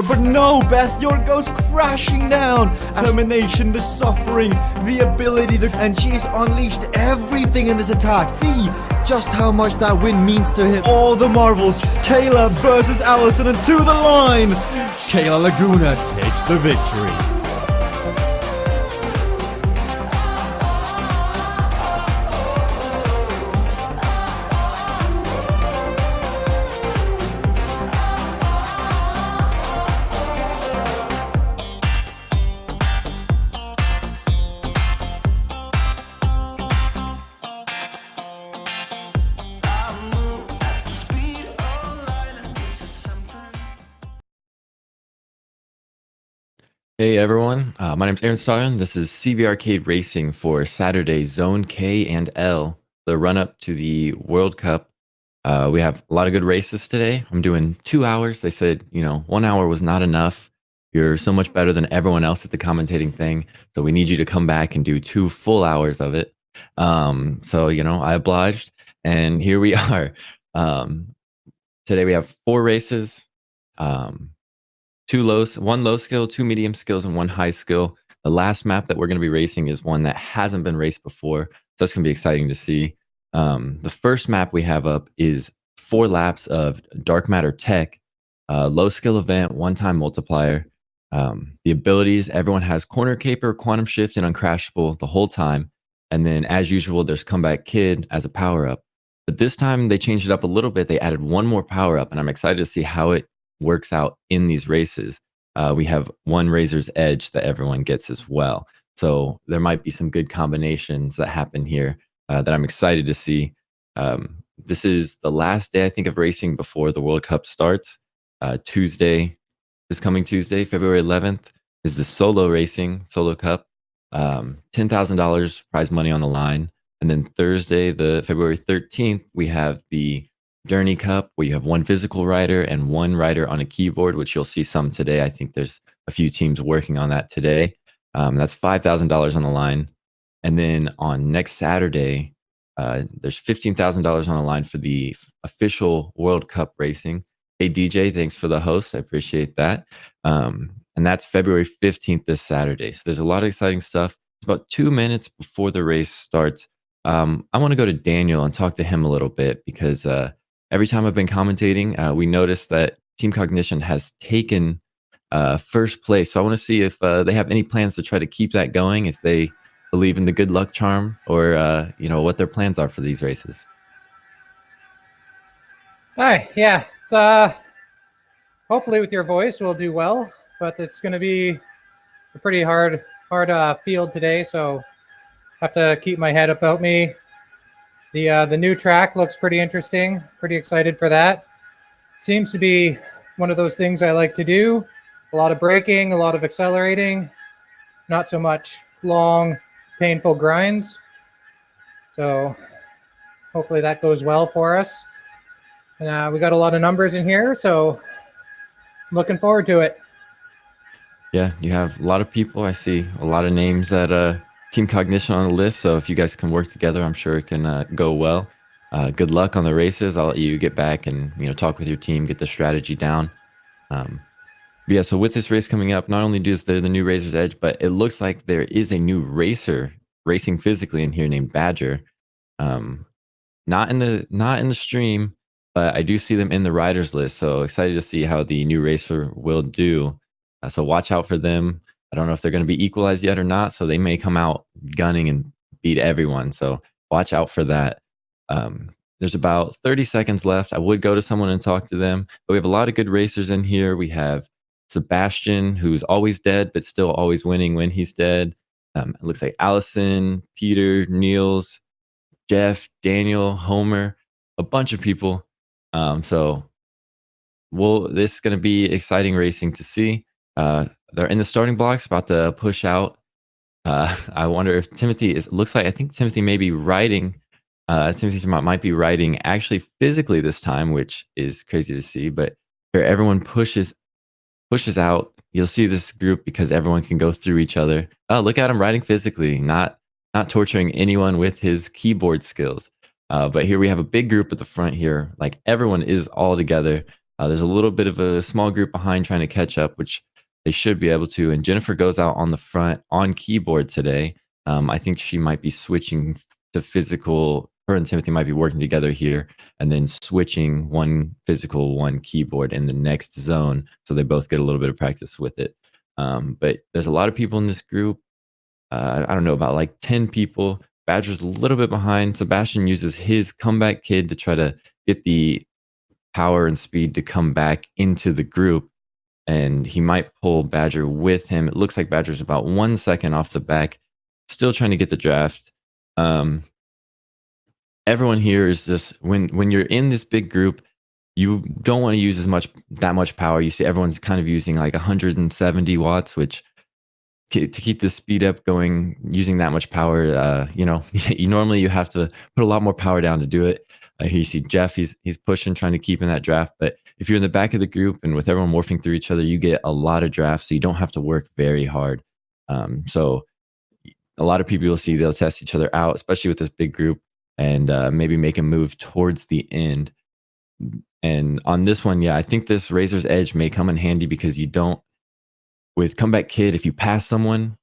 But no, Beth, your goes crashing down. Termination, the suffering, the ability to... And she's unleashed everything in this attack. See just how much that win means to him. All the marvels. Kayla versus Allison and to the line. Kayla Laguna takes the victory. Hey everyone, my name's Aaron Starr. This is CVRcade Racing for Saturday Zone K and L, the run-up to the World Cup. We have a lot of good races today. I'm doing 2 hours. They said, 1 hour was not enough. You're so much better than everyone else at the commentating thing, so we need you to come back and do 2 full hours of it. I obliged, and here we are. Today we have 4 races. 1 low skill, 2 medium skills, and 1 high skill. The last map that we're going to be racing is one that hasn't been raced before, so that's going to be exciting to see. The first map we have up is 4 laps of Dark Matter Tech, low skill event, 1-time multiplier. The abilities, everyone has Corner Caper, Quantum Shift, and Uncrashable the whole time. And then, as usual, there's Comeback Kid as a power-up. But this time, they changed it up a little bit. They added 1 more power-up, and I'm excited to see how it works out in these races. We have 1 Razor's Edge that everyone gets as well. So there might be some good combinations that happen here that I'm excited to see. This is the last day, I think, of racing before the World Cup starts. This coming Tuesday, February 11th, is the Solo Cup. $10,000 prize money on the line. And then Thursday, the February 13th, we have the Journey Cup, where you have 1 physical rider and 1 rider on a keyboard, which you'll see some today. I think there's a few teams working on that today. That's $5,000 on the line. And then on next Saturday, there's $15,000 on the line for the official World Cup racing. Hey, DJ, thanks for the host. I appreciate that. And that's February 15th, this Saturday. So there's a lot of exciting stuff. It's about 2 minutes before the race starts. I want to go to Daniel and talk to him a little bit because every time I've been commentating, we noticed that Team Cognition has taken first place. So I want to see if they have any plans to try to keep that going, if they believe in the good luck charm, or what their plans are for these races. Hi, yeah. It's hopefully with your voice we'll do well, but it's going to be a pretty hard field today, so have to keep my head about me. The new track looks pretty interesting. Pretty excited for that. Seems to be one of those things I like to do. A lot of braking, a lot of accelerating, not so much long, painful grinds. So hopefully that goes well for us. And we got a lot of numbers in here, so I'm looking forward to it. Yeah, you have a lot of people. I see a lot of names that Team Cognition on the list, so if you guys can work together, I'm sure it can go well. Good luck on the races. I'll let you get back and talk with your team, get the strategy down. Yeah, so with this race coming up, not only is there the new Razor's Edge, but it looks like there is a new racer racing physically in here named Badger. Not in the stream, but I do see them in the riders list. So excited to see how the new racer will do. So watch out for them. I don't know if they're going to be equalized yet or not, so they may come out gunning and beat everyone. So watch out for that. There's about 30 seconds left. I would go to someone and talk to them, but we have a lot of good racers in here. We have Sebastian, who's always dead, but still always winning when he's dead. It looks like Allison, Peter, Niels, Jeff, Daniel, Homer, a bunch of people. So this is going to be exciting racing to see. They're in the starting blocks, about to push out. I wonder if Timothy I think Timothy may be riding. Timothy might be riding actually physically this time, which is crazy to see. But here everyone pushes out. you'll see this group because everyone can go through each other. Oh, look at him riding physically, not torturing anyone with his keyboard skills. But here we have a big group at the front here. Like everyone is all together. There's a little bit of a small group behind trying to catch up, which they should be able to. And Jennifer goes out on the front on keyboard today. I think she might be switching to physical. Her and Timothy might be working together here and then switching one physical, one keyboard in the next zone. So they both get a little bit of practice with it. But there's a lot of people in this group. I don't know, about like 10 people. Badger's a little bit behind. Sebastian uses his comeback kid to try to get the power and speed to come back into the group. And he might pull Badger with him. It looks like Badger's about 1 second off the back, still trying to get the draft. Everyone here is just when you're in this big group, you don't want to use that much power. You see everyone's kind of using like 170 watts, which to keep the speed up going, using that much power, normally you have to put a lot more power down to do it. Here you see Jeff, he's pushing, trying to keep in that draft. But if you're in the back of the group and with everyone morphing through each other, you get a lot of drafts, so you don't have to work very hard. So a lot of people you'll see, they'll test each other out, especially with this big group, and maybe make a move towards the end. And on this one, yeah, I think this Razor's Edge may come in handy because you don't, with Comeback Kid, if you pass someone,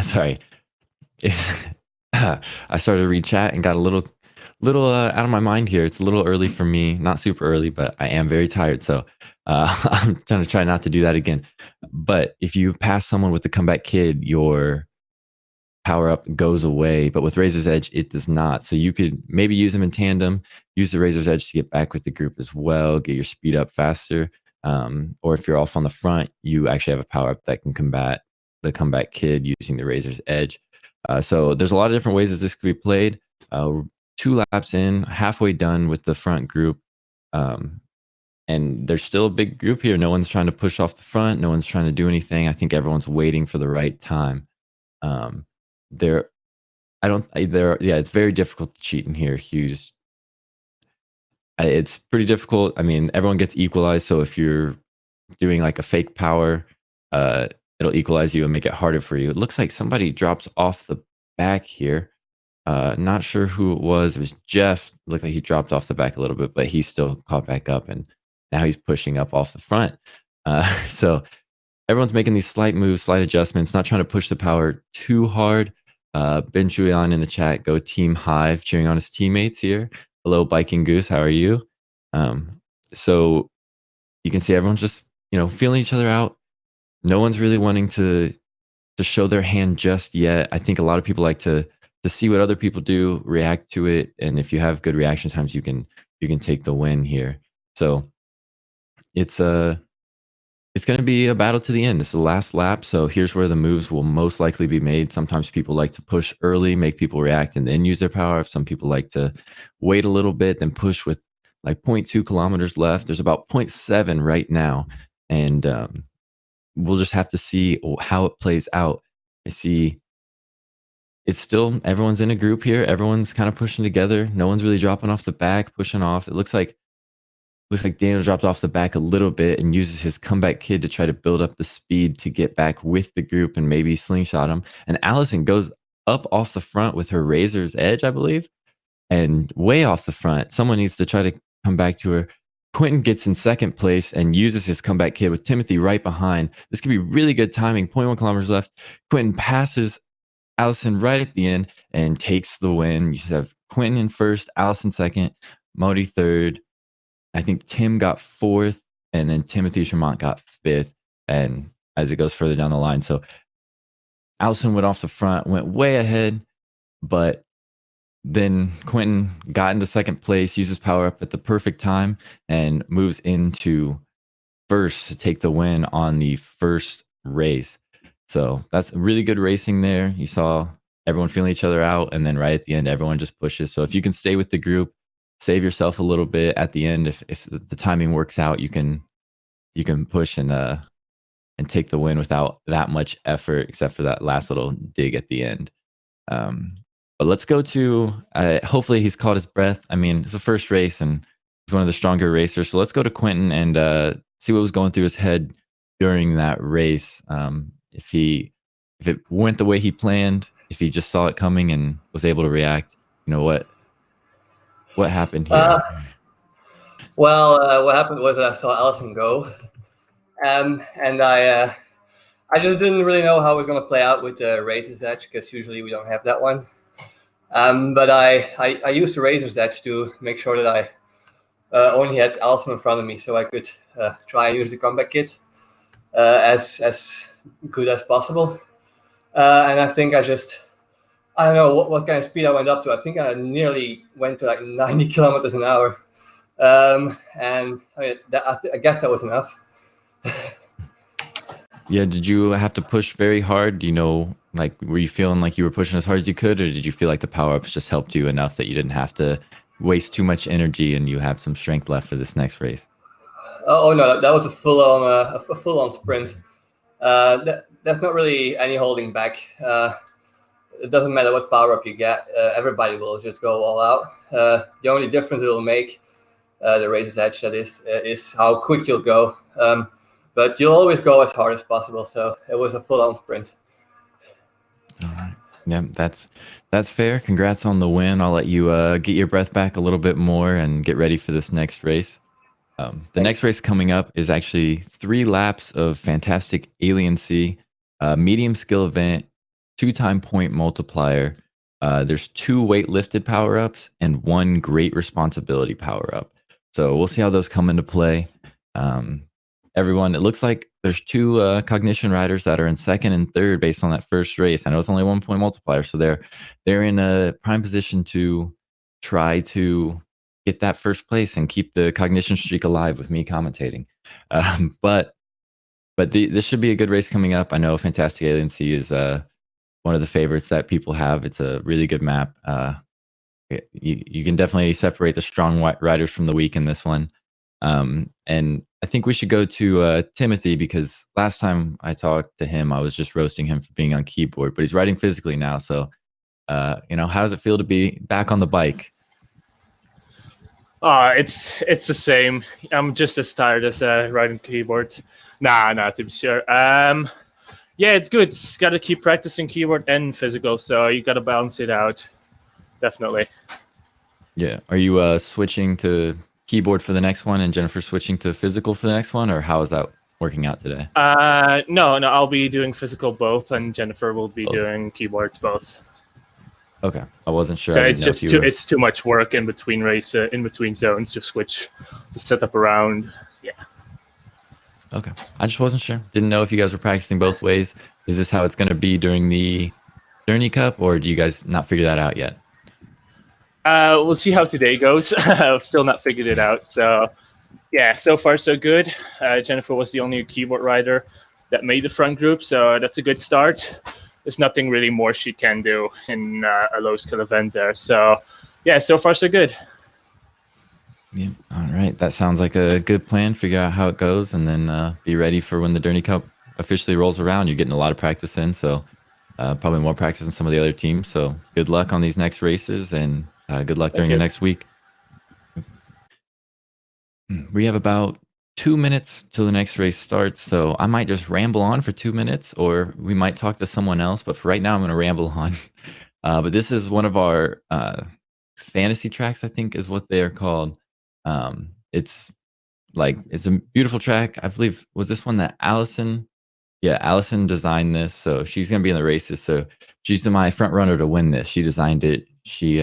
sorry, I started to read chat and got a little out of my mind here. It's a little early for me, not super early, but I am very tired. So I'm trying to try not to do that again. But if you pass someone with the Comeback Kid, your power up goes away. But with Razor's Edge, it does not. So you could maybe use them in tandem, use the Razor's Edge to get back with the group as well, get your speed up faster. Or if you're off on the front, you actually have a power up that can combat the Comeback Kid using the Razor's Edge. So there's a lot of different ways that this could be played. 2 laps in, halfway done with the front group. And there's still a big group here. No one's trying to push off the front. No one's trying to do anything. I think everyone's waiting for the right time. It's very difficult to cheat in here, Hughes. It's pretty difficult. I mean, everyone gets equalized. So if you're doing like a fake power, it'll equalize you and make it harder for you. It looks like somebody drops off the back here. Not sure who it was. It was Jeff. Looked like he dropped off the back a little bit, but he still caught back up, and now he's pushing up off the front. So everyone's making these slight moves, slight adjustments, not trying to push the power too hard. Ben Julian in the chat, go Team Hive, cheering on his teammates here. Hello, Biking Goose. How are you? So you can see everyone's just, feeling each other out. No one's really wanting to show their hand just yet. I think a lot of people like to see what other people do, react to it, and if you have good reaction times, you can take the win here. So it's going to be a battle to the end. This is the last lap, so here's where the moves will most likely be made. Sometimes people like to push early, make people react, and then use their power up. Some people like to wait a little bit, then push with like 0.2 kilometers left. There's about 0.7 right now, and we'll just have to see how it plays out. I see it's still, everyone's in a group here. Everyone's kind of pushing together. No one's really dropping off the back, pushing off. It looks like Daniel dropped off the back a little bit and uses his Comeback Kid to try to build up the speed to get back with the group and maybe slingshot him. And Allison goes up off the front with her Razor's Edge, I believe, and way off the front. Someone needs to try to come back to her. Quentin gets in second place and uses his Comeback Kid with Timothy right behind. This could be really good timing. 0.1 kilometers left. Quentin passes Allison right at the end and takes the win. You have Quentin in first, Allison second, Modi third. I think Tim got fourth, and then Timothy Tremont got fifth. And as it goes further down the line, so Allison went off the front, went way ahead, but then Quentin got into second place, uses power up at the perfect time, and moves into first to take the win on the first race. So that's really good racing there. You saw everyone feeling each other out, and then right at the end, everyone just pushes. So if you can stay with the group, save yourself a little bit at the end. If the timing works out, you can push and take the win without that much effort, except for that last little dig at the end. But let's go to hopefully he's caught his breath. I mean, it's the first race, and He's one of the stronger racers. So let's go to Quentin and see what was going through his head during that race. If it went the way he planned, if he just saw it coming and was able to react, what happened here? What happened was that I saw Allison go, and I just didn't really know how it was going to play out with the Razor's Edge, because usually we don't have that one. But I used the Razor's Edge to make sure that I only had Allison in front of me, so I could try and use the comeback kit as good as possible. And I think I don't know what kind of speed I went up to. I think I nearly went to like 90 kilometers an hour. And I guess that was enough. Yeah, did you have to push very hard? Were you feeling like you were pushing as hard as you could, or did you feel like the power-ups just helped you enough that you didn't have to waste too much energy and you have some strength left for this next race? Oh no, that was a full-on sprint. There's not really any holding back. It doesn't matter what power-up you get. Everybody will just go all out. The only difference it will make, the Razor's Edge, that is how quick you'll go. But you'll always go as hard as possible. So it was a full-on sprint. All right. Yeah, that's fair. Congrats on the win. I'll let you get your breath back a little bit more and get ready for this next race. The next race coming up is actually 3 laps of fantastic Alien Sea, medium skill event, 2-time point multiplier. There's 2 weight lifted power-ups and 1 great responsibility power-up. So we'll see how those come into play. Everyone, it looks like there's 2 cognition riders that are in 2nd and 3rd based on that first race. I know it's only 1 point multiplier, so they're in a prime position to try to get that first place and keep the cognition streak alive with me commentating. But this should be a good race coming up. I know Fantastic Alien Sea is one of the favorites that people have. It's a really good map. You can definitely separate the strong riders from the weak in this one. And I think we should go to Timothy, because last time I talked to him, I was just roasting him for being on keyboard, but he's riding physically now. So, how does it feel to be back on the bike? It's the same. I'm just as tired as riding keyboard. Nah, to be sure. Yeah, it's good. Got to keep practicing keyboard and physical, so you got to balance it out. Definitely. Yeah. Are you switching to keyboard for the next one and Jennifer switching to physical for the next one, or how is that working out today? No, I'll be doing physical both, and Jennifer will be doing keyboards both. Okay, I wasn't sure. Yeah, it's too much work in between in between zones to switch the setup around. Yeah. Okay, I just wasn't sure. Didn't know if you guys were practicing both ways. Is this how it's going to be during the Journey Cup, or do you guys not figure that out yet? We'll see how today goes. I've still not figured it out. So, yeah, so far so good. Jennifer was the only keyboard rider that made the front group, so that's a good start. There's nothing really more she can do in a low skill event there. So, yeah, so far so good. Yeah. All right. That sounds like a good plan. Figure out how it goes, and then be ready for when the Journey Cup officially rolls around. You're getting a lot of practice in, so probably more practice than some of the other teams. So good luck on these next races, and good luck during the next week. We have about 2 minutes till the next race starts, so I might just ramble on for 2 minutes, or we might talk to someone else, but for right now I'm going to ramble on. But this is one of our fantasy tracks, I think is what they are called. It's a beautiful track. I believe, was this one that Allison designed this, so she's going to be in the races, so she's my front runner to win this. She designed it. She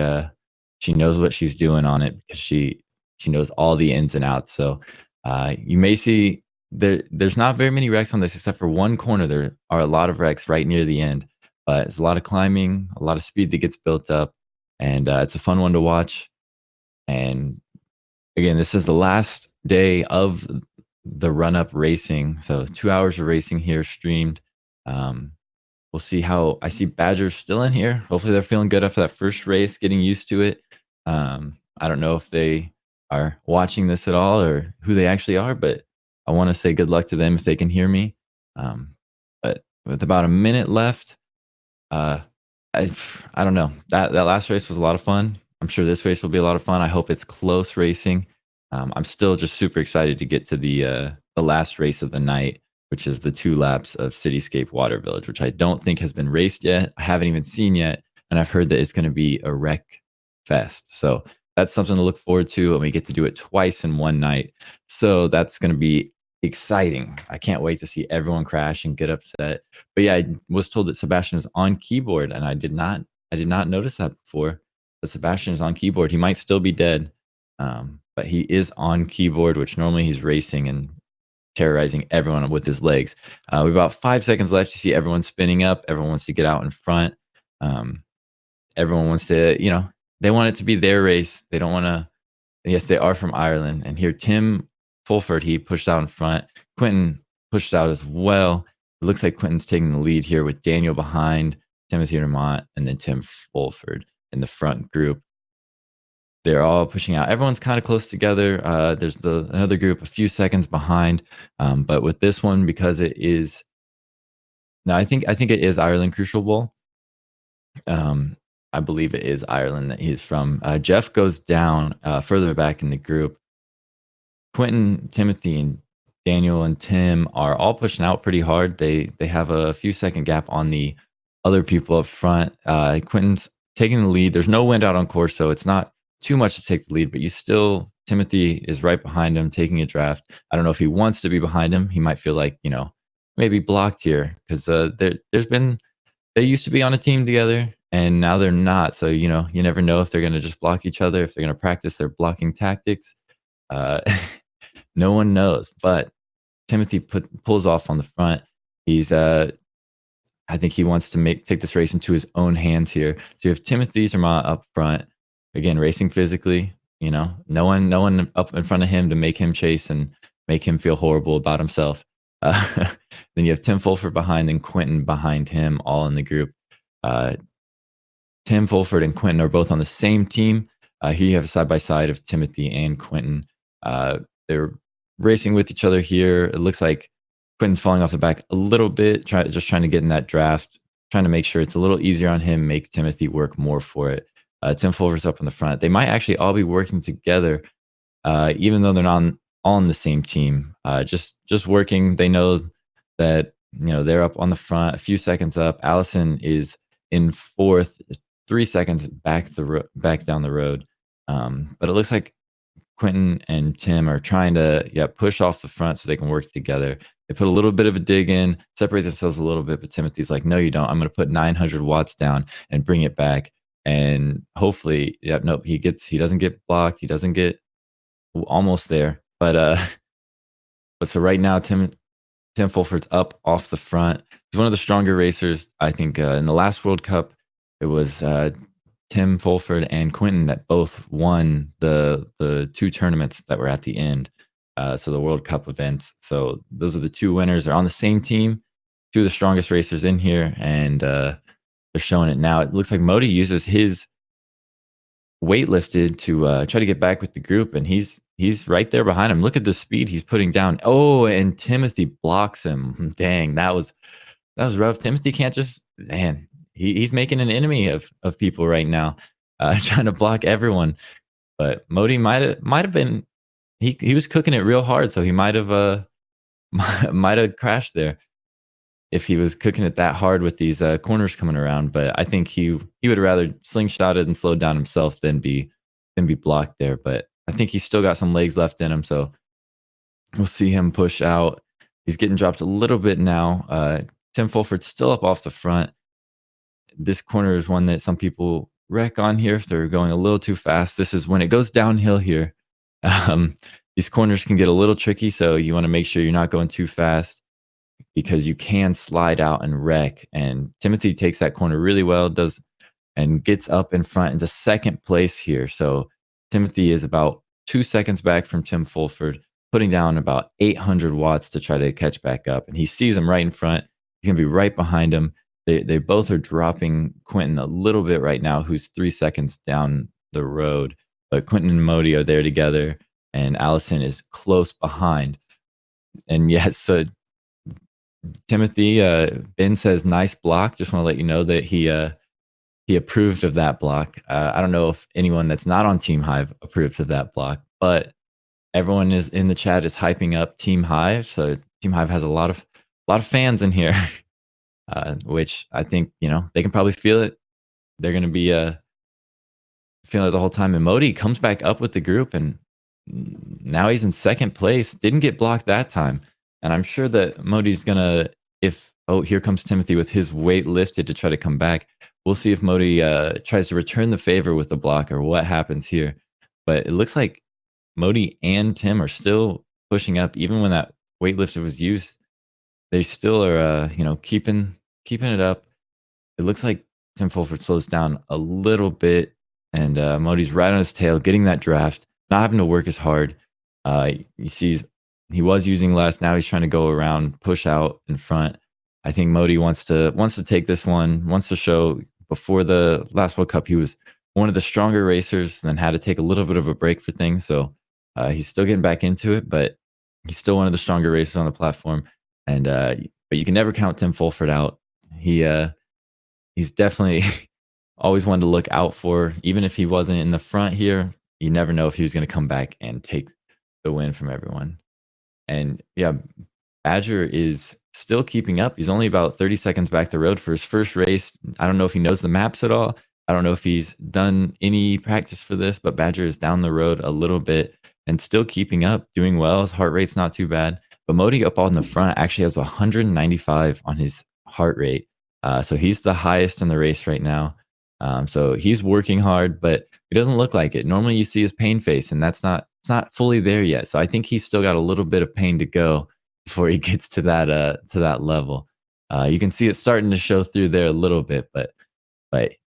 knows what she's doing on it, because she knows all the ins and outs. So you may see there's not very many wrecks on this, except for one corner. There are a lot of wrecks right near the end, but it's a lot of climbing, a lot of speed that gets built up, and it's a fun one to watch. And again, this is the last day of the run-up racing, so 2 hours of racing here streamed. We'll see how. I see Badger's still in here. Hopefully they're feeling good after that first race, getting used to it. I don't know if they are watching this at all or who they actually are, but I want to say good luck to them if they can hear me. But with about a minute left, I don't know. That last race was a lot of fun. I'm sure this race will be a lot of fun. I hope it's close racing. I'm still just super excited to get to the last race of the night, which is the 2 laps of Cityscape Water Village, which I don't think has been raced yet. I haven't even seen yet, and I've heard that it's going to be a wreck fest. So that's something to look forward to, and we get to do it twice in one night. So that's going to be exciting. I can't wait to see everyone crash and get upset. But yeah, I was told that Sebastian was on keyboard, and I did not notice that before. But Sebastian is on keyboard. He might still be dead, but he is on keyboard, which normally he's racing and terrorizing everyone with his legs. We have about 5 seconds left. You see everyone spinning up. Everyone wants to get out in front. Everyone wants to, they want it to be their race. They don't want to. Yes, they are from Ireland. And here, Tim Fulford, he pushed out in front. Quentin pushed out as well. It looks like Quentin's taking the lead here with Daniel behind, Timothy Vermont, and then Tim Fulford in the front group. They're all pushing out. Everyone's kind of close together. There's another group a few seconds behind. But with this one, because it is, no, I think it is Ireland Crucial Bowl. I believe it is Ireland that he's from. Jeff goes down further back in the group. Quentin, Timothy, and Daniel and Tim are all pushing out pretty hard. They have a few second gap on the other people up front. Quentin's taking the lead. There's no wind out on course, so it's not too much to take the lead, but Timothy is right behind him taking a draft. I don't know if he wants to be behind him. He might feel like, maybe blocked here because they used to be on a team together and now they're not. So, you never know if they're going to just block each other, if they're going to practice their blocking tactics. No one knows, but Timothy pulls off on the front. He's, I think he wants to take this race into his own hands here. So you have Timothy Zermatt up front, again, racing physically, no one up in front of him to make him chase and make him feel horrible about himself. Then you have Tim Fulford behind and Quentin behind him, all in the group. Tim Fulford and Quentin are both on the same team. Here you have a side-by-side of Timothy and Quentin. They're racing with each other here. It looks like Quentin's falling off the back a little bit, just trying to get in that draft, trying to make sure it's a little easier on him, make Timothy work more for it. Tim Fulford's up in the front. They might actually all be working together, even though they're not all on the same team. Just working. They know that they're up on the front, a few seconds up. Allison is in fourth, 3 seconds back down the road. But it looks like Quentin and Tim are trying to push off the front so they can work together. They put a little bit of a dig in, separate themselves a little bit, but Timothy's like, no, you don't. I'm going to put 900 watts down and bring it back. And hopefully, he doesn't get blocked. He doesn't get almost there. But so right now, Tim Fulford's up off the front. He's one of the stronger racers. I think in the last World Cup, it was Tim Fulford and Quentin that both won the 2 tournaments that were at the end. So the World Cup events. So those are the 2 winners. They're on the same team, 2 of the strongest racers in here, and they're showing it now. It looks like Modi uses his weightlifted to try to get back with the group, and he's right there behind him. Look at the speed he's putting down. Oh, and Timothy blocks him. Dang, that was rough. Timothy can't just, man, he's making an enemy of people right now, trying to block everyone. But Modi might have been, he was cooking it real hard, so he might have crashed there if he was cooking it that hard with these corners coming around. But I think he would rather slingshot it and slow down himself than be blocked there. But I think he's still got some legs left in him, so we'll see him push out. He's getting dropped a little bit now. Tim Fulford's still up off the front. This corner is one that some people wreck on here if they're going a little too fast. This is when it goes downhill here. These corners can get a little tricky, so you want to make sure you're not going too fast because you can slide out and wreck. And Timothy takes that corner really well, and gets up in front into second place here. So Timothy is about 2 seconds back from Tim Fulford, putting down about 800 watts to try to catch back up. And he sees him right in front. He's going to be right behind him. They both are dropping Quentin a little bit right now, who's 3 seconds down the road. But Quentin and Modi are there together, and Allison is close behind. And yes, so Timothy, Ben says, nice block. Just want to let you know that he approved of that block. I don't know if anyone that's not on Team Hive approves of that block, but everyone is in the chat is hyping up Team Hive. So Team Hive has a lot of fans in here, which I think they can probably feel it. They're going to be feeling it the whole time. And Modi comes back up with the group, and now he's in second place. Didn't get blocked that time, and I'm sure that Modi's gonna. Here comes Timothy with his weight lifted to try to come back. We'll see if Modi tries to return the favor with the block or what happens here. But it looks like Modi and Tim are still pushing up, even when that weight lifted was used. They still are, keeping it up. It looks like Tim Fulford slows down a little bit, and Modi's right on his tail, getting that draft, not having to work as hard. You see, he was using less. Now he's trying to go around, push out in front. I think Modi wants to take this one, wants to show. Before the last World Cup, he was one of the stronger racers, then had to take a little bit of a break for things. So he's still getting back into it, but he's still one of the stronger racers on the platform. And but you can never count Tim Fulford out. He's definitely always one to look out for. Even if he wasn't in the front here, you never know if he was going to come back and take the win from everyone. And yeah, Badger is still keeping up. He's only about 30 seconds back the road for his first race. I don't know if he knows the maps at all. I don't know if he's done any practice for this, but Badger is down the road a little bit and still keeping up, doing well. His heart rate's not too bad. But Modi up on the front actually has 195 on his heart rate. So he's the highest in the race right now. So he's working hard, but it doesn't look like it. Normally you see his pain face, and it's not fully there yet. So I think he's still got a little bit of pain to go before he gets to that level. You can see it starting to show through there a little bit, but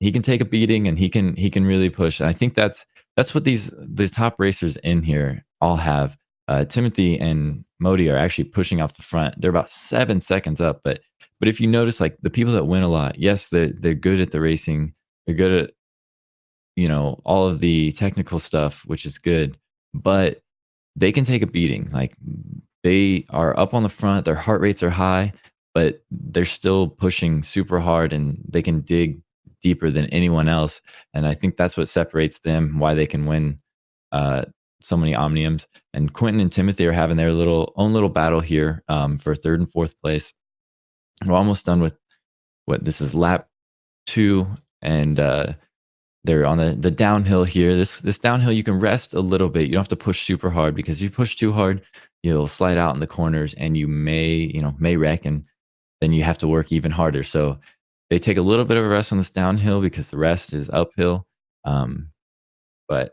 he can take a beating, and he can really push. And I think that's what these top racers in here all have. Timothy and Modi are actually pushing off the front. They're about 7 seconds up, but if you notice, like the people that win a lot, yes, they're good at the racing. They're good at all of the technical stuff, which is good, but they can take a beating. Like they are up on the front, their heart rates are high, but they're still pushing super hard, and they can dig deeper than anyone else. And I think that's what separates them, why they can win so many omniums. And Quentin and Timothy are having their own little battle here for third and fourth place. We're almost done with this is lap 2, and they're on the downhill here. This downhill, you can rest a little bit. You don't have to push super hard, because if you push too hard, you'll slide out in the corners, and you may wreck, and then you have to work even harder. So they take a little bit of a rest on this downhill because the rest is uphill. But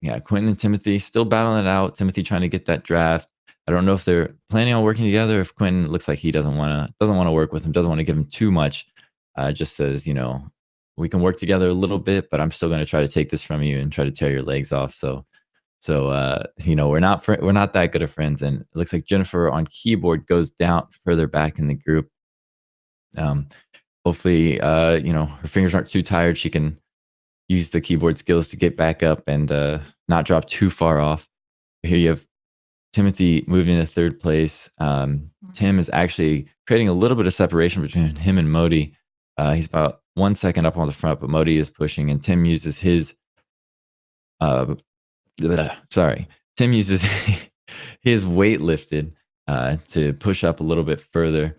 yeah, Quentin and Timothy still battling it out. Timothy trying to get that draft. I don't know if they're planning on working together. If Quentin looks like he doesn't want to work with him, doesn't want to give him too much. Just says, we can work together a little bit, but I'm still going to try to take this from you and try to tear your legs off. So we're not that good of friends. And it looks like Jennifer on keyboard goes down further back in the group. Hopefully, her fingers aren't too tired. She can use the keyboard skills to get back up and not drop too far off. Here you have Timothy moving into third place. Tim is actually creating a little bit of separation between him and Modi. He's about 1 second up on the front, but Modi is pushing, and Tim uses his Tim uses his weight lifted to push up a little bit further,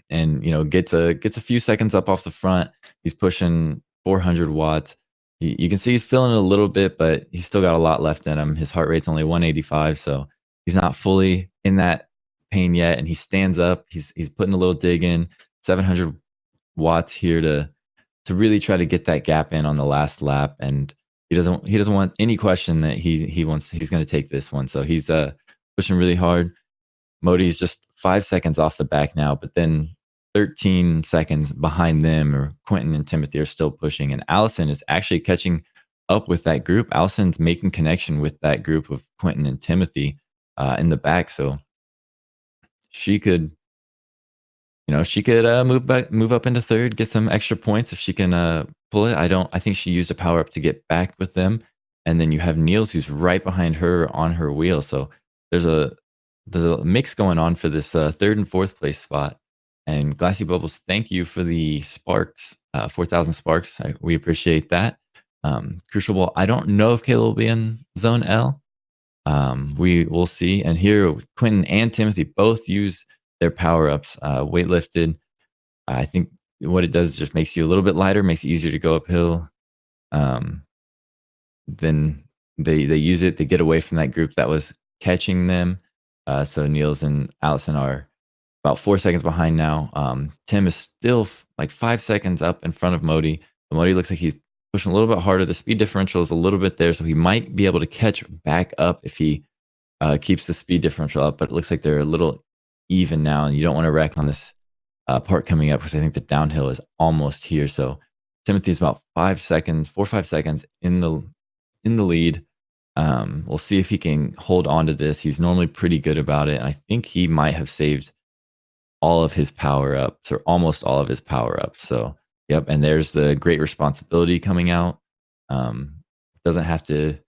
and gets a few seconds up off the front. He's pushing 400 watts. You can see he's feeling it a little bit, but he's still got a lot left in him. His heart rate's only 185, so he's not fully in that pain yet. And he stands up. He's putting a little dig in, 700 watts here to really try to get that gap in on the last lap. And he doesn't want any question that he's going to take this one. So he's pushing really hard. Modi's just 5 seconds off the back now, but then 13 seconds behind them, or Quentin and Timothy are still pushing, and Allison is actually catching up with that group. Allison's making connection with that group of Quentin and Timothy in the back, so she could move up into third, get some extra points if she can pull it. I think she used a power up to get back with them, and then you have Niels, who's right behind her on her wheel. So there's a mix going on for this third and fourth place spot. And Glassy Bubbles, thank you for the sparks, 4,000 sparks. We appreciate that. Crucial Ball, I don't know if Kayla will be in Zone L. We will see. And here, Quentin and Timothy both use their power-ups. Weightlifted, I think what it does is just makes you a little bit lighter, makes it easier to go uphill. Then they use it to get away from that group that was catching them. So Niels and Allison are about 4 seconds behind now. Tim is still like 5 seconds up in front of Modi. But Modi looks like he's pushing a little bit harder. The speed differential is a little bit there, so he might be able to catch back up if he keeps the speed differential up. But it looks like they're a little even now, and you don't want to wreck on this part coming up because I think the downhill is almost here. So Timothy's about 5 seconds, 4 or 5 seconds in the lead. We'll see if he can hold on to this. He's normally pretty good about it. And I think he might have saved all of his power-ups or almost all of his power-ups. So, yep. And there's the great responsibility coming out. Doesn't have to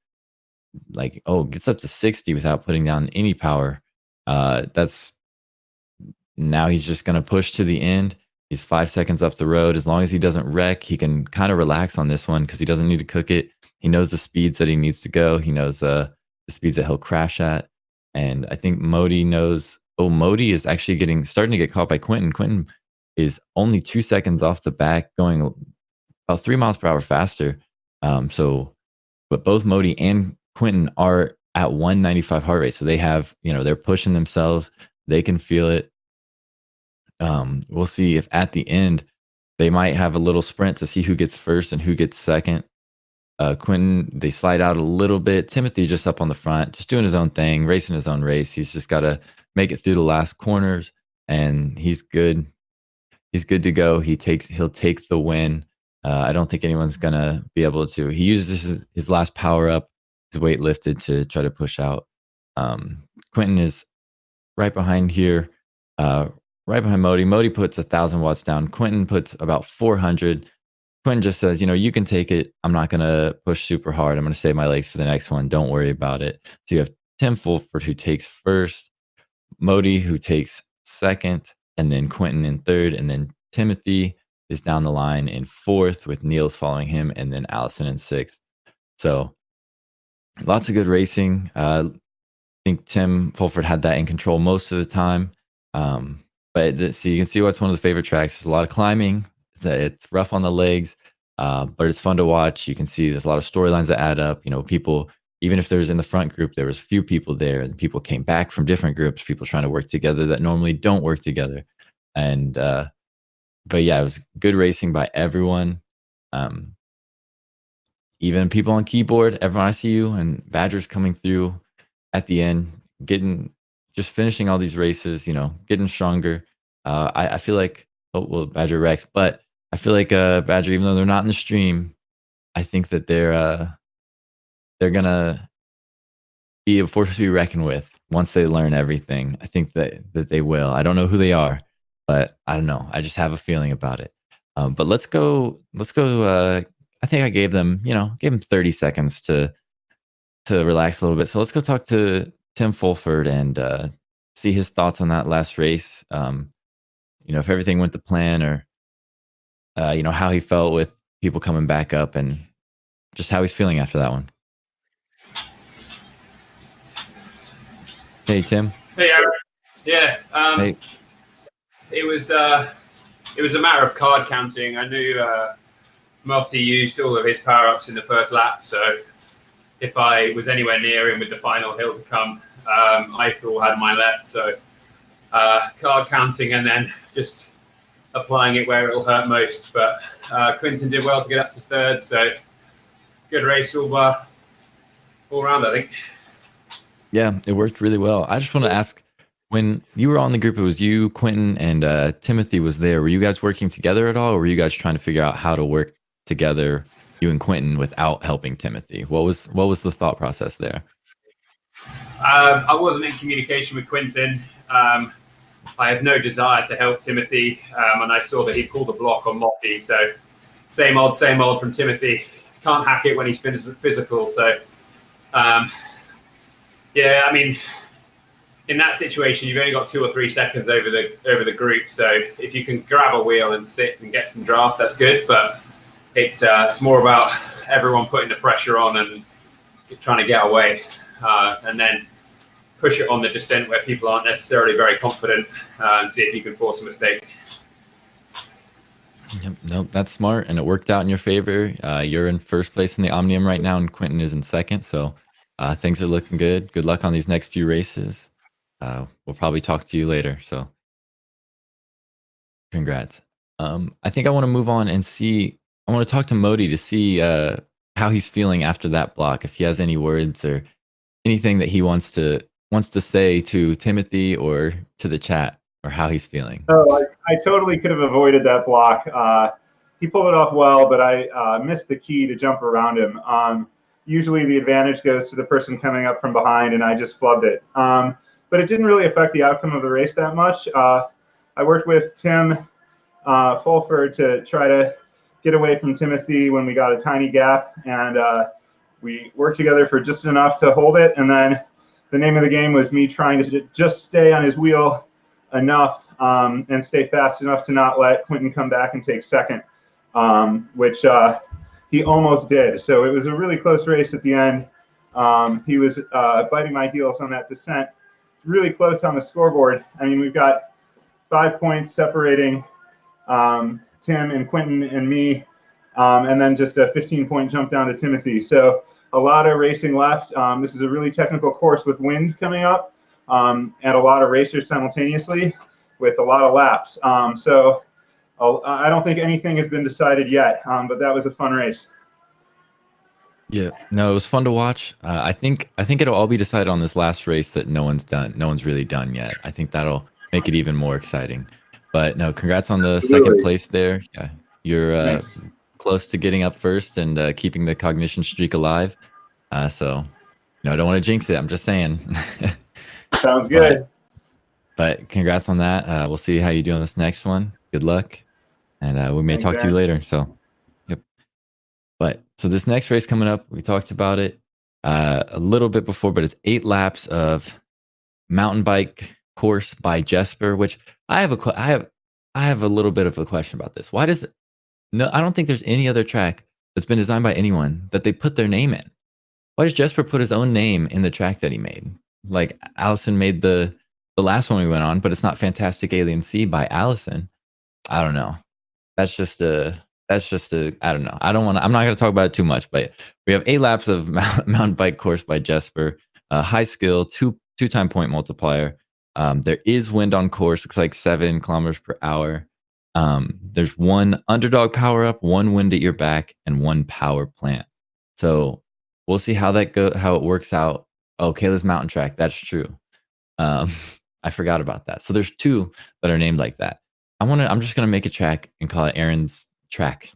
gets up to 60 without putting down any power. That's now he's just going to push to the end. He's 5 seconds up the road. As long as he doesn't wreck, he can kind of relax on this one because he doesn't need to cook it. He knows the speeds that he needs to go. He knows the speeds that he'll crash at. And I think Modi knows. Oh, Modi is actually starting to get caught by Quentin. Quentin is only 2 seconds off the back, going about 3 miles per hour faster. But both Modi and Quentin are at 195 heart rate. So they have, they're pushing themselves. They can feel it. We'll see if at the end they might have a little sprint to see who gets first and who gets second. Quentin, they slide out a little bit. Timothy just up on the front, just doing his own thing, racing his own race. He's just got to make it through the last corners, and he's good. He's good to go. He'll take the win. I don't think anyone's gonna be able to. He uses his last power up, his weight lifted to try to push out. Quentin is right behind here, right behind Modi. Modi puts 1,000 watts down. Quentin puts about 400. Quentin just says, you can take it. I'm not going to push super hard. I'm going to save my legs for the next one. Don't worry about it. So you have Tim Fulford, who takes first, Modi, who takes second, and then Quentin in third, and then Timothy is down the line in fourth with Niels following him, and then Allison in sixth. So lots of good racing. I think Tim Fulford had that in control most of the time. But you can see why it's one of the favorite tracks. There's a lot of climbing. It's rough on the legs, but it's fun to watch. You can see there's a lot of storylines that add up. People, even if there's in the front group, there was a few people there, and people came back from different groups, people trying to work together that normally don't work together. And but yeah, it was good racing by everyone. Even people on keyboard, everyone I see you, and Badger's coming through at the end, just finishing all these races, getting stronger. I feel like, Badger Rex, but I feel like Badger, even though they're not in the stream, I think that they're gonna be a force to be reckoned with once they learn everything. I think that they will. I don't know who they are, but I don't know. I just have a feeling about it. But let's go. I think I gave them 30 seconds to relax a little bit. So let's go talk to Tim Fulford and see his thoughts on that last race. If everything went to plan, or how he felt with people coming back up, and just how he's feeling after that one. Hey, Tim. Hey, Aaron. Yeah. Hey. It was a matter of card counting. I knew Moti used all of his power-ups in the first lap, so if I was anywhere near him with the final hill to come, I still had my left. So card counting and then just applying it where it'll hurt most. But Quentin did well to get up to third, so good race all around, I think. Yeah, it worked really well. I just want to ask, when you were on the group, it was you, Quentin, and Timothy was there. Were you guys working together at all, or were you guys trying to figure out how to work together, you and Quentin, without helping Timothy? What was the thought process there? I wasn't in communication with Quentin. I have no desire to help Timothy, and I saw that he pulled a block on Moti. So same old from Timothy. Can't hack it when he's physical. So yeah, I mean, in that situation, you've only got 2 or 3 seconds over the group. So if you can grab a wheel and sit and get some draft, that's good. But it's more about everyone putting the pressure on and trying to get away. and then push it on the descent where people aren't necessarily very confident, and see if you can force a mistake. Yep, nope, that's smart, and it worked out in your favor. You're in first place in the Omnium right now, and Quentin is in second. So things are looking good. Good luck on these next few races. We'll probably talk to you later. So congrats. I think I want to move on and see. I want to talk to Modi to see how he's feeling after that block. If he has any words or anything that he wants to say to Timothy or to the chat, or how he's feeling. Oh, I totally could have avoided that block. He pulled it off well, but I missed the key to jump around him. Usually the advantage goes to the person coming up from behind, and I just flubbed it. But it didn't really affect the outcome of the race that much. I worked with Tim Fulford to try to get away from Timothy when we got a tiny gap, and we worked together for just enough to hold it. And then the name of the game was me trying to just stay on his wheel enough and stay fast enough to not let Quentin come back and take second, which he almost did. So it was a really close race at the end. He was biting my heels on that descent. It's really close on the scoreboard. I mean, we've got 5 points separating Tim and Quentin and me, and then just a 15-point jump down to Timothy. So a lot of racing left. This is a really technical course with wind coming up, and a lot of racers simultaneously with a lot of laps. So I don't think anything has been decided yet, but that was a fun race. Yeah, no, it was fun to watch. I think it'll all be decided on this last race that no one's really done yet. I think that'll make it even more exciting. But no, congrats on the second place there. Yeah, you're close to getting up first and keeping the cognition streak alive. So, I don't want to jinx it. I'm just saying. Sounds good. But congrats on that. We'll see how you do on this next one. Good luck, and we may talk to you later. So, yep. But so this next race coming up, we talked about it a little bit before, but it's 8 laps of mountain bike course by Jesper, which I have a little bit of a question about this. Why does I don't think there's any other track that's been designed by anyone that they put their name in. Why does Jesper put his own name in the track that he made? Like Allison made the last one we went on, but it's not Fantastic Alien Sea by Allison. I don't know. That's just a I don't know. I'm not going to talk about it too much, but we have 8 laps of mountain bike course by Jesper. High skill, two-time point multiplier. There is wind on course. Looks like 7 kilometers per hour. There's 1 underdog power up, 1 wind at your back, and 1 power plant. So we'll see how it works out. Oh, Kayla's mountain track. That's true. I forgot about that. So there's 2 that are named like that. I'm just gonna make a track and call it Aaron's track,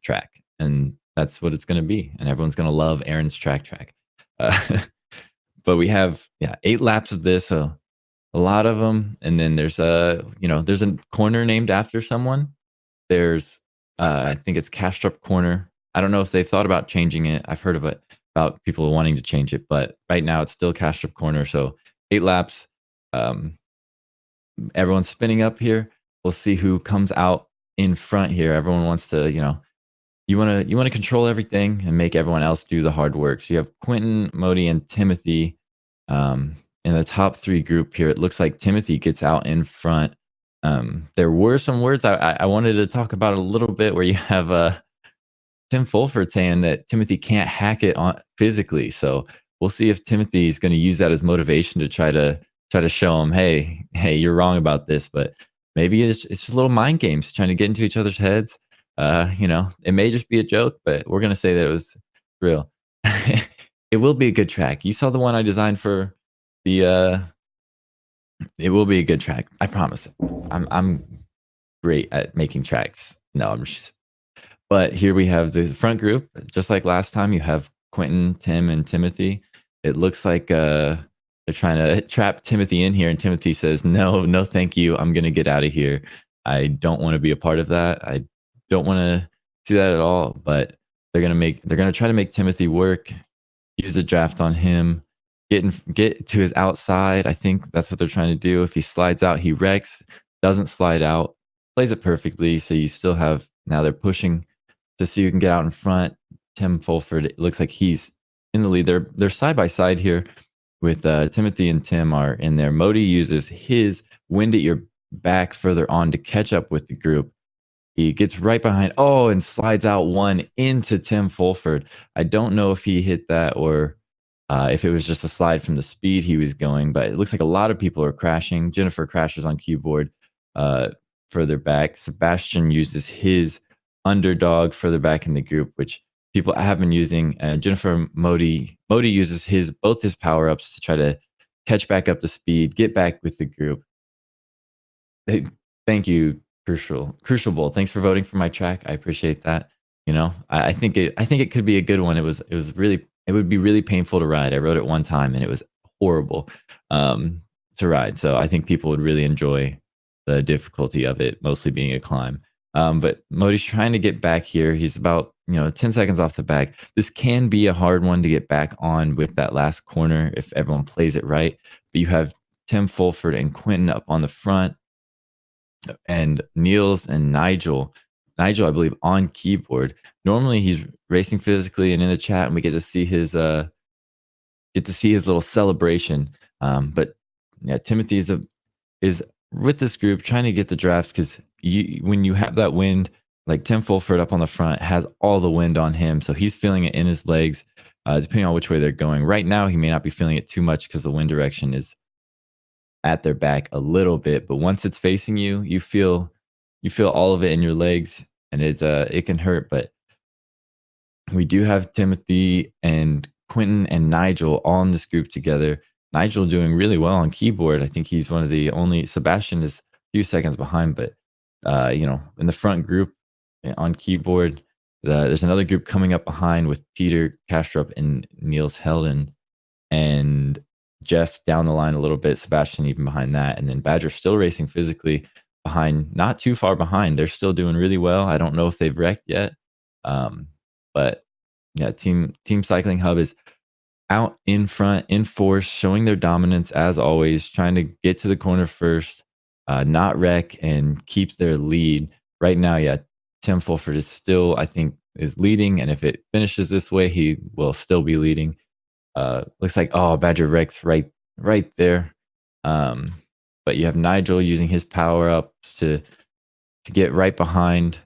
and that's what it's gonna be. And everyone's gonna love Aaron's track. But we have 8 laps of this. So a lot of them, and then there's there's a corner named after someone. There's I think it's Castrop Corner. I don't know if they've thought about changing it. I've heard of it about people wanting to change it, but right now it's still Castrop Corner. So 8 laps. Everyone's spinning up here. We'll see who comes out in front here. Everyone wants to, you want to control everything and make everyone else do the hard work. So you have Quentin, Modi, and Timothy in the top 3 group here. It looks like Timothy gets out in front. There were some words I wanted to talk about a little bit, where you have Tim Fulford saying that Timothy can't hack it on physically. So we'll see if Timothy is going to use that as motivation to try to show him, hey, you're wrong about this. But maybe it's just little mind games trying to get into each other's heads. It may just be a joke, but we're going to say that it was real. It will be a good track. You saw the one I designed for the it will be a good track. I promise. I'm great at making tracks. No, but here we have the front group. Just like last time, you have Quentin, Tim, and Timothy. It looks like they're trying to trap Timothy in here, and Timothy says, no, thank you. I'm going to get out of here. I don't want to be a part of that. I don't want to see that at all. But they're going to try to make Timothy work, use the draft on him, get to his outside. I think that's what they're trying to do. If he slides out, he wrecks. Doesn't slide out, plays it perfectly. So you still have, now they're pushing to see who can get out in front. Tim Fulford, it looks like he's in the lead. They're side by side here. Timothy and Tim are in there. Modi uses his wind at your back further on to catch up with the group. He gets right behind, and slides out one into Tim Fulford. I don't know if he hit that or if it was just a slide from the speed he was going, but it looks like a lot of people are crashing. Jennifer crashes on keyboard further back. Sebastian uses his underdog further back in the group, which people have been using. Jennifer Modi uses both his power ups to try to catch back up the speed, get back with the group. Thank you, Crucial Bowl. Thanks for voting for my track. I appreciate that. I think it could be a good one. It would be really painful to ride. I rode it one time and it was horrible to ride. So I think people would really enjoy the difficulty of it, mostly being a climb. But Modi's trying to get back here. He's about 10 seconds off the back. This can be a hard one to get back on with that last corner if everyone plays it right. But you have Tim Fulford and Quentin up on the front, and Niels and Nigel, I believe, on keyboard. Normally he's racing physically and in the chat, and we get to see his little celebration. But yeah, Timothy is with this group trying to get the draft, because when you have that wind, like Tim Fulford up on the front has all the wind on him, so he's feeling it in his legs, depending on which way they're going. Right now, he may not be feeling it too much because the wind direction is at their back a little bit, but once it's facing you, you feel all of it in your legs, and it can hurt. But we do have Timothy and Quentin and Nigel all in this group together. Nigel doing really well on keyboard. I think he's one of the only. Sebastian is a few seconds behind, but in the front group on keyboard, there's another group coming up behind with Peter Kastrup and Niels Helden, and Jeff down the line a little bit, Sebastian even behind that, and then Badger still racing physically behind, not too far behind. They're still doing really well. I don't know if they've wrecked yet, but yeah, Team Cycling Hub is out in front, in force, showing their dominance as always, trying to get to the corner first, not wreck, and keep their lead. Right now, yeah, Tim Fulford is still, I think, is leading, and if it finishes this way, he will still be leading. Looks like Badger wrecks right there. But you have Nigel using his power ups to get right behind.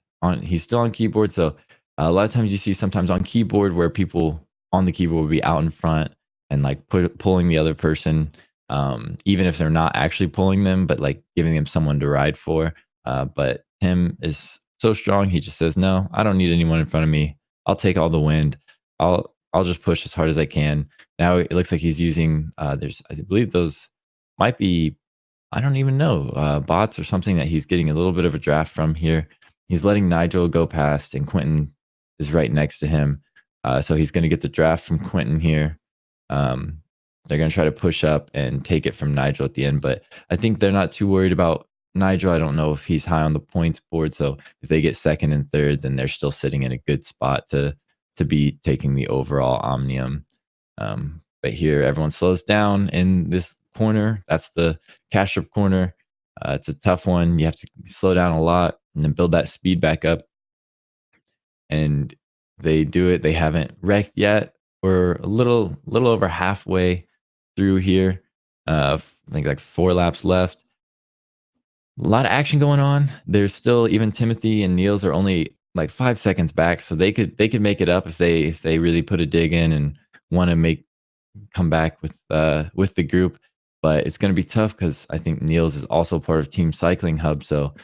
He's still on keyboard, so a lot of times you see sometimes on keyboard where people on the keyboard will be out in front and like pulling the other person, even if they're not actually pulling them, but like giving them someone to ride for. But Tim is so strong, he just says, no, I don't need anyone in front of me. I'll take all the wind. I'll just push as hard as I can. Now it looks like he's using, I believe those might be, I don't even know, bots or something that he's getting a little bit of a draft from here. He's letting Nigel go past, and Quentin is right next to him. So he's going to get the draft from Quentin here. They're going to try to push up and take it from Nigel at the end, but I think they're not too worried about Nigel. I don't know if he's high on the points board, so if they get second and third, then they're still sitting in a good spot to be taking the overall Omnium. But here, everyone slows down in this corner. That's the Kastrup corner. It's a tough one. You have to slow down a lot and then build that speed back up. And they do it. They haven't wrecked yet. We're a little over halfway through here. I think like 4 laps left. A lot of action going on. There's still, even Timothy and Niels are only like 5 seconds back, so they could make it up if they really put a dig in and want to come back with the group. But it's going to be tough because I think Niels is also part of Team Cycling Hub, so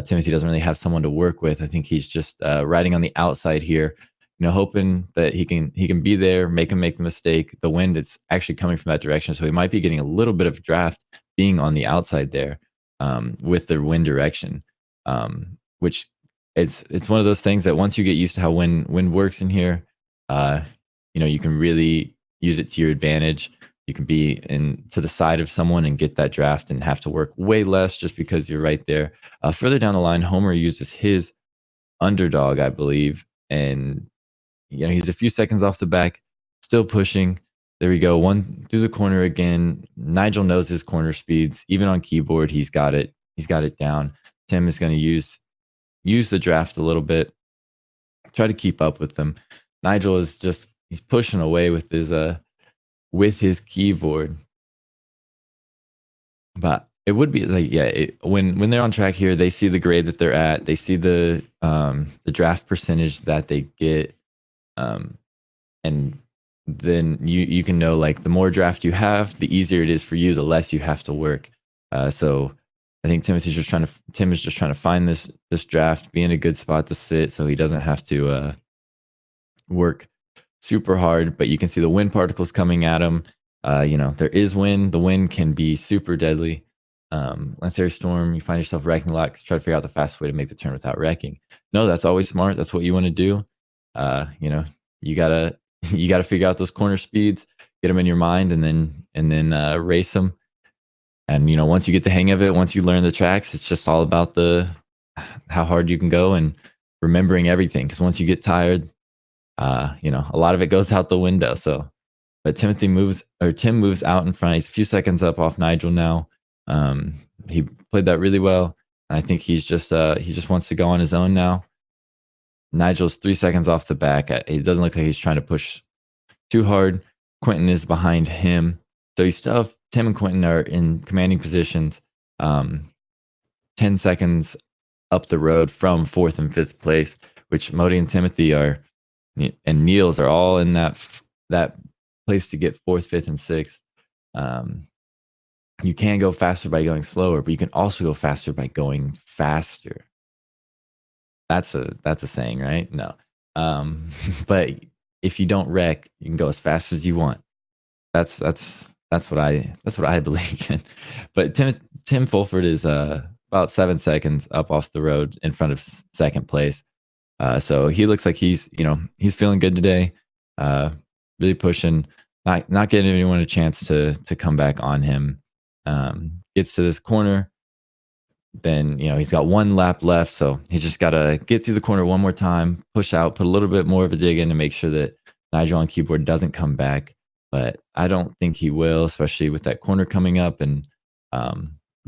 Timothy doesn't really have someone to work with. I think he's just riding on the outside here, hoping that he can be there, make him make the mistake. The wind is actually coming from that direction, so he might be getting a little bit of draft being on the outside there with the wind direction, which it's one of those things that once you get used to how wind works in here, you can really use it to your advantage. You can be to the side of someone and get that draft and have to work way less just because you're right there. Further down the line, Homer uses his underdog, I believe, and he's a few seconds off the back, still pushing. There we go, one through the corner again. Nigel knows his corner speeds. Even on keyboard, he's got it down. Tim is going to use the draft a little bit, try to keep up with them. Nigel is he's pushing away with his with his keyboard. But it would be like, yeah, when they're on track here, they see the grade that they're at, they see the draft percentage that they get, and then you can know, like, the more draft you have, the easier it is for you, the less you have to work. So I think Tim is just trying to find this draft, be in a good spot to sit, so he doesn't have to work super hard. But you can see the wind particles coming at him. There is wind. The wind can be super deadly. Lanceri Storm, you find yourself wrecking a lot, try to figure out the fastest way to make the turn without wrecking. No, that's always smart. That's what you want to do. You gotta figure out those corner speeds, get them in your mind, and then race them. And once you get the hang of it, once you learn the tracks, it's just all about how hard you can go and remembering everything. Because once you get tired, a lot of it goes out the window. So, but Tim moves out in front. He's a few seconds up off Nigel now. He played that really well, and I think he just wants to go on his own now. Nigel's 3 seconds off the back. It doesn't look like he's trying to push too hard. Quentin is behind him, so you still have Tim and Quentin are in commanding positions. 10 seconds up the road from 4th and 5th place, which Modi and Timothy and Niels are all in that place to get 4th, 5th, and 6th. You can go faster by going slower, but you can also go faster by going faster. That's a saying, right? No. But if you don't wreck, you can go as fast as you want. That's what I believe in. But Tim Fulford is about 7 seconds up off the road in front of 2nd place. So he looks like he's feeling good today. Really pushing, not giving anyone a chance to come back on him. Gets to this corner, then he's got 1 lap left, so he's just got to get through the corner one more time, push out, put a little bit more of a dig in to make sure that Nigel on keyboard doesn't come back. But I don't think he will, especially with that corner coming up. And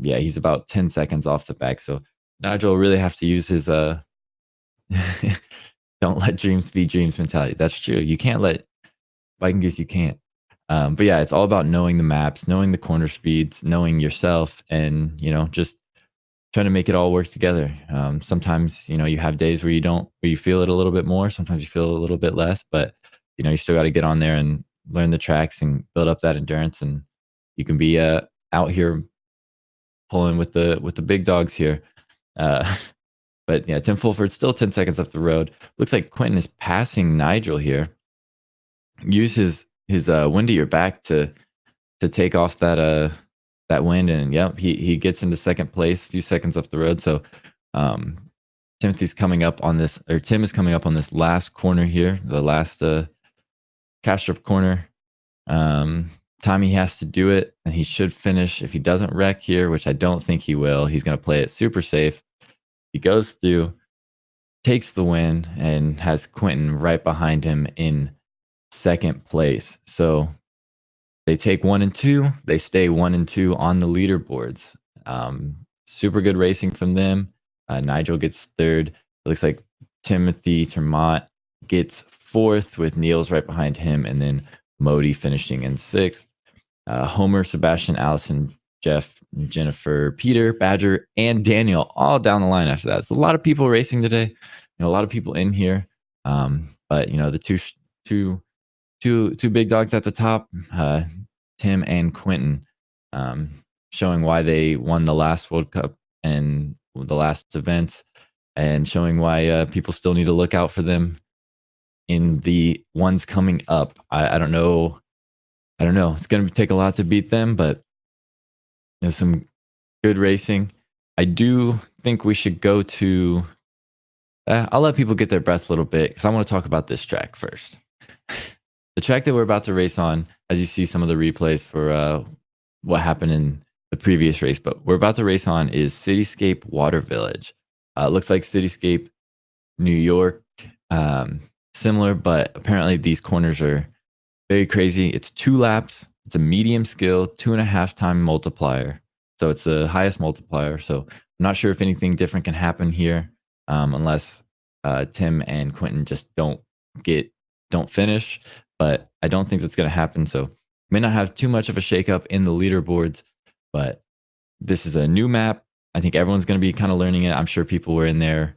he's about 10 seconds off the back, so Nigel will really have to use his don't let dreams be dreams mentality. That's true. You can't let Viking Goose, you can't. But yeah, it's all about knowing the maps, knowing the corner speeds, knowing yourself, and just trying to make it all work together. Sometimes you have days where you feel it a little bit more. Sometimes you feel a little bit less, but you still got to get on there and learn the tracks and build up that endurance, and you can be out here pulling with the big dogs here. But yeah, Tim Fulford's still 10 seconds up the road. Looks like Quentin is passing Nigel here. Use his wind at your back to take off that wind, and yep, he gets into 2nd place, a few seconds up the road. So Tim is coming up on this last corner here, the last Castrop corner. Time he has to do it, and he should finish. If he doesn't wreck here, which I don't think he will, he's going to play it super safe. He goes through, takes the win, and has Quentin right behind him in 2nd place. So they take 1 and 2. They stay 1 and 2 on the leaderboards. Super good racing from them. Nigel gets 3rd. It looks like Timothy Termont gets 4th with Niels right behind him, and then Modi finishing in 6th. Homer, Sebastian, Allison, Jeff, Jennifer, Peter, Badger, and Daniel all down the line after that. It's a lot of people racing today. A lot of people in here. But the two big dogs at the top, Tim and Quentin, showing why they won the last World Cup and the last events, and showing why people still need to look out for them in the ones coming up. I don't know. It's going to take a lot to beat them, but there's some good racing. I do think we should go to... I'll let people get their breath a little bit, because I want to talk about this track first. The track that we're about to race on, as you see some of the replays for what happened in the previous race, but we're about to race on is Cityscape Water Village. It looks like Cityscape New York, similar, but apparently these corners are very crazy. It's 2 laps. It's a medium skill, 2.5 time multiplier. So it's the highest multiplier. So I'm not sure if anything different can happen here, unless Tim and Quentin just don't finish. But I don't think that's going to happen. So may not have too much of a shakeup in the leaderboards, but this is a new map. I think everyone's going to be kind of learning it. I'm sure people were in there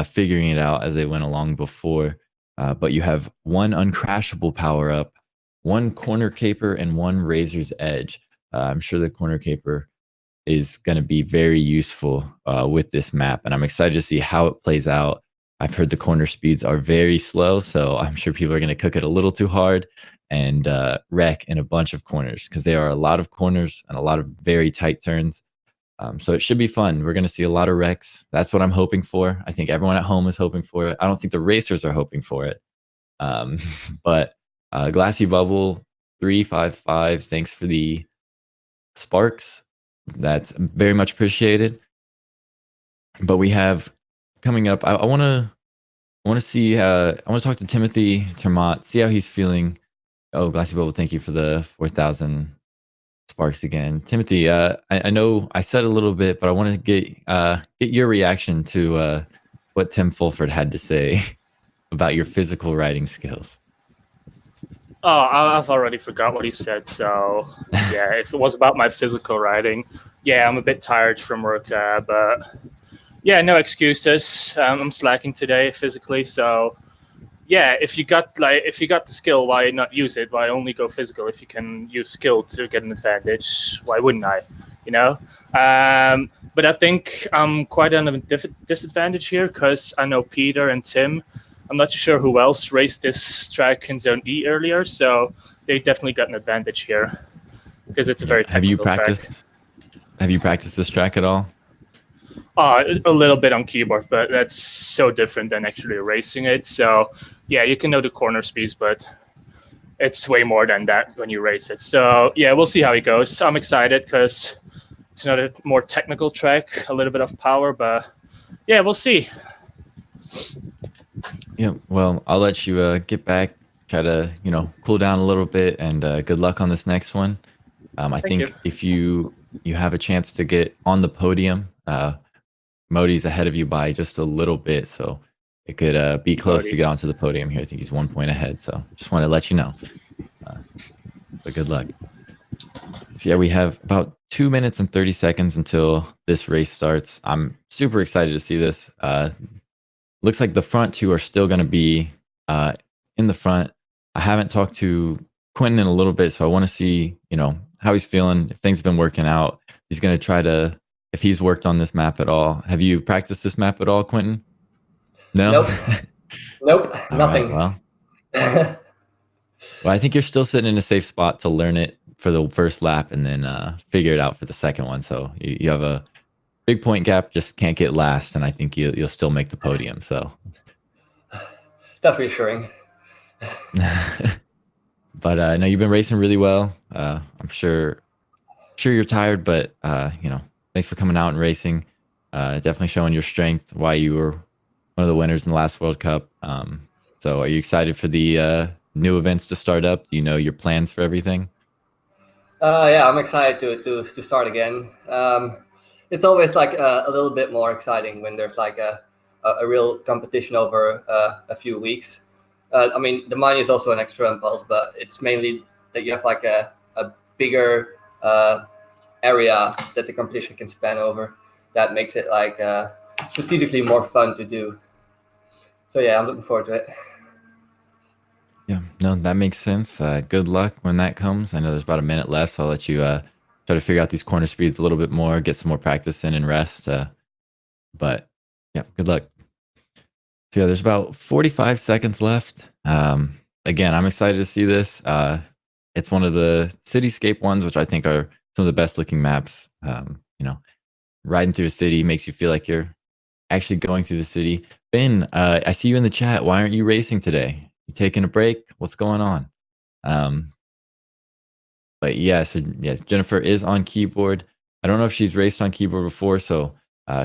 figuring it out as they went along before. But you have one uncrashable power up, one corner caper, and one razor's edge. I'm sure the corner caper is going to be very useful with this map, and I'm excited to see how it plays out. I've heard the corner speeds are very slow, so I'm sure people are going to cook it a little too hard and wreck in a bunch of corners, because there are a lot of corners and a lot of very tight turns. So it should be fun. We're going to see a lot of wrecks. That's what I'm hoping for. I think everyone at home is hoping for it. I don't think the racers are hoping for it. But Glassy Bubble 355, thanks for the sparks. That's very much appreciated. But we have coming up, I want to see, I want to talk to Timothy Termott, see how he's feeling. Oh, Glassy Bubble, thank you for the 4,000 sparks again. Timothy, I know I said a little bit, but I want to get your reaction to what Tim Fulford had to say about your physical riding skills. Oh, I've already forgot what he said. So yeah, if it was about my physical riding, yeah, I'm a bit tired from work, but yeah, no excuses. I'm slacking today physically, so yeah, if you got the skill, why not use it? Why only go physical if you can use skill to get an advantage? Why wouldn't I? You know. But I think I'm quite on a disadvantage here because I know Peter and Tim. I'm not sure who else raced this track in Zone E earlier, so they definitely got an advantage here because it's a very technical track. Have you practiced this track at all? A little bit on keyboard, but that's so different than actually racing it. So yeah, you can know the corner speeds, but it's way more than that when you race it. So yeah, we'll see how it goes. I'm excited because it's another more technical track, a little bit of power, but yeah, we'll see. Yeah, well, I'll let you get back, try to cool down a little bit, and good luck on this next one. I think if you have a chance to get on the podium, Modi's ahead of you by just a little bit, so it could be close to get onto the podium here. I think he's 1 point ahead, so just want to let you know. But good luck. So yeah, we have about 2 minutes and 30 seconds until this race starts. I'm super excited to see this. Looks like the front two are still going to be in the front. I haven't talked to Quentin in a little bit, so I want to see, how he's feeling, if things have been working out. He's going to try to, if he's worked on this map at all. Have you practiced this map at all, Quentin? No? Nope, nothing. Right, well, I think you're still sitting in a safe spot to learn it for the first lap and then figure it out for the second one. So you have a big point gap, just can't get last, and I think you'll still make the podium. So that's reassuring. But no, you've been racing really well. I'm sure you're tired, but thanks for coming out and racing. Definitely showing your strength. Why you were one of the winners in the last World Cup. So are you excited for the new events to start up? Do you know your plans for everything? Yeah, I'm excited to start again. It's always like a little bit more exciting when there's like a real competition over a few weeks. I mean, the money is also an extra impulse, but it's mainly that you have like a bigger area that the competition can span over. That makes it like strategically more fun to do. So yeah, I'm looking forward to it. Yeah, no, that makes sense. Good luck when that comes. I know there's about a minute left, so I'll let you try to figure out these corner speeds a little bit more, get some more practice in and rest. But yeah, good luck. So yeah, there's about 45 seconds left. Again, I'm excited to see this. It's one of the cityscape ones, which I think are some of the best looking maps. Riding through a city makes you feel like you're actually going through the city. Ben, I see you in the chat. Why aren't you racing today? You taking a break? What's going on? But yeah, so yeah, Jennifer is on keyboard. I don't know if she's raced on keyboard before, so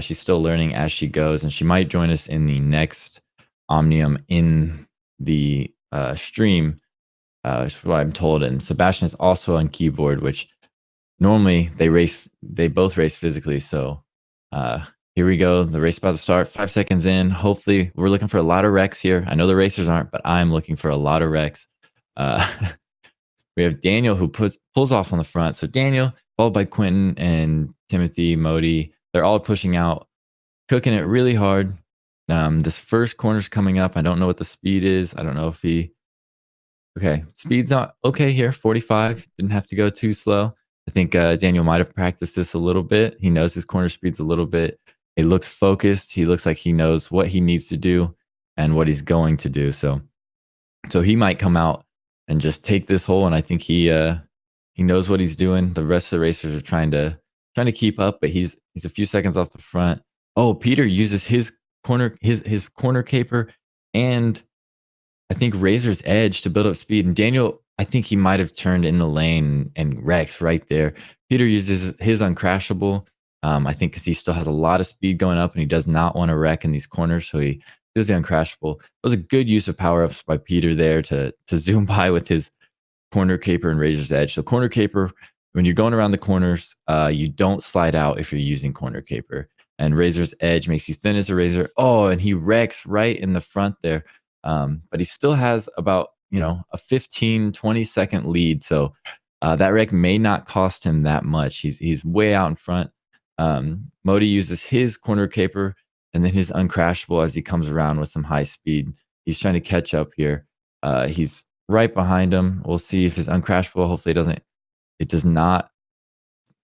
she's still learning as she goes, and she might join us in the next Omnium in the stream, is what I'm told. And Sebastian is also on keyboard, which normally they both race physically. So here we go. The race about to start. 5 seconds in. Hopefully, we're looking for a lot of wrecks here. I know the racers aren't, but I'm looking for a lot of wrecks. We have Daniel who pulls off on the front. So Daniel, followed by Quentin and Timothy, Modi, they're all pushing out, cooking it really hard. This first corner's coming up. I don't know what the speed is. I don't know if he. Okay, speed's not okay here. 45. Didn't have to go too slow. I think Daniel might have practiced this a little bit. He knows his corner speed's a little bit. He looks focused. He looks like he knows what he needs to do and what he's going to do. So he might come out and just take this hole. And I think he knows what he's doing. The rest of the racers are trying to keep up, but he's a few seconds off the front. Oh, Peter uses his corner caper and I think Razor's Edge to build up speed. And Daniel, I think he might have turned in the lane and wrecks right there. Peter uses his Uncrashable, I think because he still has a lot of speed going up and he does not want to wreck in these corners. So he does the Uncrashable. It was a good use of power-ups by Peter there to zoom by with his corner caper and Razor's Edge. So corner caper, when you're going around the corners, you don't slide out if you're using corner caper. And Razor's Edge makes you thin as a razor. Oh, and he wrecks right in the front there. But he still has about, a 15, 20-second lead. So that wreck may not cost him that much. He's way out in front. Modi uses his corner caper and then his Uncrashable as he comes around with some high speed. He's trying to catch up here. He's right behind him. We'll see if his Uncrashable hopefully it does not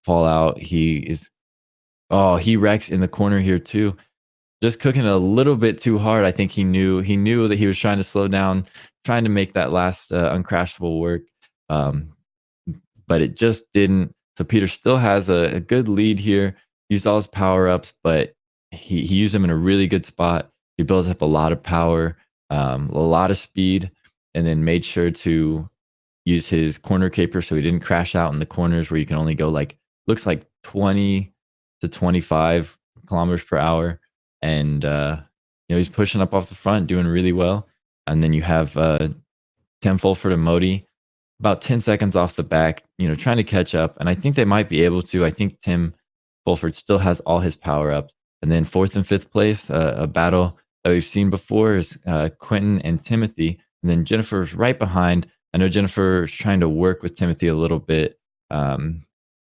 fall out. He wrecks in the corner here too. Just cooking a little bit too hard. I think he knew that he was trying to slow down, trying to make that last Uncrashable work. But it just didn't. So Peter still has a good lead here. Used all his power-ups, but he used them in a really good spot. He built up a lot of power, a lot of speed, and then made sure to use his corner caper so he didn't crash out in the corners where you can only go looks like 20 to 25 kilometers per hour. And he's pushing up off the front, doing really well. And then you have Tim Fulford and Modi about 10 seconds off the back, trying to catch up. And I think they might be able to. I think Tim Fulford still has all his power-ups. And then 4th and 5th place, a battle that we've seen before is Quentin and Timothy. And then Jennifer's right behind. I know Jennifer's trying to work with Timothy a little bit.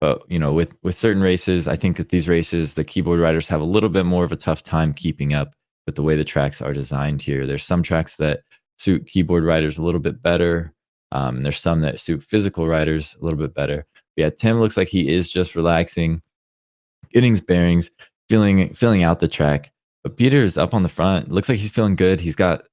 But with certain races, I think that these races, the keyboard riders have a little bit more of a tough time keeping up with the way the tracks are designed here. There's some tracks that suit keyboard riders a little bit better. There's some that suit physical riders a little bit better. But yeah, Tim looks like he is just relaxing, getting his bearings, filling out the track. But Peter is up on the front. Looks like he's feeling good. He's got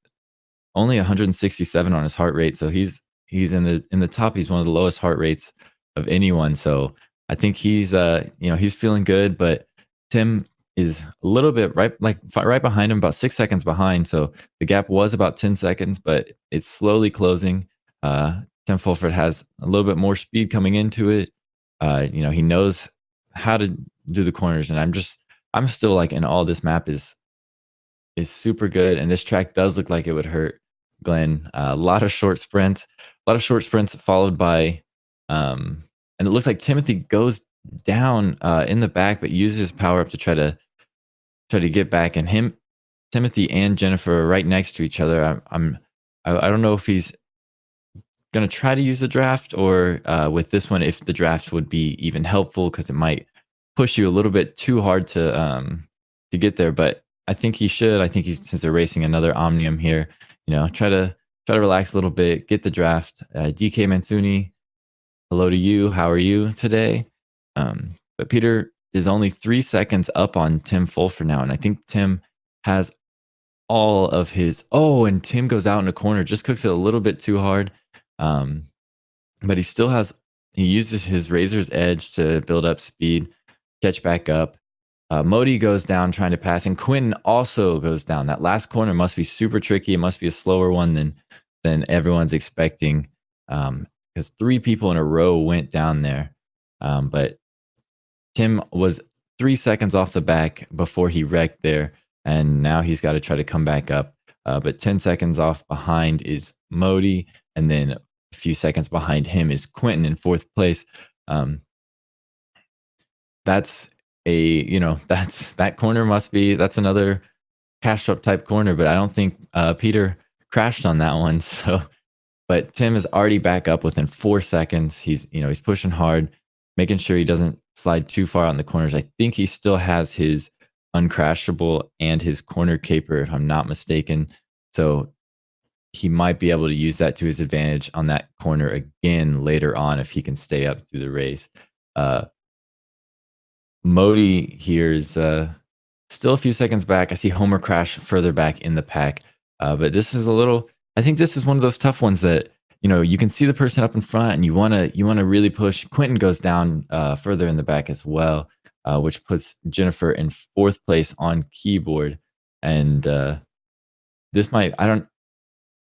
only 167 on his heart rate, so he's in the top. He's one of the lowest heart rates of anyone. So I think he's feeling good, but Tim is a little bit right behind him, about 6 seconds behind. So the gap was about 10 seconds, but it's slowly closing. Tim Fulford has a little bit more speed coming into it. He knows how to do the corners, and I'm still in all this map is super good, and this track does look like it would hurt Glenn. A lot of short sprints followed by and it looks like Timothy goes down in the back, but uses his power up to try to get back. And Timothy and Jennifer are right next to each other. I don't know if he's gonna try to use the draft or with this one, if the draft would be even helpful because it might push you a little bit too hard to get there. But I think he should. I think since they're racing another Omnium here, try to relax a little bit, get the draft. DK Mansuni, hello to you. How are you today? But Peter is only 3 seconds up on Tim Fulford now. And I think Tim has all of his... Oh, and Tim goes out in a corner, just cooks it a little bit too hard. But he still has... He uses his Razor's Edge to build up speed, catch back up. Modi goes down trying to pass, and Quinn also goes down. That last corner must be super tricky. It must be a slower one than everyone's expecting. Because 3 people in a row went down there. But Tim was 3 seconds off the back before he wrecked there, and now he's got to try to come back up. But 10 seconds off behind is Modi, and then a few seconds behind him is Quentin in 4th place. That's that corner must be, that's another cash up type corner, but I don't think Peter crashed on that one. So But Tim is already back up within 4 seconds. He's pushing hard, making sure he doesn't slide too far out in the corners. I think he still has his uncrashable and his corner caper, if I'm not mistaken. So he might be able to use that to his advantage on that corner again later on if he can stay up through the race. Modi here is still a few seconds back. I see Homer Crash further back in the pack. But this is I think this is one of those tough ones that, you can see the person up in front and you want to really push. Quentin goes down further in the back as well, which puts Jennifer in 4th place on keyboard. And this might, and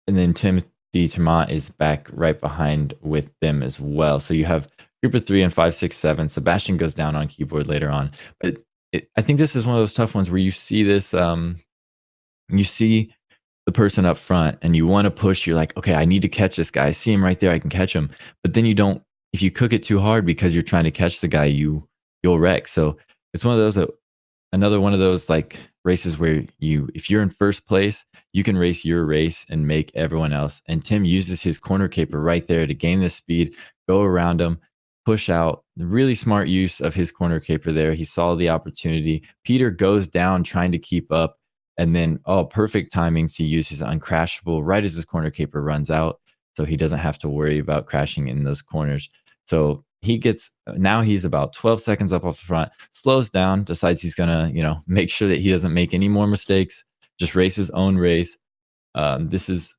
then Timothy Tremont is back right behind with them as well. So you have group of 3 and 5, 6, 7. Sebastian goes down on keyboard later on. But I think this is one of those tough ones where you see this, you see the person up front and you want to push. You're like, okay, I need to catch this guy. I see him right there. I can catch him. But then you don't, if you cook it too hard because you're trying to catch the guy, you'll wreck. So it's one of those, another one of those like races where if you're in 1st place, you can race your race and make everyone else. And Tim uses his corner caper right there to gain this speed, go around him, push out. Really smart use of his corner caper there. He saw the opportunity. Peter goes down trying to keep up. And then, perfect timing to use his uncrashable right as his corner caper runs out. So he doesn't have to worry about crashing in those corners. So now he's about 12 seconds up off the front, slows down, decides he's going to, make sure that he doesn't make any more mistakes, just race his own race. This is,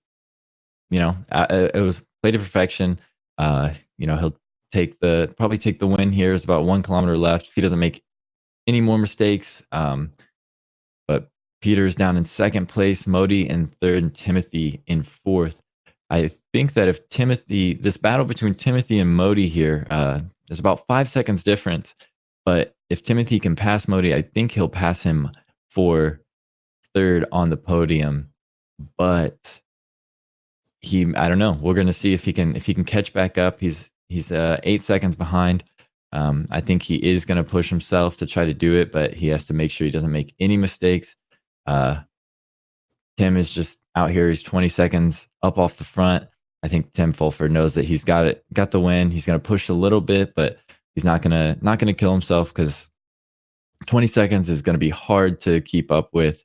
it was play to perfection. He'll probably take the win here. It's about 1 kilometer left. If he doesn't make any more mistakes, but Peter's down in 2nd place, Modi in 3rd, and Timothy in 4th. I think that if this battle between Timothy and Modi here, there's about 5 seconds difference. But if Timothy can pass Modi, I think he'll pass him for 3rd on the podium. But I don't know. We're gonna see if he can catch back up. He's 8 seconds behind. I think he is gonna push himself to try to do it, but he has to make sure he doesn't make any mistakes. Tim is just out here. He's 20 seconds up off the front. I think Tim Fulford knows that he's got the win. He's going to push a little bit, but he's not going to kill himself because 20 seconds is going to be hard to keep up with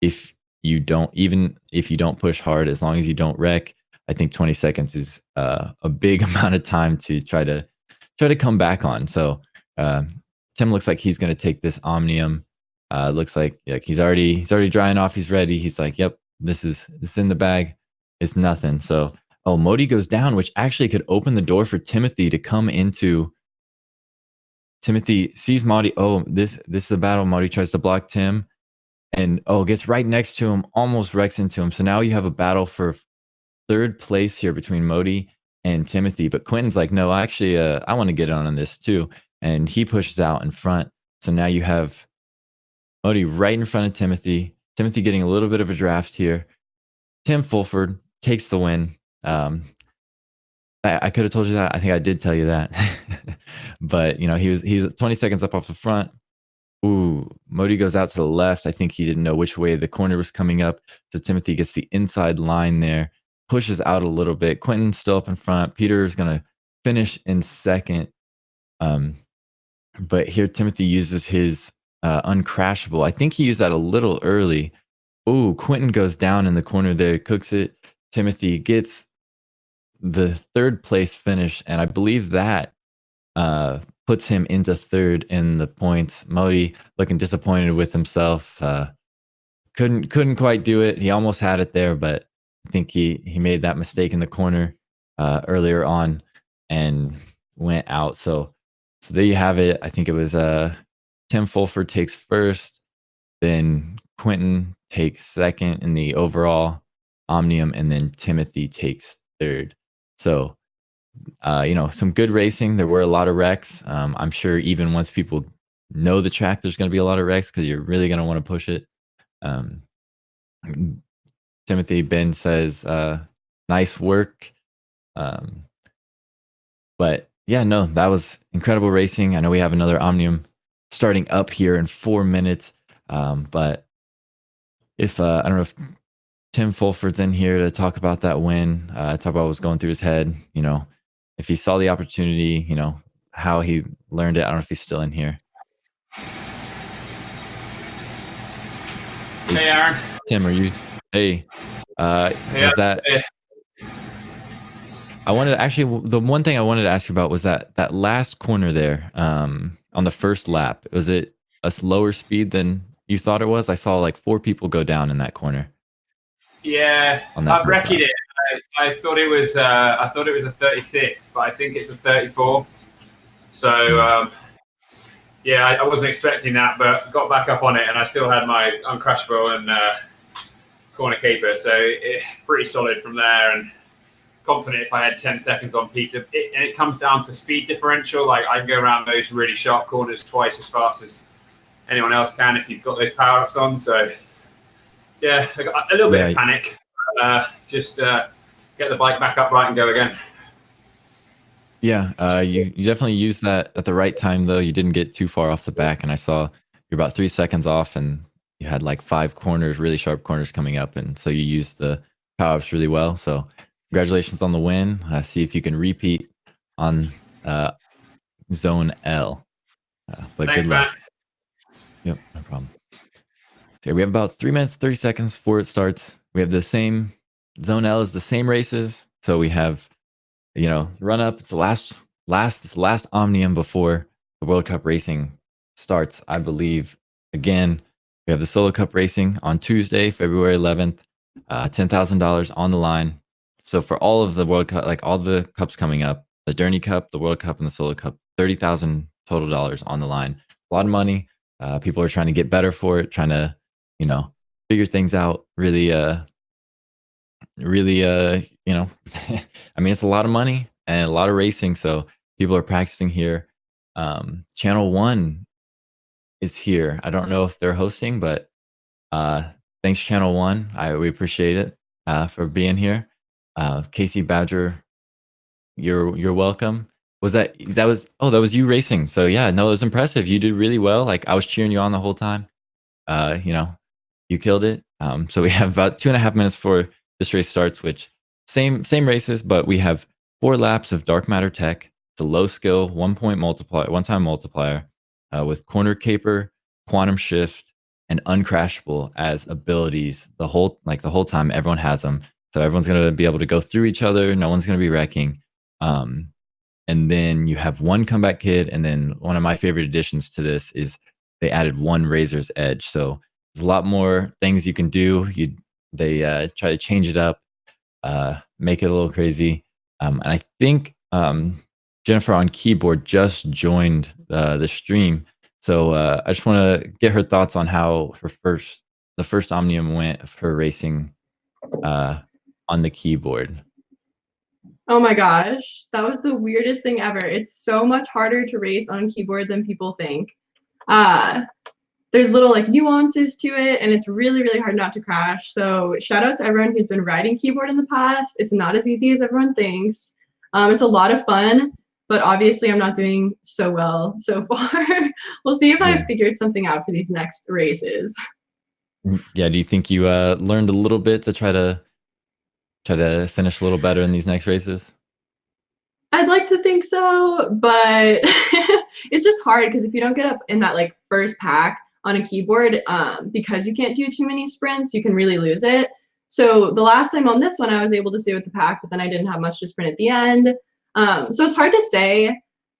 if you don't push hard, as long as you don't wreck. I think 20 seconds is a big amount of time to try to come back on. So Tim looks like he's going to take this Omnium. Looks like he's already drying off. He's ready. He's like, yep, this is in the bag. It's nothing. So, Modi goes down, which actually could open the door for Timothy to come into. Timothy sees Modi. This is a battle. Modi tries to block Tim, and gets right next to him, almost wrecks into him. So now you have a battle for 3rd place here between Modi and Timothy. But Quentin's like, no, actually, I want to get on this too, and he pushes out in front. So now you have Modi right in front of Timothy. Timothy getting a little bit of a draft here. Tim Fulford takes the win. I could have told you that. I think I did tell you that. But he's 20 seconds up off the front. Ooh, Modi goes out to the left. I think he didn't know which way the corner was coming up. So Timothy gets the inside line there, pushes out a little bit. Quentin's still up in front. Peter is going to finish in 2nd. But here Timothy uses his uncrashable. I think he used that a little early. Ooh, Quentin goes down in the corner there, cooks it. Timothy gets the 3rd place finish, and I believe that puts him into 3rd in the points. Modi looking disappointed with himself. Couldn't quite do it. He almost had it there, but I think he made that mistake in the corner earlier on and went out. So there you have it. I think it was Tim Fulford takes 1st, then Quentin takes 2nd in the overall Omnium, and then Timothy takes 3rd. So, some good racing. There were a lot of wrecks. I'm sure even once people know the track, there's going to be a lot of wrecks because you're really going to want to push it. Timothy Ben says, nice work. But yeah, no, that was incredible racing. I know we have another Omnium starting up here in 4 minutes. But if I don't know if Tim Fulford's in here to talk about that win, talk about what was going through his head. You know, if he saw the opportunity, you know, how he learned it. I don't know if he's still in here. Hey, Aaron. Tim, are you? Hey, Hey, is that? hey. I wanted actually the one thing I wanted to ask you about was that last corner there on the first lap. Was it a slower speed than you thought it was? I saw like 4 people go down in that corner. Yeah, On that I've first recce lap. it. I thought it was a 36, but I think it's a 34. So yeah, I wasn't expecting that, but got back up on it, and I still had my uncrashable and corner caper, so pretty solid from there. And confident if I had 10 seconds on Peter. And it comes down to speed differential. Like I can go around those really sharp corners twice as fast as anyone else can if you've got those power ups on. So yeah, I got a little bit of panic. Just get the bike back up right and go again. Yeah, you definitely used that at the right time though. You didn't get too far off the back, and I saw you're about 3 seconds off, and you had like 5 corners, really sharp corners coming up, and so you used the power ups really well. So congratulations on the win. See if you can repeat on Zone L. But Thanks, good luck. Matt. Yep, no problem. So we have about 3 minutes, 30 seconds before it starts. We have the same Zone L is the same races. So we have, you know, run up. It's the last Omnium before the World Cup racing starts, I believe. Again, we have the Solo Cup racing on Tuesday, February 11th. $10,000 on the line. So for all of the World Cup, like all the cups coming up, the Journey Cup, the World Cup, and the Solo Cup, $30,000 total dollars on the line. A lot of money. People are trying to get better for it, trying to, you know, figure things out. Really, you know, I mean, it's a lot of money and a lot of racing. So people are practicing here. Channel 1 is here. I don't know if they're hosting, but thanks, Channel 1. We appreciate it for being here. Casey Badger, you're welcome. That was you racing? So yeah, no, it was impressive. You did really well. Like I was cheering you on the whole time. You know, you killed it. So we have about 2.5 minutes before this race starts. Which same races, but we have 4 laps of dark matter tech. It's a low skill, 1-time multiplier with corner caper, quantum shift, and uncrashable as abilities. The whole time, everyone has them. So everyone's gonna be able to go through each other. No one's gonna be wrecking. And then you have 1 comeback kid, and then one of my favorite additions to this is they added 1 razor's edge. So there's a lot more things you can do. They try to change it up, make it a little crazy. And I think Jennifer on keyboard just joined the stream. So I just want to get her thoughts on how the first Omnium went for racing on the keyboard. Oh my gosh, that was the weirdest thing ever. It's so much harder to race on keyboard than people think. There's little like nuances to it, and it's really, really hard not to crash. So shout out to everyone who's been riding keyboard in the past. It's not as easy as everyone thinks. It's a lot of fun, but obviously I'm not doing so well so far. We'll see if I figured something out for these next races. Yeah, do you think you learned a little bit to try to finish a little better in these next races? I'd like to think so, but it's just hard because if you don't get up in that like first pack on a keyboard, because you can't do too many sprints, you can really lose it. So the last time on this one, I was able to stay with the pack, but then I didn't have much to sprint at the end. So it's hard to say,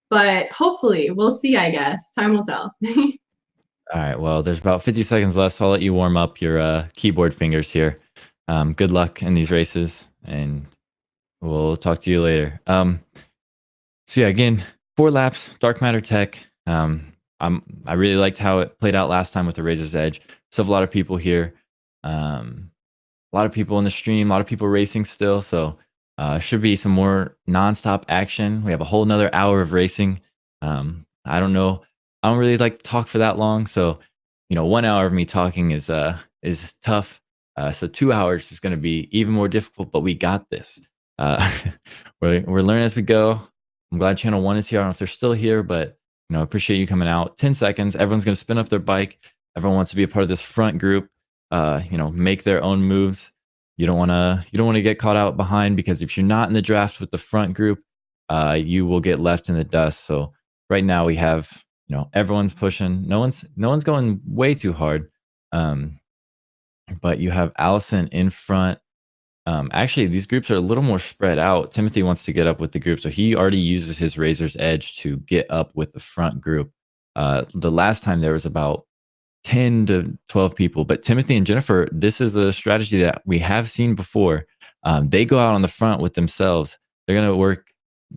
but hopefully we'll see, I guess. Time will tell. All right, well, there's about 50 seconds left, so I'll let you warm up your keyboard fingers here. Good luck in these races, and we'll talk to you later. So yeah, again, 4 laps, dark matter tech. I really liked how it played out last time with the Razor's Edge. So have a lot of people here, a lot of people in the stream, a lot of people racing still. So should be some more nonstop action. We have a whole nother hour of racing. I don't know. I don't really like to talk for that long. So, 1 hour of me talking is tough. So 2 hours is going to be even more difficult, but we got this. We're learning as we go. I'm glad Channel 1 is here. I don't know if they're still here, but appreciate you coming out. 10 seconds. Everyone's going to spin up their bike. Everyone wants to be a part of this front group. Make their own moves. you don't want to get caught out behind, because if you're not in the draft with the front group, you will get left in the dust. So right now we have, everyone's pushing. No one's going way too hard. But you have Allison in front. Actually, these groups are a little more spread out. Timothy wants to get up with the group, so he already uses his Razor's Edge to get up with the front group. The last time there was about 10 to 12 people, but Timothy and Jennifer, this is a strategy that we have seen before. They go out on the front with themselves. They're going to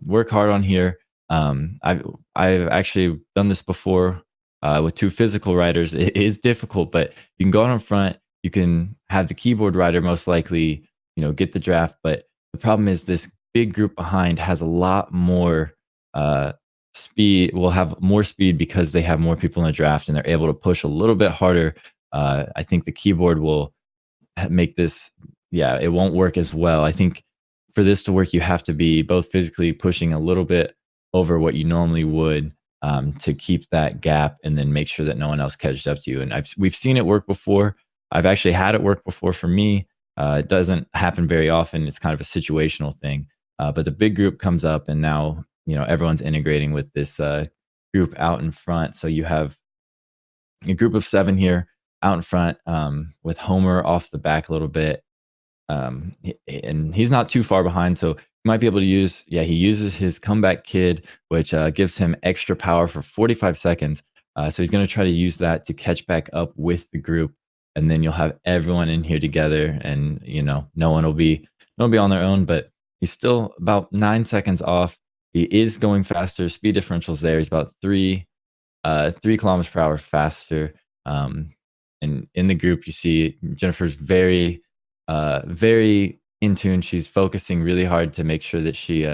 work hard on here. I've actually done this before with 2 physical riders. It is difficult, but you can go out on front. You can have the keyboard rider most likely, get the draft. But the problem is this big group behind has a lot more speed. Will have more speed because they have more people in the draft, and they're able to push a little bit harder. I think the keyboard will make this, it won't work as well. I think for this to work, you have to be both physically pushing a little bit over what you normally would, to keep that gap, and then make sure that no one else catches up to you. And we've seen it work before. I've actually had it work before for me. It doesn't happen very often. It's kind of a situational thing. But the big group comes up, and now, everyone's integrating with this group out in front. So you have a group of 7 here out in front, with Homer off the back a little bit. And he's not too far behind, so you might be able to use, he uses his comeback kid, which gives him extra power for 45 seconds. So he's going to try to use that to catch back up with the group. And then you'll have everyone in here together, and no one will be on their own. But he's still about 9 seconds off. He is going faster. Speed differentials there. He's about 3 kilometers per hour faster. And in the group, you see Jennifer's very in tune. She's focusing really hard to make sure that she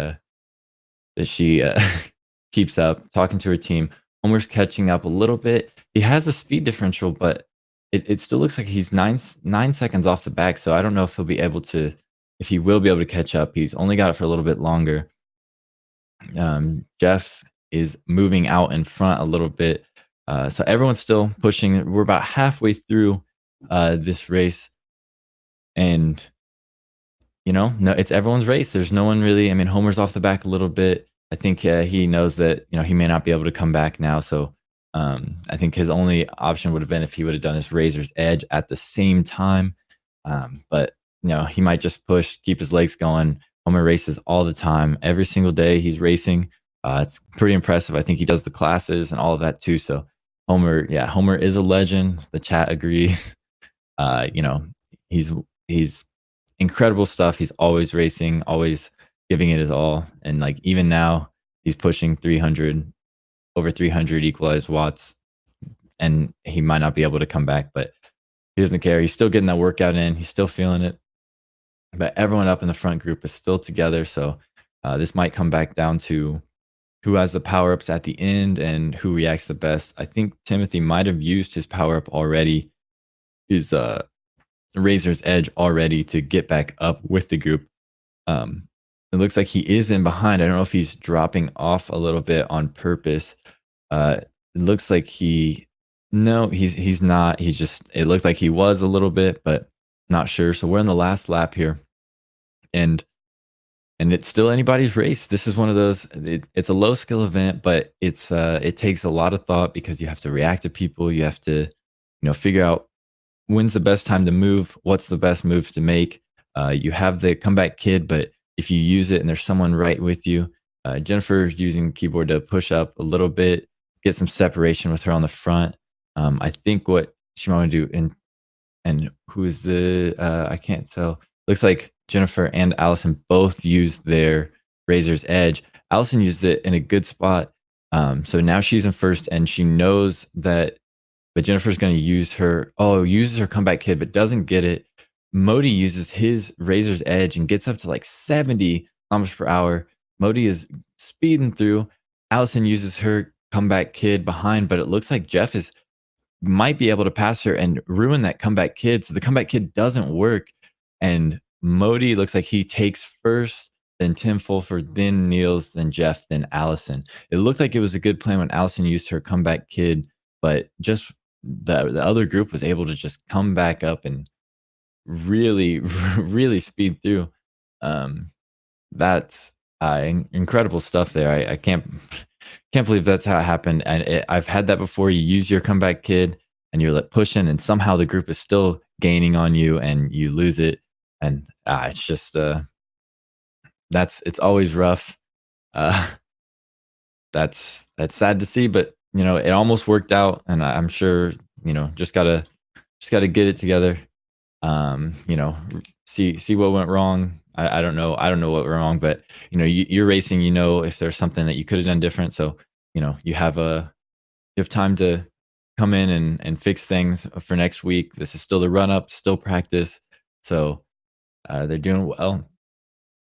keeps up. Talking to her team. Homer's catching up a little bit. He has a speed differential, but it still looks like he's 9 seconds off the back. So I don't know if he will be able to catch up. He's only got it for a little bit longer. Jeff is moving out in front a little bit. So everyone's still pushing. We're about halfway through this race. And, no, it's everyone's race. There's no one really. I mean, Homer's off the back a little bit. I think he knows that, he may not be able to come back now. So I think his only option would have been if he would have done his Razor's Edge at the same time. But, he might just push, keep his legs going. Homer races all the time. Every single day he's racing. It's pretty impressive. I think he does the classes and all of that too. So Homer is a legend. The chat agrees. He's incredible stuff. He's always racing, always giving it his all. And like even now he's pushing over 300 equalized watts, and he might not be able to come back, but he doesn't care. He's still getting that workout in. He's still feeling it. But everyone up in the front group is still together. So this might come back down to who has the power-ups at the end and who reacts the best. I think Timothy might have used his power-up already, his Razor's Edge already, to get back up with the group. It looks like he is in behind. I don't know if he's dropping off a little bit on purpose. It looks like he's not. It looks like he was a little bit, but not sure. So we're in the last lap here. And it's still anybody's race. This is one of those, it's a low skill event, but it takes a lot of thought, because you have to react to people. You have to, figure out when's the best time to move, what's the best move to make. You have the comeback kid, but if you use it and there's someone right with you, Jennifer's using the keyboard to push up a little bit, get some separation with her on the front. I think what she might want to do, and who is I can't tell. Looks like Jennifer and Allison both used their Razor's Edge. Allison used it in a good spot. So now she's in first, and she knows that, but Jennifer's going to uses her comeback kid, but doesn't get it. Modi uses his Razor's Edge and gets up to like 70 kilometers per hour. Modi is speeding through. Allison uses her comeback kid behind, but it looks like Jeff might be able to pass her and ruin that comeback kid. So the comeback kid doesn't work. And Modi looks like he takes first, then Tim Fulford, then Niels, then Jeff, then Allison. It looked like it was a good plan when Allison used her comeback kid, but just the other group was able to just come back up and really, really speed through. That's incredible stuff there. I can't believe that's how it happened. And I've had that before. You use your comeback kid and you're like pushing, and somehow the group is still gaining on you, and you lose it. And it's just it's always rough. Uh, that's sad to see, but it almost worked out, and I'm sure just gotta get it together. See what went wrong. I don't know. I don't know what went wrong, but you're racing. If there's something that you could have done different. So you have time to come in and fix things for next week. This is still the run up, still practice. So they're doing well.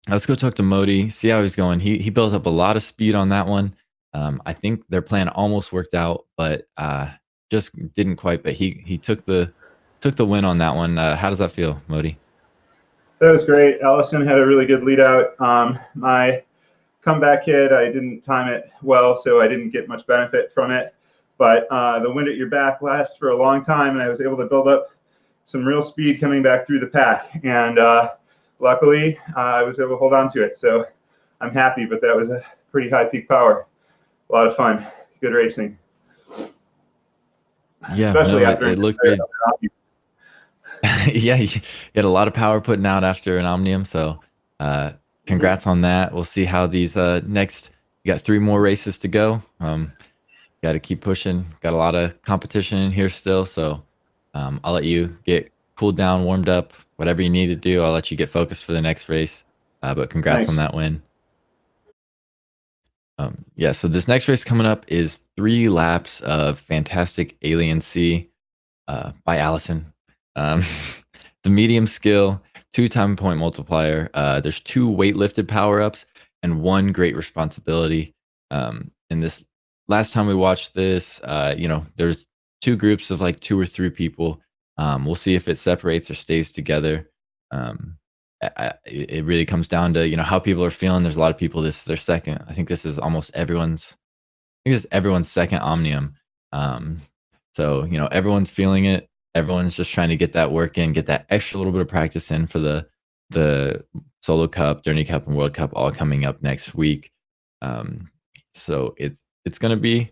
Let's go talk to Modi, see how he's going. He built up a lot of speed on that one. I think their plan almost worked out, but just didn't quite. But he took the win on that one. How does that feel, Modi? That was great. Allison had a really good lead out. My comeback kid, I didn't time it well, so I didn't get much benefit from it. But the wind at your back lasts for a long time, and I was able to build up some real speed coming back through the pack. And luckily, I was able to hold on to it. So I'm happy, but that was a pretty high peak power. A lot of fun. Good racing. Yeah, especially no, after it looked good. Yeah, you had a lot of power putting out after an Omnium, so congrats on that. We'll see how these next. You got 3 more races to go. Got to keep pushing. Got a lot of competition in here still, so I'll let you get cooled down, warmed up, whatever you need to do. I'll let you get focused for the next race. But congrats on that win. Yeah, so this next race coming up is 3 laps of Fantastic Alien Sea by Allison. The medium skill, 2 time point multiplier. There's 2 weight-lifted power-ups and 1 great responsibility. And this last time we watched this, there's 2 groups of like 2 or 3 people. We'll see if it separates or stays together. It really comes down to how people are feeling. There's a lot of people. This is their second. I think this is almost everyone's. I think this is everyone's second Omnium. So everyone's feeling it. Everyone's just trying to get that work in, get that extra little bit of practice in for the Solo Cup, Journey Cup, and World Cup all coming up next week. So it's gonna be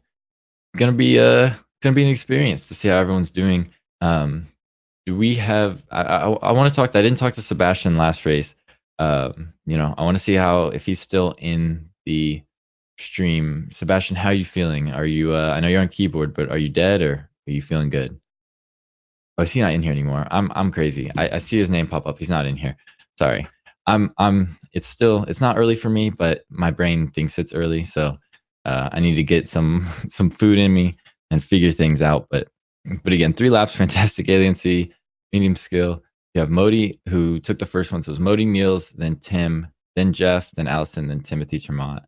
an experience to see how everyone's doing. Do we have? I want to talk. I didn't talk to Sebastian last race. I want to see if he's still in the stream. Sebastian, how are you feeling? Are you? I know you're on keyboard, but are you dead or are you feeling good? Oh, is he not in here anymore? I'm crazy. I see his name pop up. He's not in here. Sorry. It's not early for me, but my brain thinks it's early, so I need to get some food in me and figure things out. But again, 3 laps, Fantastic Alien Sea, medium skill. You have Modi, who took the first one. So it was Modi, Niels, then Tim, then Jeff, then Allison, then Timothy Tremont,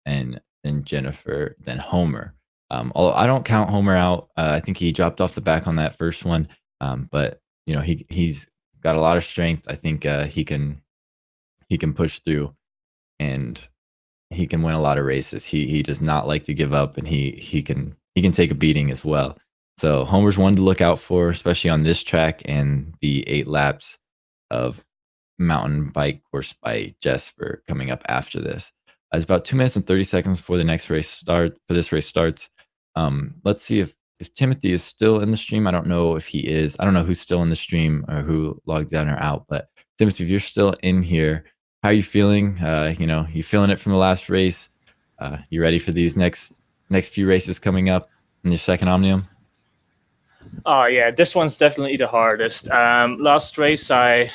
and then Jennifer, then Homer. Although I don't count Homer out. I think he dropped off the back on that first one. But he's got a lot of strength. I think he can push through, and he can win a lot of races. He does not like to give up, and he can take a beating as well. So Homer's one to look out for, especially on this track and the 8 laps of mountain bike course by Jesper coming up after this. It's about 2 minutes and 30 seconds before the next race starts. Let's see if Timothy is still in the stream. I don't know if he is. I don't know who's still in the stream or who logged in or out. But Timothy, if you're still in here, how are you feeling? You feeling it from the last race? You ready for these next few races coming up in your second Omnium? Oh yeah, this one's definitely the hardest. Last race, because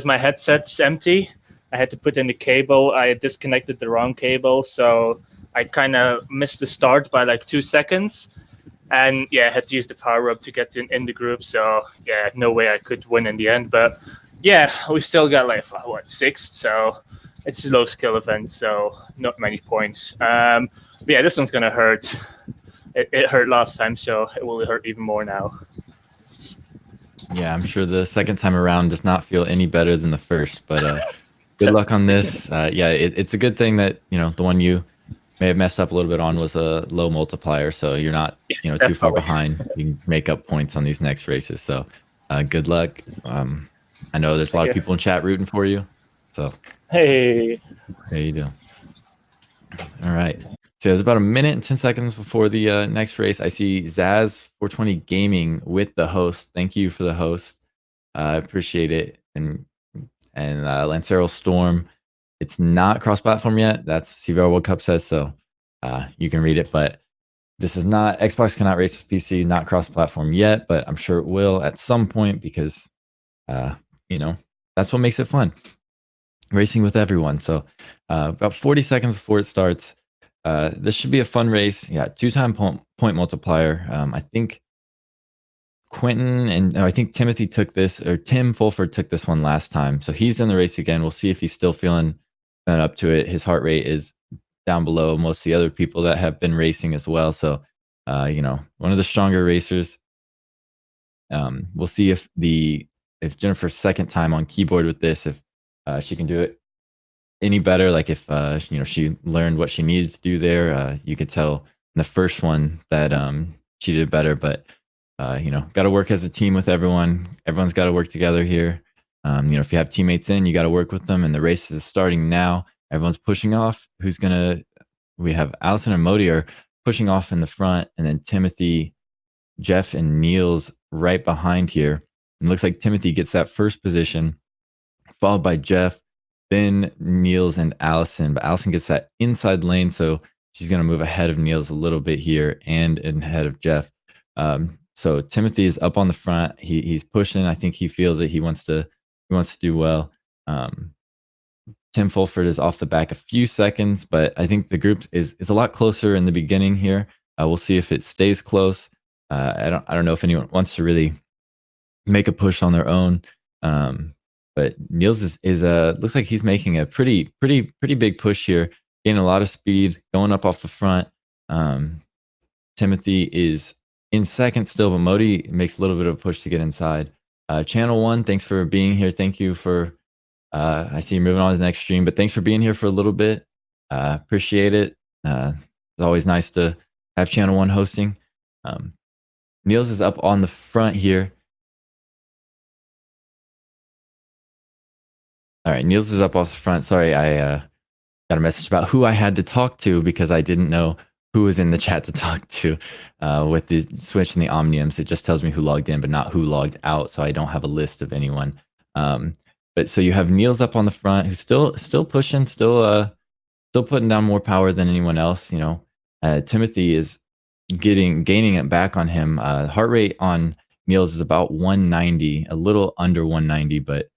my headset's empty, I had to put in the cable. I disconnected the wrong cable, so I kind of missed the start by like 2 seconds, and I had to use the power up to get in the group. So no way I could win in the end. But we've still got like 6th, so it's a low skill event, so not many points. This one's gonna hurt. It hurt last time, so it will hurt even more now. Yeah, I'm sure the second time around does not feel any better than the first. But good luck on this. It's a good thing that the one you may have messed up a little bit on was a low multiplier, so you're not too far behind. You can make up points on these next races. So Good luck. I know there's a lot of Thank you. people in chat rooting for you. So Hey. there you go. All right. So there's about a minute and 10 seconds before the next race. I see Zaz 420 Gaming with the host. Thank you for the host. I appreciate it. And Lancero Storm. It's not cross-platform yet. That's CVR World Cup says so. You can read it, but this is not Xbox cannot race with PC, not cross-platform yet, but I'm sure it will at some point because that's what makes it fun. Racing with everyone. So about 40 seconds before it starts, this should be a fun race. Yeah, 2-time point multiplier. I think Quentin and I think Timothy took this, or Tim Fulford took this one last time. So he's in the race again. We'll see if he's still feeling up to it. His heart rate is down below most of the other people that have been racing as well. So, one of the stronger racers. We'll see if Jennifer's second time on keyboard with this, if she can do it any better. Like if she learned what she needed to do there. You could tell in the first one that she did better, but got to work as a team with everyone. Everyone's got to work together here. If you have teammates in, you got to work with them. And the race is starting now. Everyone's pushing off. We have Allison and Modi are pushing off in the front, and then Timothy, Jeff, and Niels right behind here. It looks like Timothy gets that first position, followed by Jeff, then Niels and Allison. But Allison gets that inside lane, so she's going to move ahead of Niels a little bit here and ahead of Jeff. So Timothy is up on the front. He's pushing. I think he feels that he wants to do well. Tim Fulford is off the back a few seconds, but I think the group is a lot closer in the beginning here. We'll see if it stays close. I don't know if anyone wants to really make a push on their own. But Niels is looks like he's making a pretty big push here, gaining a lot of speed, going up off the front. Timothy is in second still, but Modi makes a little bit of a push to get inside. Channel 1, thanks for being here. Thank you for, I see you moving on to the next stream, but thanks for being here for a little bit. Appreciate it. It's always nice to have Channel 1 hosting. Niels is up on the front here. All right, Niels is up off the front. Sorry, I got a message about who I had to talk to because I didn't know who was in the chat to talk to. With the switch and the Omniums, it just tells me who logged in, but not who logged out, so I don't have a list of anyone. But so you have Niels up on the front, who's still pushing, still putting down more power than anyone else. Timothy is gaining it back on him. Heart rate on Niels is about 190, a little under 190, but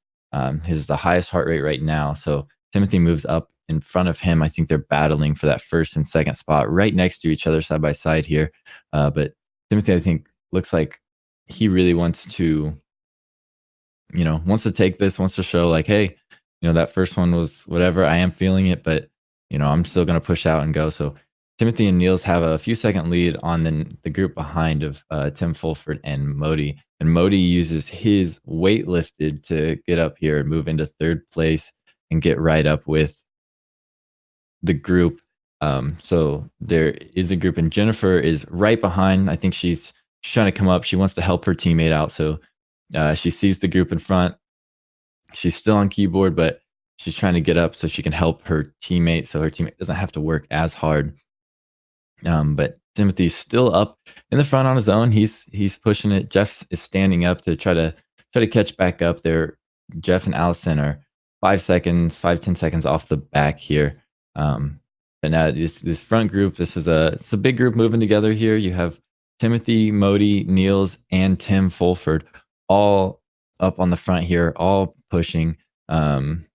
his is the highest heart rate right now. So Timothy moves up in front of him. I think they're battling for that first and second spot right next to each other, side by side here. But Timothy, I think, looks like he really wants to take this, wants to show like, hey, that first one was whatever. I am feeling it, but I'm still going to push out and go. So Timothy and Niels have a few second lead on the group behind of Tim Fulford and Modi. And Modi uses his weight lifted to get up here and move into third place and get right up with the group. So there is a group, and Jennifer is right behind. I think she's trying to come up. She wants to help her teammate out. So she sees the group in front. She's still on keyboard, but she's trying to get up so she can help her teammate, so her teammate doesn't have to work as hard. But Timothy's still up in the front on his own. He's pushing it. Jeff is standing up to try to catch back up there. Jeff and Allison are 10 seconds off the back here. But now this front group, it's a big group moving together here. You have Timothy, Modi, Niels, and Tim Fulford all up on the front here, all pushing, trying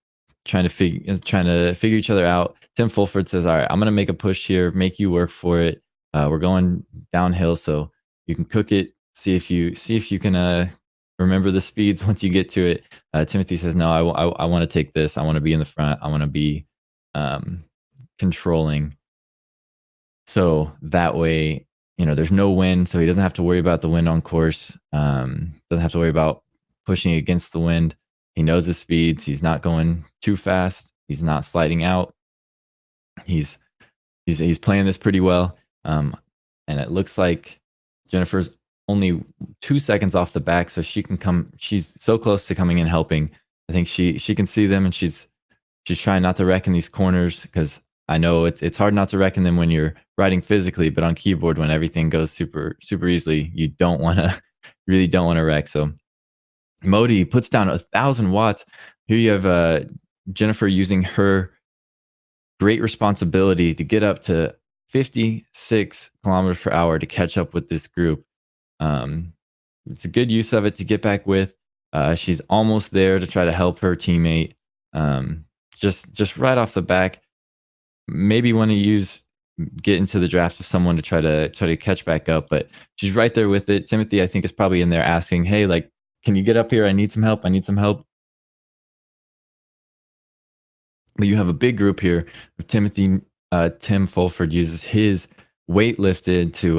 to figure each other out. Tim Fulford says, all right, I'm going to make a push here, make you work for it. We're going downhill, so you can cook it. See if you can remember the speeds once you get to it. Timothy says, no, I want to take this. I want to be in the front. I want to be controlling. So that way, there's no wind, so he doesn't have to worry about the wind on course. Doesn't have to worry about pushing against the wind. He knows his speeds. He's not going too fast. He's not sliding out. He's playing this pretty well. And it looks like Jennifer's only 2 seconds off the back, so she can come. She's so close to coming in helping. I think she can see them, and she's trying not to wreck in these corners, because I know it's hard not to wreck in them when you're riding physically, but on keyboard when everything goes super easily, you don't want to really don't want to wreck. So Modi puts down 1,000 watts. Here you have Jennifer using her great responsibility to get up to 56 kilometers per hour to catch up with this group. It's a good use of it to get back with. She's almost there to try to help her teammate. Just right off the back, maybe want to get into the draft of someone to try to catch back up, but she's right there with it. Timothy, I think, is probably in there asking, "Hey, like, can you get up here? I need some help. I need some help." But you have a big group here. Timothy, Tim Fulford uses his weight lifted to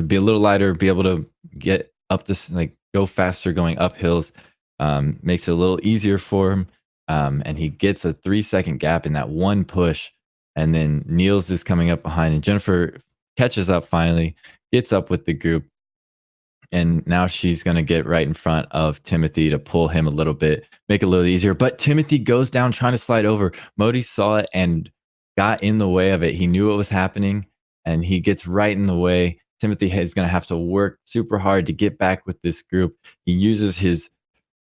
be a little lighter, be able to get up to like go faster going up hills. Makes it a little easier for him. And he gets a 3-second gap in that one push. And then Niels is coming up behind, and Jennifer catches up finally, gets up with the group. And now she's going to get right in front of Timothy to pull him a little bit, make it a little easier. But Timothy goes down trying to slide over. Modi saw it and got in the way of it. He knew what was happening, and he gets right in the way. Timothy is going to have to work super hard to get back with this group. He uses his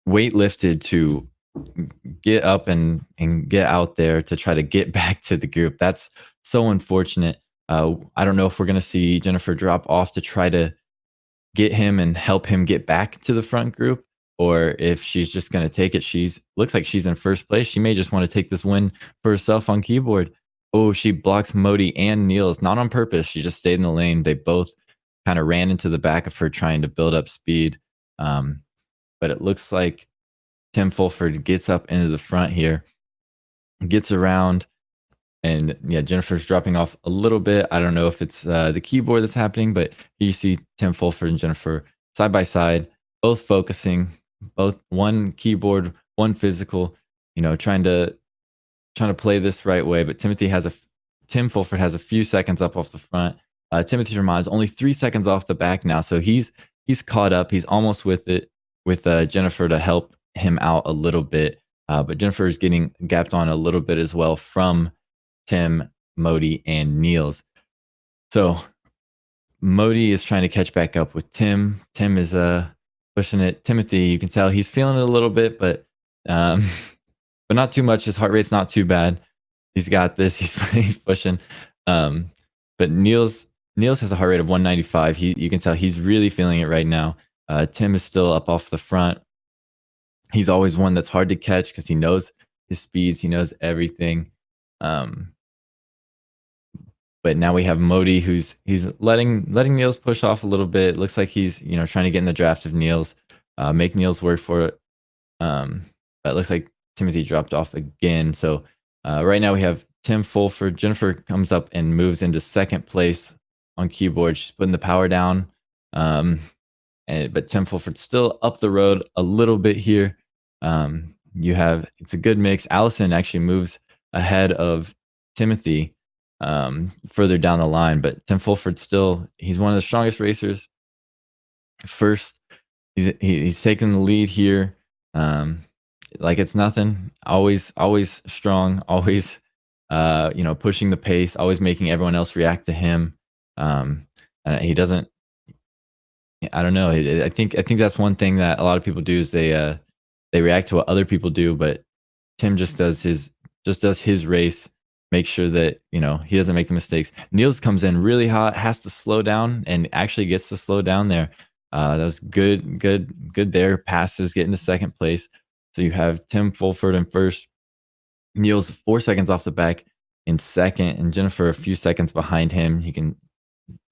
weight lifted to get up and get out there to try to get back to the group. That's so unfortunate. I don't know if we're going to see Jennifer drop off to try to get him and help him get back to the front group, or if she's just going to take it. Looks like she's in first place. She may just want to take this win for herself on keyboard. Oh, she blocks Modi and Niels, not on purpose. She just stayed in the lane. They both kind of ran into the back of her trying to build up speed. But it looks like Tim Fulford gets up into the front here, gets around, and yeah, Jennifer's dropping off a little bit. I don't know if it's the keyboard that's happening, but you see Tim Fulford and Jennifer side by side, both focusing, both one keyboard, one physical, trying to play this right way. But Tim Fulford has a few seconds up off the front. Timothy Germain is only 3 seconds off the back now, so he's caught up. He's almost with it, with Jennifer to help him out a little bit. But Jennifer is getting gapped on a little bit as well from Tim, Modi, and Niels. So Modi is trying to catch back up with Tim. Tim is pushing it. Timothy, you can tell he's feeling it a little bit, but not too much. His heart rate's not too bad. He's got this. He's pushing. But Niels has a heart rate of 195. You can tell he's really feeling it right now. Tim is still up off the front. He's always one that's hard to catch because he knows his speeds. He knows everything. But now we have Modi, he's letting Niels push off a little bit. It looks like he's trying to get in the draft of Niels, make Niels work for it. But it looks like Timothy dropped off again. So right now we have Tim Fulford. Jennifer comes up and moves into second place on keyboard. She's putting the power down. But Tim Fulford's still up the road a little bit here. It's a good mix. Allison actually moves ahead of Timothy further down the line, but Tim Fulford he's one of the strongest racers. First, he's taking the lead here, like it's nothing. Always strong. Always, pushing the pace. Always making everyone else react to him. And he doesn't. I don't know. I think that's one thing that a lot of people do is they react to what other people do, but Tim just does his race. Make sure that he doesn't make the mistakes. Niels comes in really hot, has to slow down, and actually gets to slow down there. That was good there. Passes, get into second place. So you have Tim Fulford in first, Niels 4 seconds off the back in second, and Jennifer a few seconds behind him.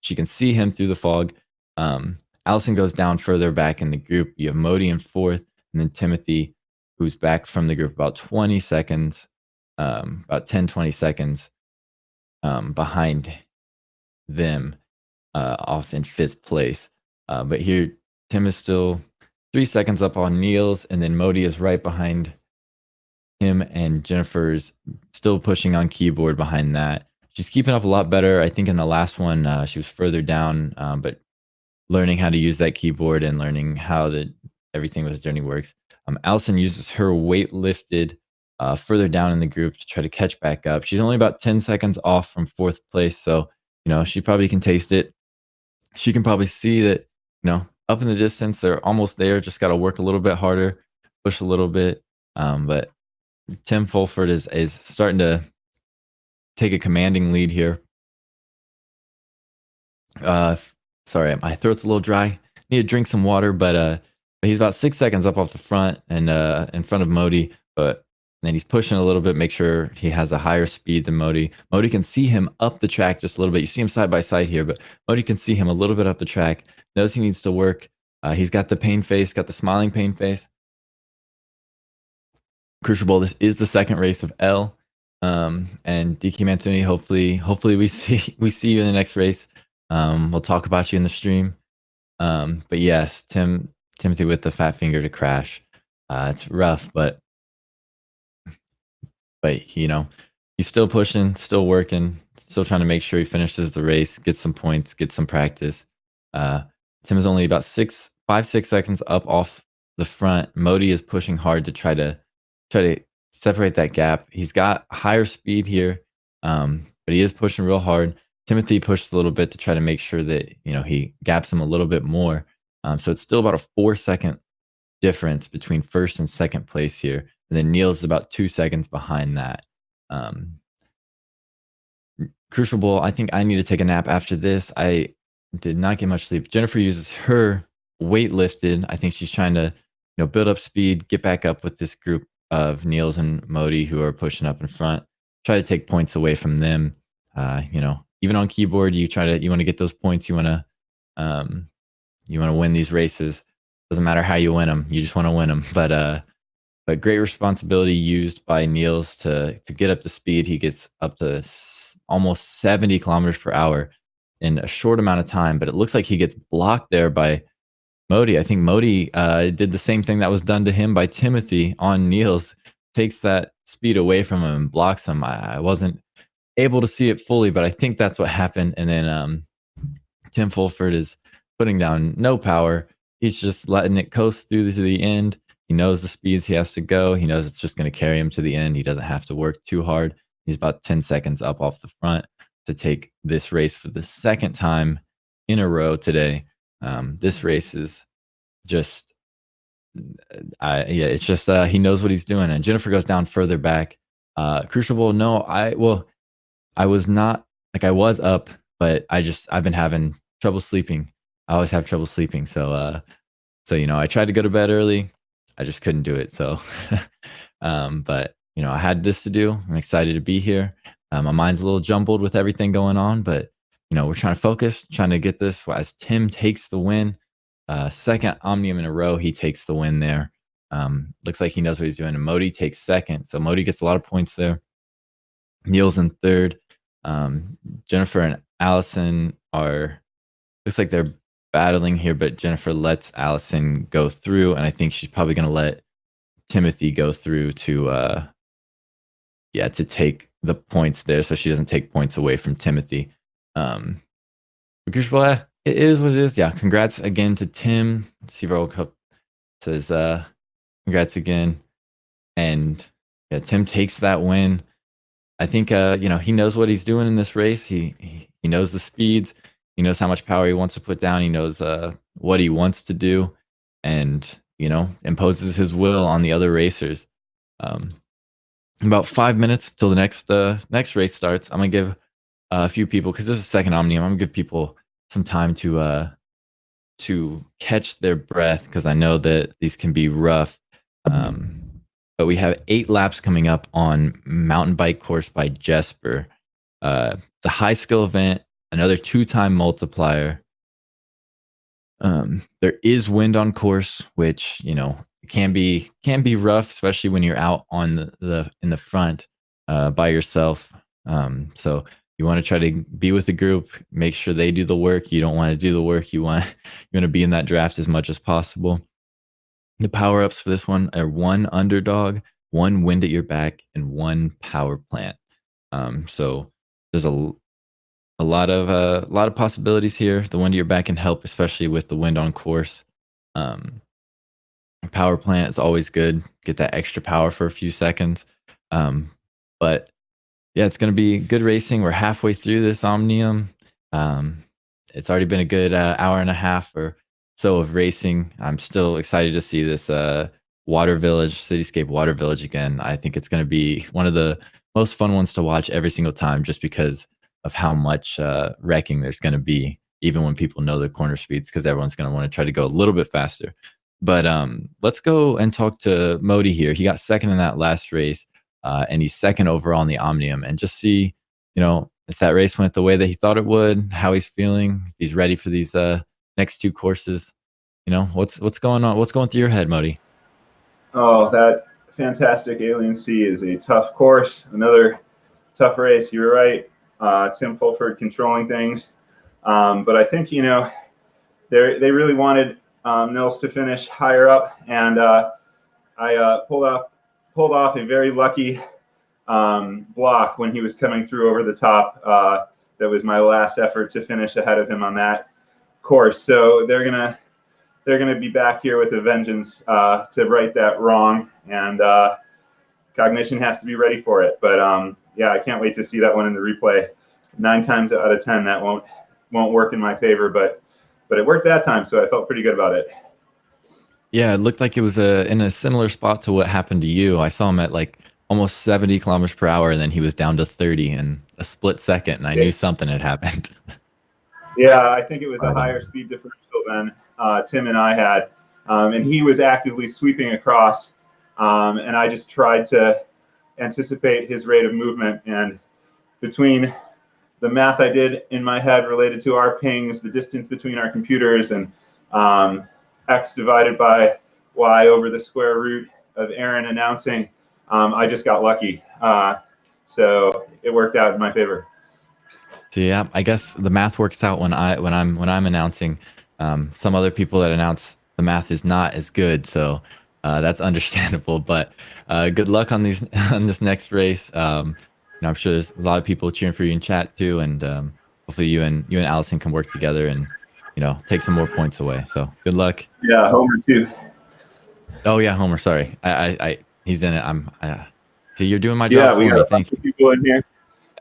She can see him through the fog. Allison goes down further back in the group. You have Modi in fourth, and then Timothy, who's back from the group about 20 seconds. About 10-20 seconds behind them, off in fifth place. But here, Tim is still 3 seconds up on Niels, and then Modi is right behind him, and Jennifer's still pushing on keyboard behind that. She's keeping up a lot better. I think in the last one, she was further down, but learning how to use that keyboard and learning how everything with the journey works. Allison uses her weight lifted further down in the group to try to catch back up. She's only about 10 seconds off from 4th place, so she probably can taste it. She can probably see that up in the distance they're almost there. Just got to work a little bit harder, push a little bit. But Tim Fulford is starting to take a commanding lead here. Sorry, my throat's a little dry. Need to drink some water, but he's about 6 seconds up off the front and in front of Modi. But then he's pushing a little bit, make sure he has a higher speed than Modi. Modi can see him up the track just a little bit. You see him side by side here, but Modi can see him a little bit up the track. Knows he needs to work. He's got the pain face, got the smiling pain face. Crucial Bowl, this is the second race of L. And DK Mantuni, hopefully we see you in the next race. We'll talk about you in the stream. But yes, Timothy with the fat finger to crash. It's rough, but he's still pushing, still working, still trying to make sure he finishes the race, get some points, get some practice. Tim is only about 5-6 seconds up off the front. Modi is pushing hard to try to separate that gap. He's got higher speed here, but he is pushing real hard. Timothy pushed a little bit to try to make sure that he gaps him a little bit more. So it's still about a 4-second difference between first and second place here. And then Niels is about 2 seconds behind that. Crucial Bowl, I think I need to take a nap after this. I did not get much sleep. Jennifer uses her weight lifted. I think she's trying to build up speed, get back up with this group of Niels and Modi who are pushing up in front. Try to take points away from them. Even on keyboard, you want to get those points. You want to win these races. Doesn't matter how you win them. You just want to win them. But great responsibility used by Niels to get up to speed. He gets up to almost 70 kilometers per hour in a short amount of time. But it looks like he gets blocked there by Modi. I think Modi did the same thing that was done to him by Timothy on Niels. Takes that speed away from him and blocks him. I wasn't able to see it fully, but I think that's what happened. And then Tim Fulford is putting down no power. He's just letting it coast through to the end. He knows the speeds he has to go. He knows it's just going to carry him to the end. He doesn't have to work too hard. He's about 10 seconds up off the front to take this race for the second time in a row today. This race is just, it's just he knows what he's doing. And Jennifer goes down further back. Crucial Bowl, no, I was not, I was up, but I've been having trouble sleeping. I always have trouble sleeping. So I tried to go to bed early. I just couldn't do it. So, but I had this to do. I'm excited to be here. My mind's a little jumbled with everything going on, but we're trying to focus, trying to get this as Tim takes the win. Second Omnium in a row, he takes the win there. Looks like he knows what he's doing. And Modi takes second. So Modi gets a lot of points there. Niels in third. Jennifer and Allison looks like they're battling here, but Jennifer lets Allison go through, and I think she's probably going to let Timothy go through to take the points there, so she doesn't take points away from Timothy. Because it is what it is. Yeah, congrats again to Tim. CVR Cup says congrats again, and yeah, Tim takes that win. I think he knows what he's doing in this race. He knows the speeds. He knows how much power he wants to put down. He knows what he wants to do, and imposes his will on the other racers. About 5 minutes till the next race starts. I'm gonna give a few people, because this is second Omnium. I'm gonna give people some time to catch their breath, because I know that these can be rough. But we have 8 laps coming up on mountain bike course by Jesper. It's a high skill event. Another 2-time multiplier. There is wind on course, which can be rough, especially when you're out on in the front by yourself. So you want to try to be with the group, make sure they do the work. You don't want to do the work. You want to be in that draft as much as possible. The power ups for this one are 1 underdog, 1 wind at your back, and 1 power plant. So there's a a lot of possibilities here. The wind at your back can help, especially with the wind on course. Um, Power plant is always good. Get that extra power for a few seconds. But yeah, it's going to be good racing. We're halfway through this Omnium. Um, it's already been a good hour and a half or so of racing. I'm still excited to see this Water Village, Cityscape Water Village again. I think it's going to be one of the most fun ones to watch every single time just because of how much wrecking there's going to be, even when people know the corner speeds, because everyone's going to want to try to go a little bit faster. But let's go and talk to Modi here. He got second in that last race, and he's second overall in the Omnium. And just see, if that race went the way that he thought it would, how he's feeling, if he's ready for these next two courses. What's going on? What's going through your head, Modi? Oh, that fantastic Alien Sea is a tough course. Another tough race. You were right. Tim Fulford controlling things. But I think, they really wanted Nils to finish higher up, and I pulled off a very lucky block when he was coming through over the top. That was my last effort to finish ahead of him on that course. So they're gonna be back here with a vengeance to right that wrong, and Cognition has to be ready for it. But yeah, I can't wait to see that one in the replay. 9 times out of 10, that won't work in my favor, but it worked that time, so I felt pretty good about it. Yeah, it looked like it was in a similar spot to what happened to you. I saw him at like almost 70 kilometers per hour, and then he was down to 30 in a split second, and I knew something had happened. Yeah, I think it was a higher speed differential than Tim and I had, and he was actively sweeping across, and I just tried to anticipate his rate of movement, and between the math I did in my head related to our pings, the distance between our computers, and X divided by Y over the square root of Aaron announcing, I just got lucky. So it worked out in my favor. So yeah, I guess the math works out when I'm announcing. Some other people that announce, the math is not as good, so that's understandable. But good luck on this next race. I'm sure there's a lot of people cheering for you in chat too, and hopefully you and Allison can work together and take some more points away. So good luck. Yeah, Homer too. Oh yeah, Homer. Sorry, he's in it. See, you're doing my job Yeah, for we got me. a bunch of people in here.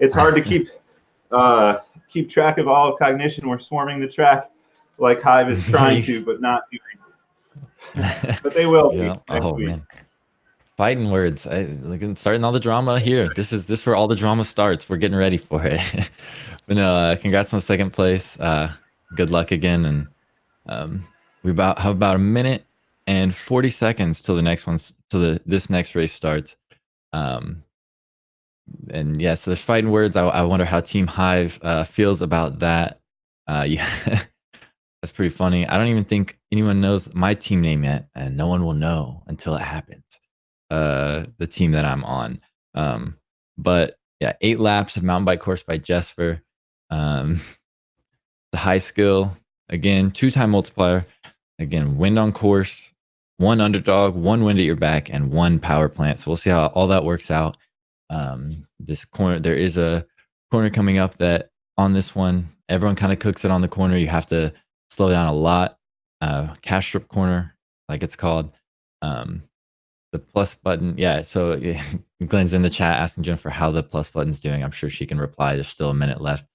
It's hard to keep track of all of Cognition. We're swarming the track like Hive is trying to, but not doing. But they will be next week. Man. Fighting words. Starting all the drama here. This is where all the drama starts. We're getting ready for it. But no, congrats on second place. Good luck again, and we have about a minute and 40 seconds till the next one, this next race starts. And yeah, so there's fighting words. I wonder how Team Hive feels about that. Yeah, that's pretty funny. I don't even think anyone knows my team name yet, and no one will know until it happens. The team that I'm on. But yeah, 8 laps of mountain bike course by Jesper. The high skill, again, 2-time multiplier. Again, wind on course, 1 underdog, 1 wind at your back, and 1 power plant. So we'll see how all that works out. This corner, there is a corner coming up that on this one, everyone kind of cooks it on the corner. You have to slow down a lot. Cash strip corner, like it's called. The plus button, yeah. So yeah, Glenn's in the chat asking Jennifer how the plus button's doing. I'm sure she can reply. There's still a minute left.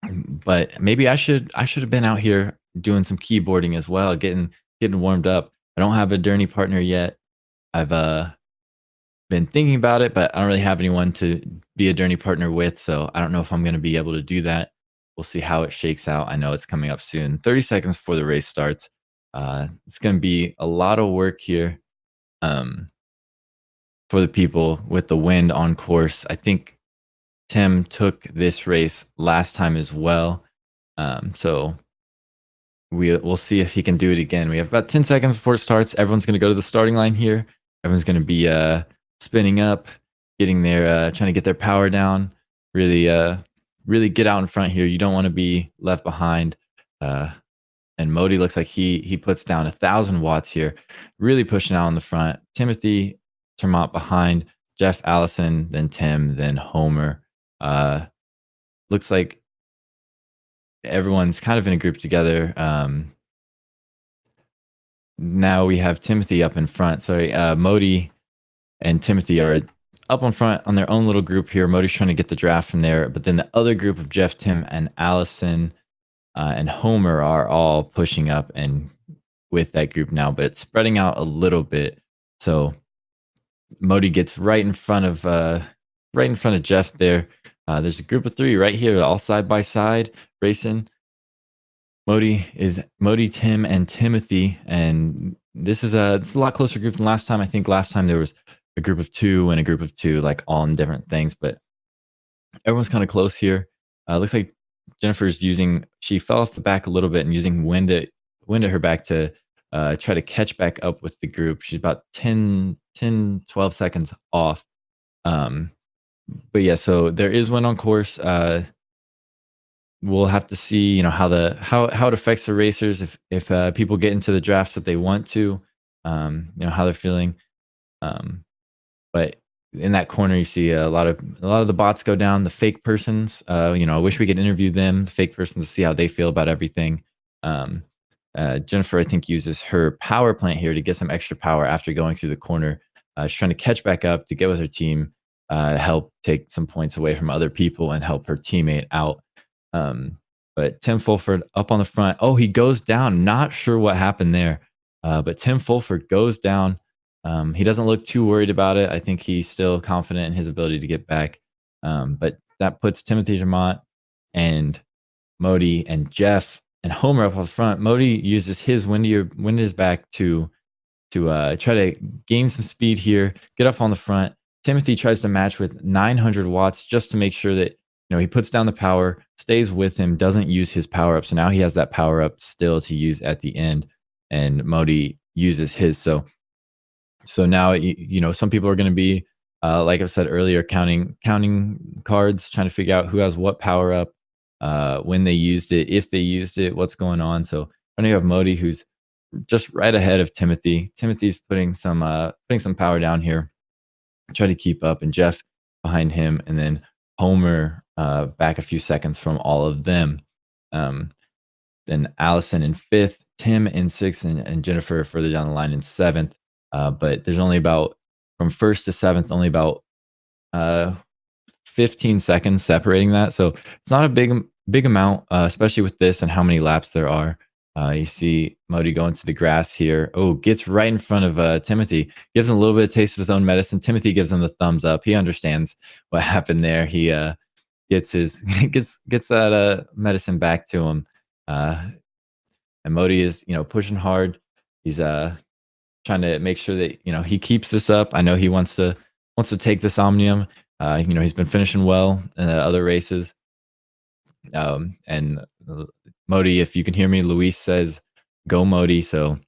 But maybe I should have been out here doing some keyboarding as well, getting warmed up. I don't have a Journey partner yet. I've been thinking about it, but I don't really have anyone to be a Journey partner with, so I don't know if I'm going to be able to do that. We'll see how it shakes out. I know it's coming up soon. 30 seconds before the race starts. It's going to be a lot of work here for the people with the wind on course. I think Tim took this race last time as well. So we'll see if he can do it again. We have about 10 seconds before it starts. Everyone's going to go to the starting line here. Everyone's going to be spinning up, getting their trying to get their power down. Really get out in front here. You don't want to be left behind. And Modi looks like he puts down 1,000 watts here, really pushing out on the front. Timothy Termont behind, Jeff, Allison, then Tim, then Homer. looks like everyone's kind of in a group together. Now we have Timothy up in front. Sorry, Modi and Timothy are up on front on their own little group here. Modi's trying to get the draft from there, but then the other group of Jeff, Tim, and Allison and Homer are all pushing up and with that group now, but it's spreading out a little bit. So Modi gets right in front of Jeff there. There's a group of 3 right here, all side by side racing. Modi, Tim, and Timothy, and this is a lot closer group than last time. I think last time there was a group of 2 and a group of 2, like all in different things, but everyone's kind of close here. Looks like Jennifer's she fell off the back a little bit and using wind at her back to try to catch back up with the group. She's about 10, 12 seconds off. But yeah, so there is wind on course. We'll have to see, how it affects the racers if people get into the drafts that they want to, how they're feeling. But in that corner, you see a lot of the bots go down. The fake persons, I wish we could interview them, the fake persons, to see how they feel about everything. Jennifer, I think, uses her power plant here to get some extra power after going through the corner. She's trying to catch back up to get with her team, help take some points away from other people and help her teammate out. But Tim Fulford up on the front. Oh, he goes down. Not sure what happened there. But Tim Fulford goes down. He doesn't look too worried about it. I think he's still confident in his ability to get back. But that puts Timothy Jamont and Modi and Jeff and Homer up on the front. Modi uses his wind his back to try to gain some speed here, get up on the front. Timothy tries to match with 900 watts just to make sure that he puts down the power, stays with him, doesn't use his power up. So now he has that power up still to use at the end, and Modi uses his. So now some people are going to be like I said earlier, counting cards, trying to figure out who has what power up, when they used it, if they used it, what's going on. So then you have Modi, who's just right ahead of Timothy. Timothy's putting some power down here, try to keep up, and Jeff behind him, and then Homer back a few seconds from all of them. Then Allison in 5th, Tim in 6th, and Jennifer further down the line in 7th. But there's only about, from 1st to 7th, only about 15 seconds separating that. So it's not a big amount, especially with this and how many laps there are. You see Modi going to the grass here. Oh, gets right in front of Timothy. Gives him a little bit of taste of his own medicine. Timothy gives him the thumbs up. He understands what happened there. He gets that medicine back to him. And Modi is pushing hard. He's trying to make sure that he keeps this up. I know he wants to take this Omnium. He's been finishing well in other races. And Modi, if you can hear me, Luis says, "Go Modi." So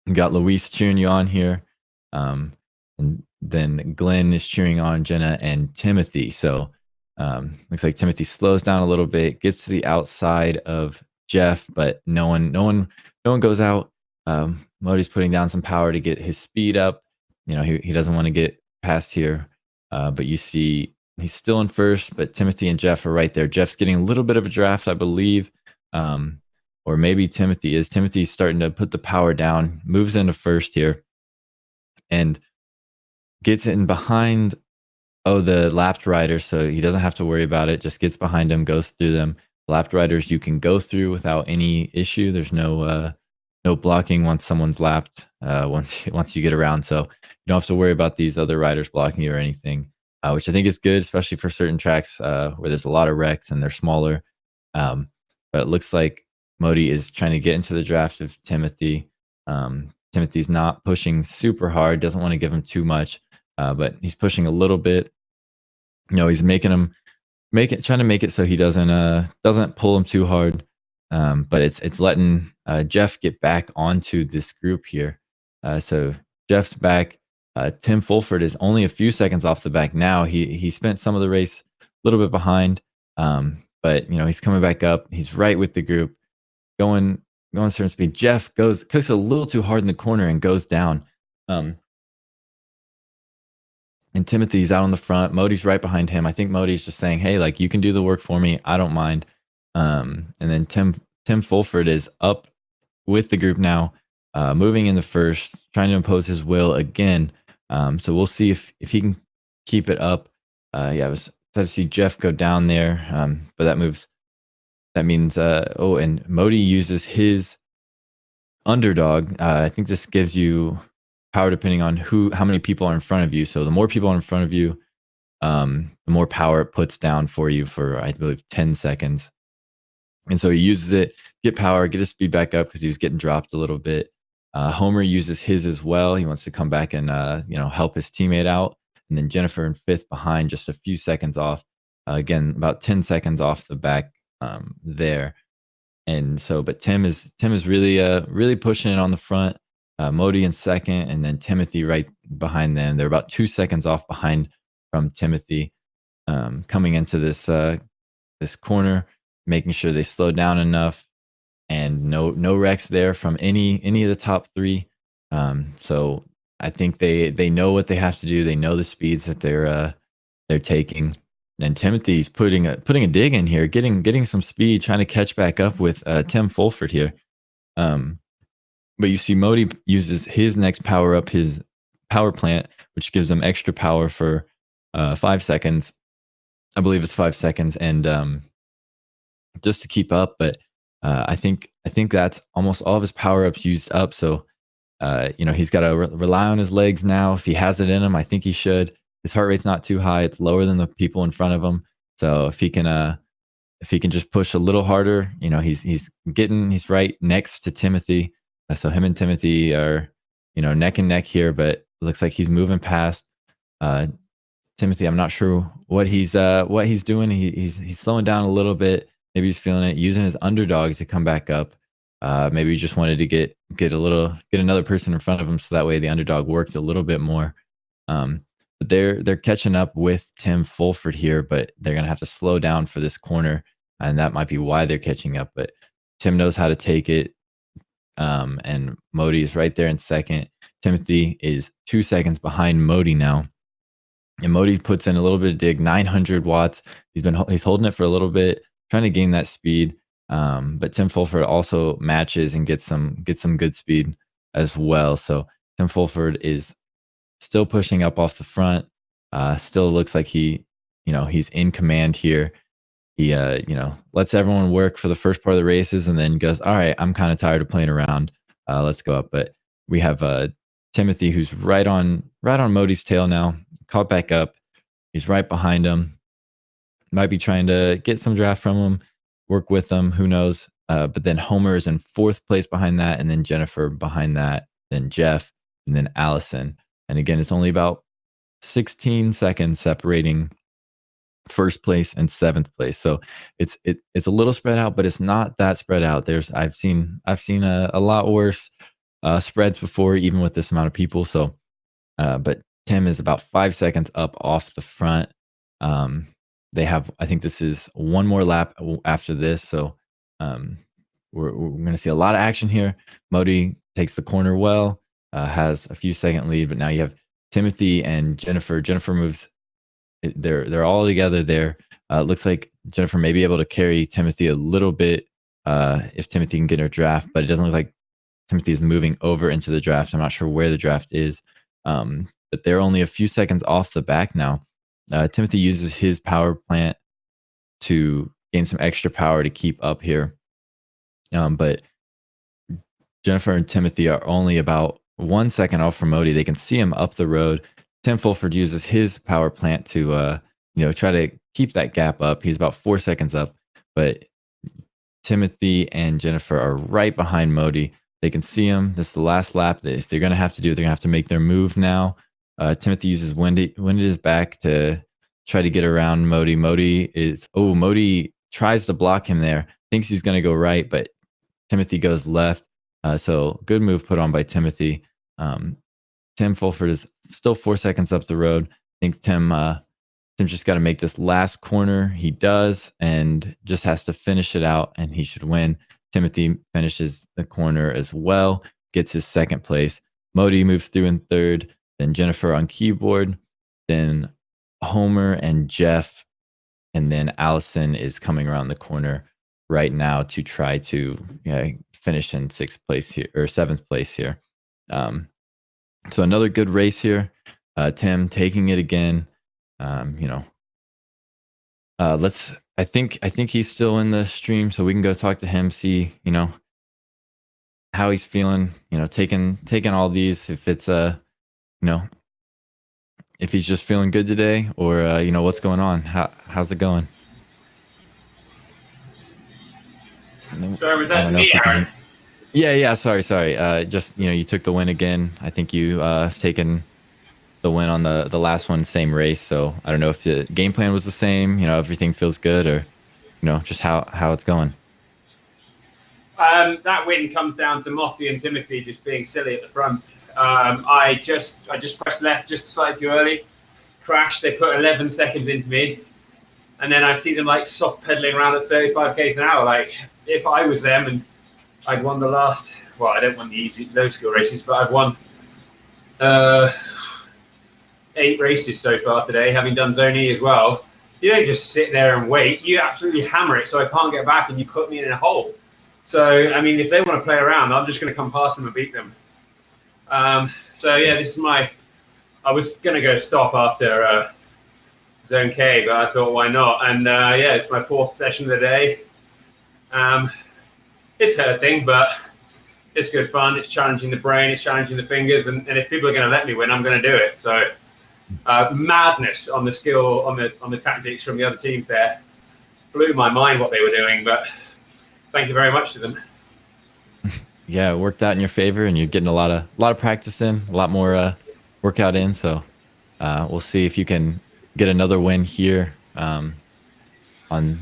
you got Luis cheering you on here. And then Glenn is cheering on Jenna and Timothy. So looks like Timothy slows down a little bit, gets to the outside of Jeff, but no one goes out. Modi's putting down some power to get his speed up. He doesn't want to get past here. But you see he's still in 1st, but Timothy and Jeff are right there. Jeff's getting a little bit of a draft, I believe. Or maybe Timothy is. Timothy's starting to put the power down, moves into 1st here, and gets in behind the lapped rider, so he doesn't have to worry about it. Just gets behind him, goes through them. Lapped riders you can go through without any issue. There's no blocking once someone's lapped, once you get around. So you don't have to worry about these other riders blocking you or anything, which I think is good, especially for certain tracks where there's a lot of wrecks and they're smaller. But it looks like Modi is trying to get into the draft of Timothy. Timothy's not pushing super hard, doesn't want to give him too much, but he's pushing a little bit. He's trying to make it so he doesn't pull him too hard. But it's letting Jeff get back onto this group here. So Jeff's back. Tim Fulford is only a few seconds off the back now. He spent some of the race a little bit behind, but he's coming back up. He's right with the group, going a certain speed. Jeff cooks a little too hard in the corner and goes down. And Timothy's out on the front. Modi's right behind him. I think Modi's just saying, "Hey, like you can do the work for me. I don't mind." And then Tim Fulford is up with the group now, moving in the first, trying to impose his will again. So we'll see if he can keep it up. Yeah, I was sad to see Jeff go down there, but that means and Modi uses his underdog. I think this gives you power depending on how many people are in front of you. So the more people are in front of you, the more power it puts down for you for, I believe, 10 seconds. And so he uses it, get power, get his speed back up because he was getting dropped a little bit. Homer uses his as well. He wants to come back and help his teammate out. And then Jennifer in fifth behind, just a few seconds off. Again, about 10 seconds off the back there. And so, but Tim is really pushing it on the front. Modi in second, and then Timothy right behind them. They're about 2 seconds off behind from Timothy, coming into this corner, making sure they slow down enough, and no wrecks there from any of the top three. So I think they know what they have to do. They know the speeds that they're taking. And Timothy's putting a dig in here, getting some speed, trying to catch back up with Tim Fulford here. But you see Modi uses his next power up, his power plant, which gives them extra power for 5 seconds. I believe it's 5 seconds, and just to keep up. But I think that's almost all of his power ups used up. So he's got to rely on his legs now. If he has it in him, I think he should. His heart rate's not too high. It's lower than the people in front of him. So if he can just push a little harder, he's right next to Timothy. So him and Timothy are, neck and neck here, but it looks like he's moving past Timothy. I'm not sure what he's doing. He's slowing down a little bit. Maybe he's feeling it, using his underdog to come back up. Maybe he just wanted to get another person in front of him, so that way the underdog worked a little bit more. But they're catching up with Tim Fulford here, but they're gonna have to slow down for this corner, and that might be why they're catching up. But Tim knows how to take it, and Modi is right there in second. Timothy is 2 seconds behind Modi now, and Modi puts in a little bit of dig, 900 watts. He's holding it for a little bit, trying to gain that speed. But Tim Fulford also matches and gets some good speed as well. So Tim Fulford is still pushing up off the front. Still looks like he's in command here. He lets everyone work for the first part of the races, and then goes, all right, I'm kind of tired of playing around. Let's go up. But we have Timothy, who's right on Modi's tail now, caught back up. He's right behind him. Might be trying to get some draft from him, work with them. Who knows? But then Homer is in fourth place behind that, and then Jennifer behind that, then Jeff, and then Allison. And again, it's only about 16 seconds separating first place and seventh place. So it's a little spread out, but it's not that spread out. I've seen a lot worse spreads before, even with this amount of people. So, but Tim is about 5 seconds up off the front. They have, I think this is one more lap after this. So we're going to see a lot of action here. Modi takes the corner well, has a few second lead, but now you have Timothy and Jennifer. Jennifer moves. They're all together there. Looks like Jennifer may be able to carry Timothy a little bit if Timothy can get her draft, but it doesn't look like Timothy is moving over into the draft. I'm not sure where the draft is, but they're only a few seconds off the back now. Timothy uses his power plant to gain some extra power to keep up here. But Jennifer and Timothy are only about 1 second off from Modi. They can see him up the road. Tim Fulford uses his power plant to try to keep that gap up. He's about 4 seconds up, but Timothy and Jennifer are right behind Modi. They can see him. This is the last lap. If they're going to have to do it, they're going to have to make their move now. Timothy uses winded his back to try to get around Modi. Modi tries to block him there. Thinks he's going to go right, but Timothy goes left. So good move put on by Timothy. Tim Fulford is still 4 seconds up the road. I think Tim's just got to make this last corner. He does, and just has to finish it out, and he should win. Timothy finishes the corner as well, gets his second place. Modi moves through in third, then Jennifer on keyboard, then Homer and Jeff, and then Allison is coming around the corner right now to try to finish in 6th place here or 7th place here. So another good race here. Tim taking it again. I think he's still in the stream, so we can go talk to him, see how he's feeling. Taking all these, if it's if he's just feeling good today, or what's going on. How's it going? Sorry, was that to me, Aaron? Yeah. Sorry. Just you took the win again. I think you taken the win on the last one, same race. So I don't know if the game plan was the same. Everything feels good, or just how it's going. That win comes down to Motti and Timothy just being silly at the front. I just pressed left just slightly too early, crashed. They put 11 seconds into me, and then I see them like soft pedaling around at 35 k's an hour. Like if I was them and I'd won the last, well, I don't want the easy low skill races, but I've won 8 races so far today, having done Zone E as well. You don't just sit there and wait. You absolutely hammer it so I can't get back, and you put me in a hole. So, I mean, if they want to play around, I'm just going to come past them and beat them. So, yeah, this is I was going to go stop after Zone K, but I thought, why not? And, yeah, it's my 4th session of the day. It's hurting, but it's good fun. It's challenging the brain. It's challenging the fingers. And if people are going to let me win, I'm going to do it. So madness on the skill, on the tactics from the other teams there. Blew my mind what they were doing, but thank you very much to them. Yeah, it worked out in your favor, and you're getting a lot of practice in, a lot more workout in. So we'll see if you can get another win here on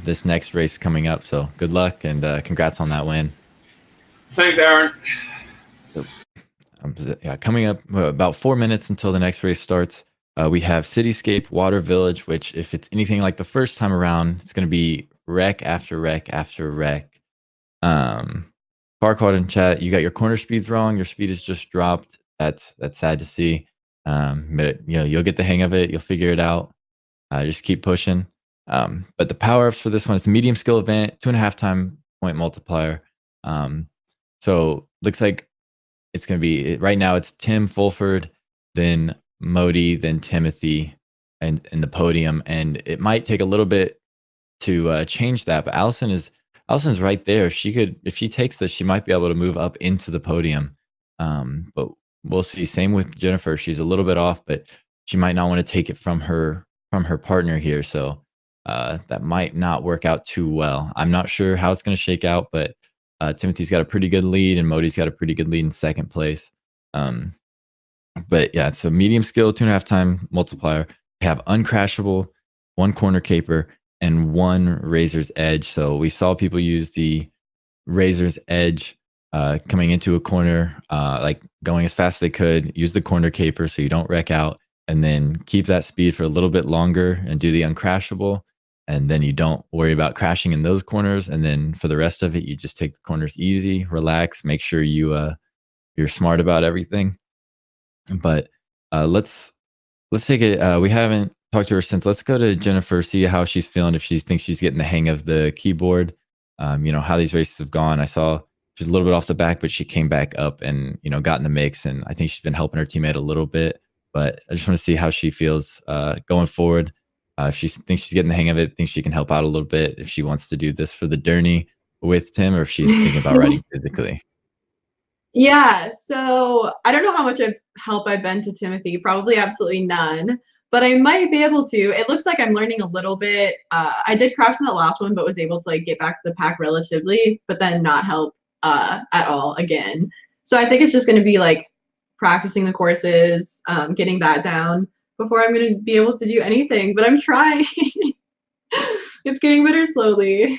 this next race coming up. So good luck, and congrats on that win. Thanks, Aaron. Coming up about 4 minutes until the next race starts. We have Cityscape Water Village, which if it's anything like the first time around, it's going to be wreck after wreck after wreck. Farquaad in chat, you got your corner speeds wrong. Your speed has just dropped. That's sad to see. But you'll get the hang of it. You'll figure it out. Just keep pushing. But the power-ups for this one, it's a medium skill event, 2.5 time point multiplier. So looks like it's going to be, right now it's Tim Fulford, then Modi, then Timothy, and in the podium. And it might take a little bit to change that, but Allison's right there. She could, if she takes this, she might be able to move up into the podium. But we'll see. Same with Jennifer. She's a little bit off, but she might not want to take it from her partner here. So that might not work out too well. I'm not sure how it's going to shake out, but Timothy's got a pretty good lead, and Modi's got a pretty good lead in 2nd place. But yeah, it's a medium skill, 2.5 time multiplier. We have uncrashable, 1 corner caper, and 1 razor's edge. So we saw people use the razor's edge coming into a corner, like going as fast as they could, use the corner caper so you don't wreck out, and then keep that speed for a little bit longer and do the uncrashable. And then you don't worry about crashing in those corners. And then for the rest of it, you just take the corners easy, relax, make sure you're smart about everything. But let's take it. We haven't talked to her since. Let's go to Jennifer, see how she's feeling, if she thinks she's getting the hang of the keyboard. How these races have gone. I saw she's a little bit off the back, but she came back up and got in the mix. And I think she's been helping her teammate a little bit. But I just want to see how she feels going forward. If she thinks she's getting the hang of it, thinks she can help out a little bit, if she wants to do this for the Derny with Tim, or if she's thinking about riding physically. Yeah, so I don't know how much help I've been to Timothy, probably absolutely none, but I might be able to. It looks like I'm learning a little bit. I did crash in the last one, but was able to get back to the pack relatively, but then not help at all again. So I think it's just going to be practicing the courses, getting that down before I'm going to be able to do anything, but I'm trying. It's getting better slowly.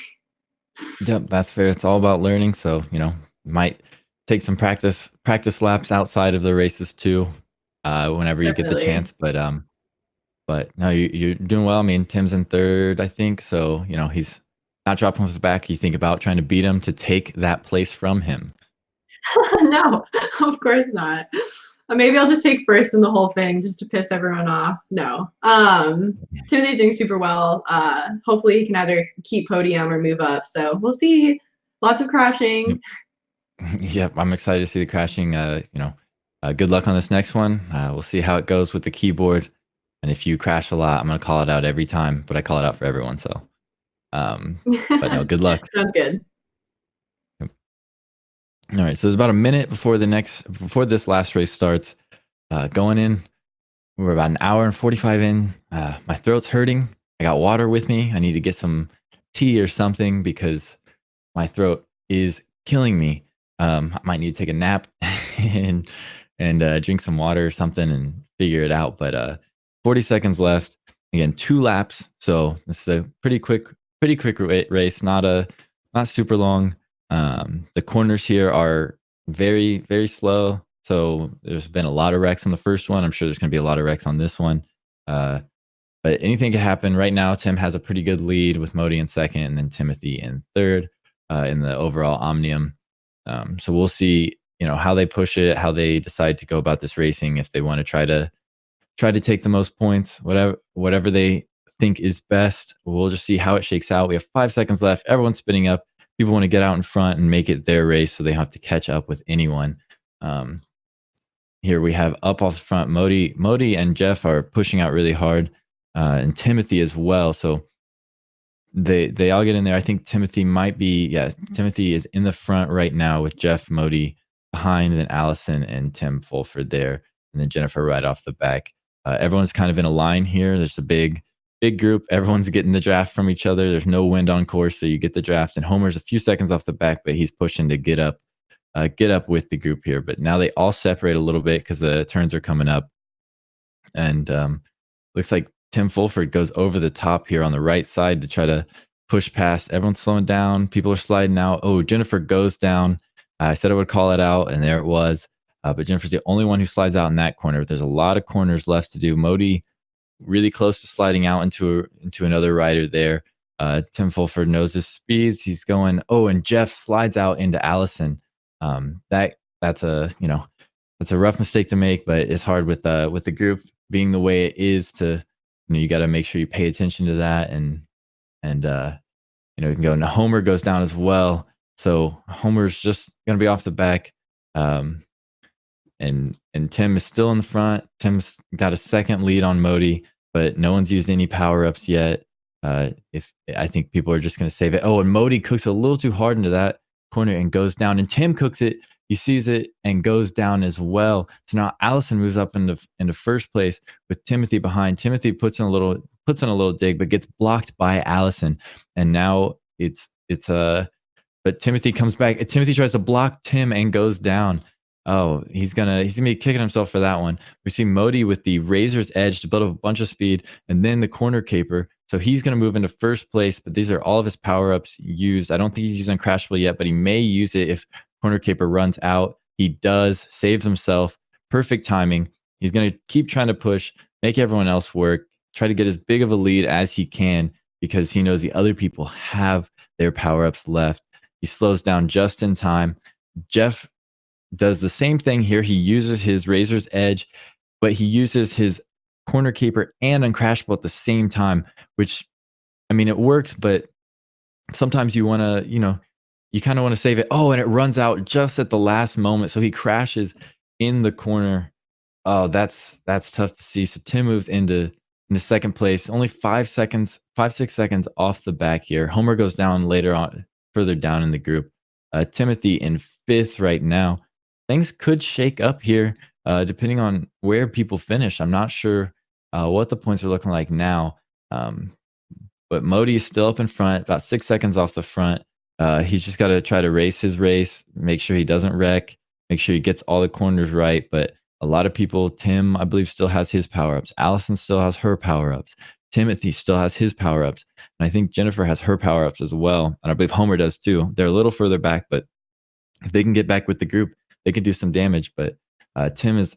Yep, that's fair. It's all about learning. So, might take some practice laps outside of the races too, whenever you get the chance. But no, you're doing well. I mean, Tim's in 3rd, I think. So, he's not dropping off the back. You think about trying to beat him to take that place from him. No, of course not. Maybe I'll just take first in the whole thing just to piss everyone off. No. Timothy's doing super well. Hopefully he can either keep podium or move up. So we'll see. Lots of crashing. Yep, I'm excited to see the crashing. Good luck on this next one. We'll see how it goes with the keyboard. And if you crash a lot, I'm gonna call it out every time, but I call it out for everyone. So, but no, good luck. Sounds good. All right, so there's about a minute before this last race starts. Going in, we're about an hour and 45 in. My throat's hurting. I got water with me. I need to get some tea or something because my throat is killing me. I might need to take a nap and drink some water or something and figure it out. But 40 seconds left. Again, 2 laps. So this is a pretty quick race. Not super long. The corners here are very, very slow. So there's been a lot of wrecks on the first one. I'm sure there's going to be a lot of wrecks on this one. But anything can happen. Right now, Tim has a pretty good lead with Modi in second and then Timothy in third in the overall Omnium. So we'll see, how they push it, how they decide to go about this racing, if they want to try to take the most points, whatever they think is best. We'll just see how it shakes out. We have 5 seconds left. Everyone's spinning up. People want to get out in front and make it their race so they have to catch up with anyone. Here we have up off the front, Modi and Jeff are pushing out really hard, and Timothy as well. So they all get in there. I think Timothy Timothy is in the front right now with Jeff, Modi behind, and then Allison and Tim Fulford there, and then Jennifer right off the back. Everyone's kind of in a line here. There's a big group. Everyone's getting the draft from each other. There's no wind on course, so you get the draft. And Homer's a few seconds off the back, but he's pushing to get up with the group here. But now they all separate a little bit because the turns are coming up. And looks like Tim Fulford goes over the top here on the right side to try to push past. Everyone's slowing down. People are sliding out. Oh, Jennifer goes down. I said I would call it out, and there it was. But Jennifer's the only one who slides out in that corner. There's a lot of corners left to do. Modi really close to sliding out into another rider there. Tim Fulford knows his speeds. He's going, and Jeff slides out into Allison. That's a rough mistake to make, but it's hard with the group being the way it is to, you got to make sure you pay attention to that. And you can go. Now Homer goes down as well. So Homer's just going to be off the back. And Tim is still in the front. Tim's got a second lead on Modi, but no one's used any power-ups yet. If I think people are just going to save it. Oh, and Modi cooks a little too hard into that corner and goes down. And Tim cooks it. He sees it and goes down as well. So now Allison moves up into first place with Timothy behind. Timothy puts in a little dig, but gets blocked by Allison. And now but Timothy comes back. Timothy tries to block Tim and goes down. Oh, he's gonna be kicking himself for that one. We see Modi with the razor's edge to build up a bunch of speed, and then the corner caper. So he's gonna move into first place. But these are all of his power-ups used. I don't think he's using Crashable yet, but he may use it if corner caper runs out. He does, saves himself. Perfect timing. He's gonna keep trying to push, make everyone else work, try to get as big of a lead as he can because he knows the other people have their power-ups left. He slows down just in time. Jeff does the same thing here. He uses his razor's edge, but he uses his corner caper and uncrashable at the same time, which, it works, but sometimes you want to, you kind of want to save it. Oh, and it runs out just at the last moment. So he crashes in the corner. Oh, that's tough to see. So Tim moves into second place, only 6 seconds off the back here. Homer goes down later on, further down in the group. Timothy in fifth right now. Things could shake up here depending on where people finish. I'm not sure what the points are looking like now. But Modi is still up in front, about 6 seconds off the front. He's just got to try to race his race, make sure he doesn't wreck, make sure he gets all the corners right. But a lot of people, Tim, I believe, still has his power-ups. Allison still has her power-ups. Timothy still has his power-ups. And I think Jennifer has her power-ups as well. And I believe Homer does too. They're a little further back, but if they can get back with the group, they could do some damage. But Tim is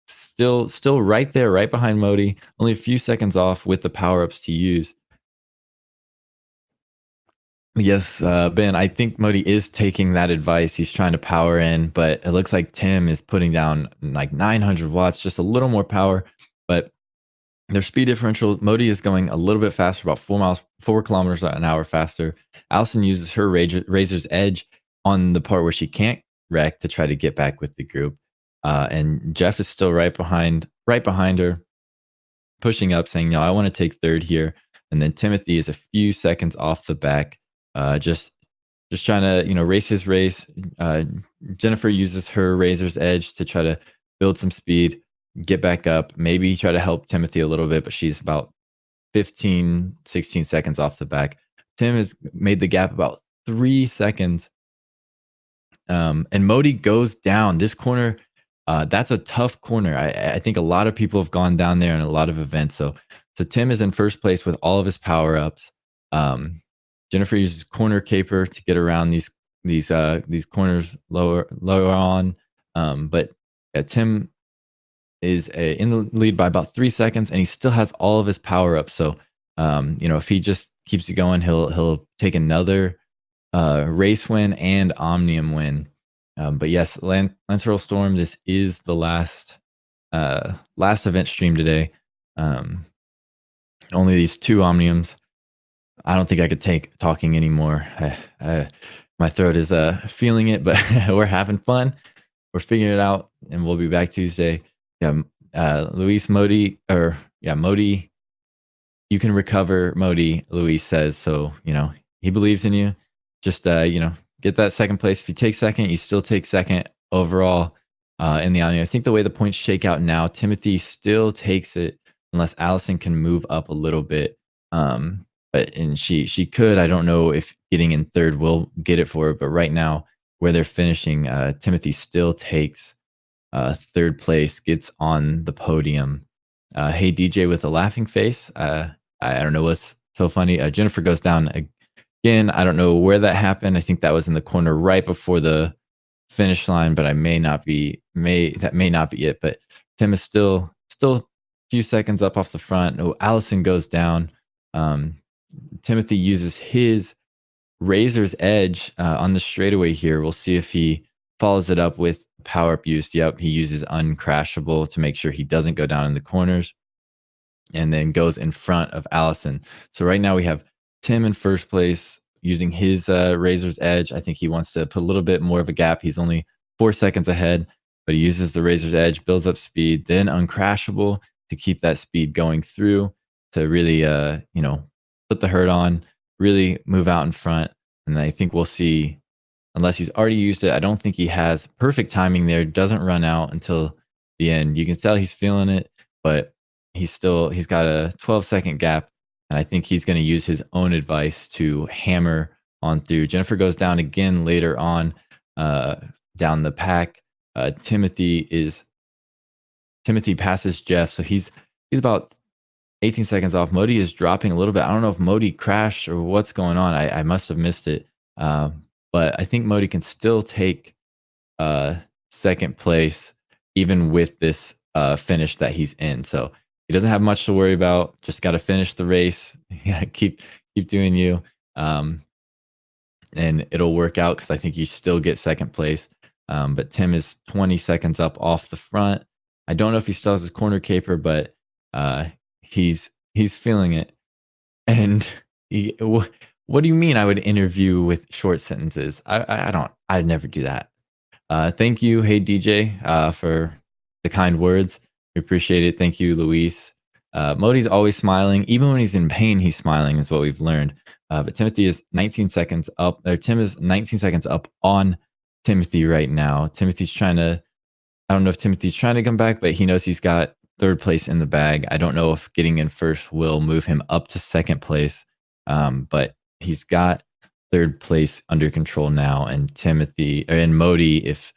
still right there, right behind Modi, only a few seconds off with the power-ups to use. Yes, Ben, I think Modi is taking that advice. He's trying to power in, but it looks like Tim is putting down like 900 watts, just a little more power. But their speed differential, Modi is going a little bit faster, about 4 kilometers an hour faster. Allison uses her Razor's Edge on the part where she can't wreck to try to get back with the group. And Jeff is still right behind her, pushing up, saying, "No, I want to take third here." And then Timothy is a few seconds off the back, just trying to race his race. Jennifer uses her Razor's Edge to try to build some speed, get back up, maybe try to help Timothy a little bit, but she's about 15, 16 seconds off the back. Tim has made the gap about 3 seconds. And Modi goes down this corner. That's a tough corner. I think a lot of people have gone down there in a lot of events. So Tim is in first place with all of his power ups. Jennifer uses corner caper to get around these corners lower on. But Tim is in the lead by about 3 seconds, and he still has all of his power ups. So if he just keeps it going, he'll take another race win and Omnium win. But yes, Lance Earl Storm, this is the last event stream today. Only these 2 Omniums. I don't think I could take talking anymore. My throat is feeling it, but we're having fun. We're figuring it out, and we'll be back Tuesday. Yeah, Luis, Modi, Modi, you can recover, Modi, Luis says. So, he believes in you. Just, get that second place. If you take second, you still take second overall in the Omnium. I think the way the points shake out now, Timothy still takes it unless Allison can move up a little bit. And she could. I don't know if getting in third will get it for her, but right now where they're finishing, Timothy still takes third place, gets on the podium. Hey DJ with a laughing face. I don't know what's so funny. Jennifer goes down again. I don't know where that happened. I think that was in the corner right before the finish line, but that may not be it. But Tim is still a few seconds up off the front. Oh, Allison goes down. Timothy uses his Razor's Edge on the straightaway here. We'll see if he follows it up with power up use. Yep, he uses Uncrashable to make sure he doesn't go down in the corners, and then goes in front of Allison. So right now we have Tim in first place using his Razor's Edge. I think he wants to put a little bit more of a gap. He's only 4 seconds ahead, but he uses the Razor's Edge, builds up speed, then Uncrashable to keep that speed going through to really, put the hurt on, really move out in front. And I think we'll see, unless he's already used it, I don't think he has perfect timing there. Doesn't run out until the end. You can tell he's feeling it, but he's got a 12-second gap. And I think he's going to use his own advice to hammer on through. Jennifer goes down again later on down the pack. Timothy passes Jeff, so he's about 18 seconds off. Modi is dropping a little bit. I don't know if Modi crashed or what's going on. I must have missed it. But I think Modi can still take second place even with this finish that he's in. So he doesn't have much to worry about. Just got to finish the race. Yeah, keep doing you. And it'll work out because I think you still get second place. But Tim is 20 seconds up off the front. I don't know if he still has his corner caper, but he's feeling it. And what do you mean I would interview with short sentences? I'd never do that. Thank you, hey DJ, for the kind words. We appreciate it. Thank you, Luis. Modi's always smiling. Even when he's in pain, he's smiling, is what we've learned. But Timothy is 19 seconds up. Tim is 19 seconds up on Timothy right now. I don't know if Timothy's trying to come back, but he knows he's got third place in the bag. I don't know if getting in first will move him up to second place. But he's got third place under control now. And Modi, if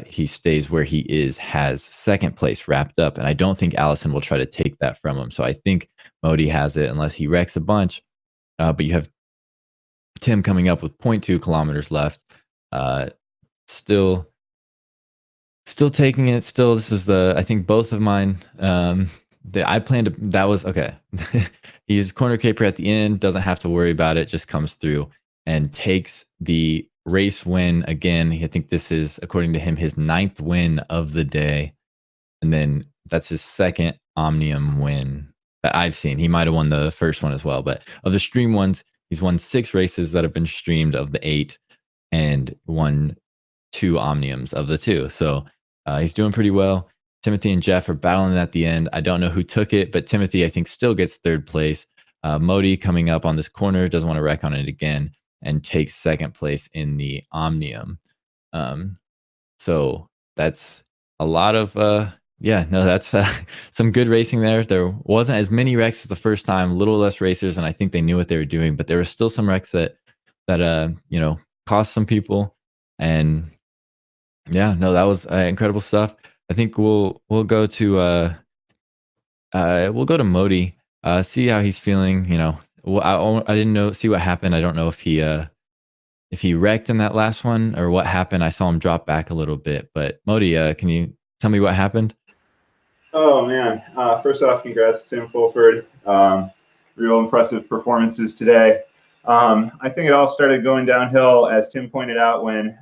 he stays where he is, has second place wrapped up. And I don't think Allison will try to take that from him. So I think Modi has it unless he wrecks a bunch. But you have Tim coming up with 0.2 kilometers left. Still taking it. This is I think both of mine. That was okay. He's corner caper at the end, doesn't have to worry about it, just comes through. and takes the race win again. I think this is, according to him, his 9th win of the day. And then that's his 2nd Omnium win that I've seen. He might have won the first one as well. But of the stream ones, he's won 6 races that have been streamed of the 8 and won 2 Omniums of the 2. So he's doing pretty well. Timothy and Jeff are battling at the end. I don't know who took it, but Timothy, I think, still gets 3rd place. Modi coming up on this corner, doesn't want to wreck on it again, and takes 2nd place in the Omnium. So that's a lot of that's some good racing there. There wasn't as many wrecks as the first time, a little less racers, and I think they knew what they were doing, but there were still some wrecks that cost some people. And that was incredible stuff. I think we'll go to Modi, see how he's feeling. I didn't see what happened. I don't know if he wrecked in that last one or what happened. I saw him drop back a little bit, but Modi, can you tell me what happened? Oh man! First off, congrats to Tim Fulford. Real impressive performances today. I think it all started going downhill, as Tim pointed out, when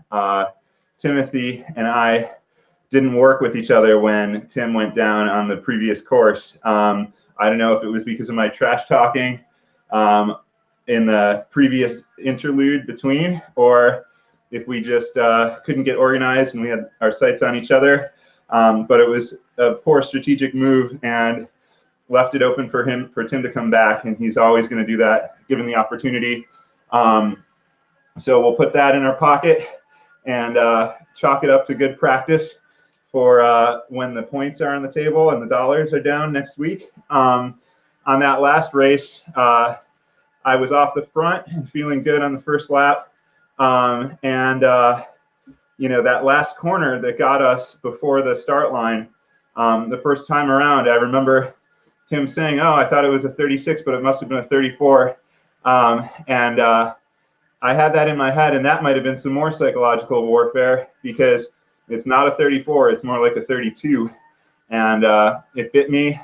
Timothy and I didn't work with each other when Tim went down on the previous course. I don't know if it was because of my trash talking in the previous interlude between, or if we just couldn't get organized and we had our sights on each other. But it was a poor strategic move and left it open for Tim to come back, and he's always going to do that given the opportunity. So we'll put that in our pocket and chalk it up to good practice for when the points are on the table and the dollars are down next week. On that last race, I was off the front and feeling good on the first lap. That last corner that got us before the start line, the first time around, I remember Tim saying, "Oh, I thought it was a 36, but it must have been a 34." I had that in my head, and that might have been some more psychological warfare, because it's not a 34, it's more like a 32. And it bit me.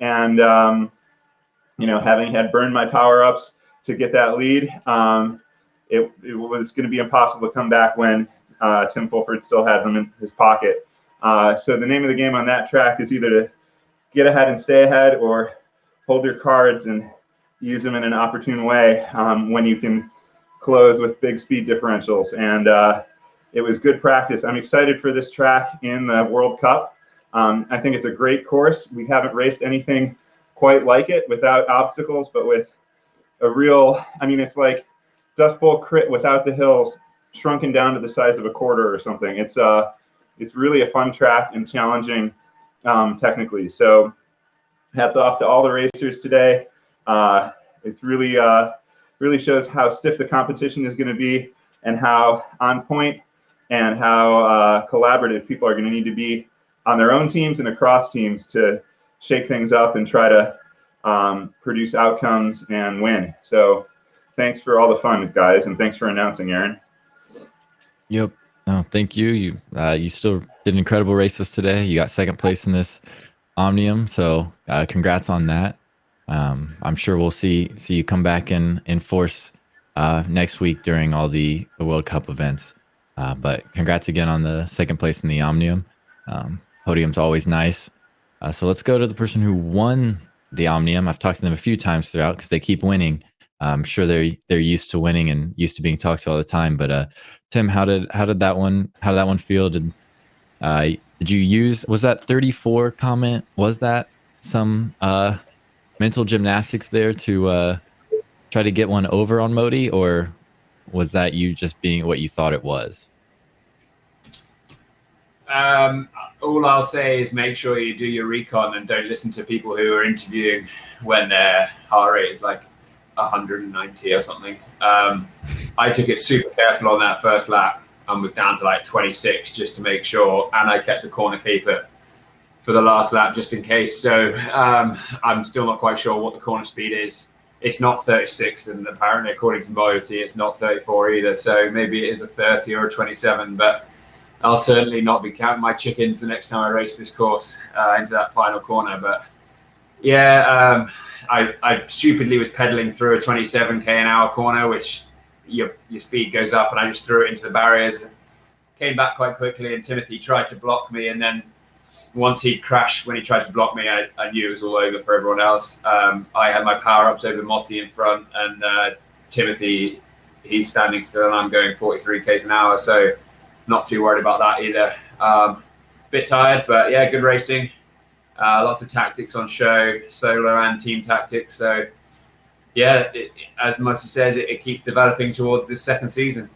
And, having had burned my power-ups to get that lead, it was going to be impossible to come back when Tim Fulford still had them in his pocket. So the name of the game on that track is either to get ahead and stay ahead, or hold your cards and use them in an opportune way when you can close with big speed differentials. And it was good practice. I'm excited for this track in the World Cup. I think it's a great course. We haven't raced anything quite like it without obstacles, but with a real, it's like Dust Bowl crit without the hills, shrunken down to the size of a quarter or something. It's really a fun track and challenging technically. So hats off to all the racers today. It's really shows how stiff the competition is going to be, and how on point and how collaborative people are going to need to be on their own teams and across teams to shake things up and try to produce outcomes and win. So thanks for all the fun, guys, and thanks for announcing, Aaron. Yep. Oh, thank you. You still did incredible races today. You got 2nd place in this Omnium, so congrats on that. I'm sure we'll see you come back in force next week during all the World Cup events. But congrats again on the 2nd place in the Omnium. Podium's always nice. So let's go to the person who won the Omnium. I've talked to them a few times throughout because they keep winning. I'm sure they're used to winning and used to being talked to all the time. But Tim, how did that one feel? Did you use, was that 34 comment? Was that some mental gymnastics there to try to get one over on Modi, or was that you just being what you thought it was? All I'll say is make sure you do your recon and don't listen to people who are interviewing when their heart rate is like 190 or something. I took it super careful on that first lap and was down to like 26 just to make sure, and I kept a corner keeper for the last lap just in case. So I'm still not quite sure what the corner speed is. It's not 36, and apparently according to Moiety it's not 34 either, so maybe it is a 30 or a 27, but I'll certainly not be counting my chickens the next time I race this course into that final corner. But yeah, I stupidly was pedaling through a 27k an hour corner, which your speed goes up, and I just threw it into the barriers. Came back quite quickly, and Timothy tried to block me, and then once he crashed, when he tried to block me, I knew it was all over for everyone else. I had my power-ups over Motti in front, and Timothy, he's standing still, and I'm going 43 k's an hour, so not too worried about that either. Bit tired, but yeah, good racing. Lots of tactics on show, solo and team tactics. So yeah, as Motti says, it keeps developing towards this second season.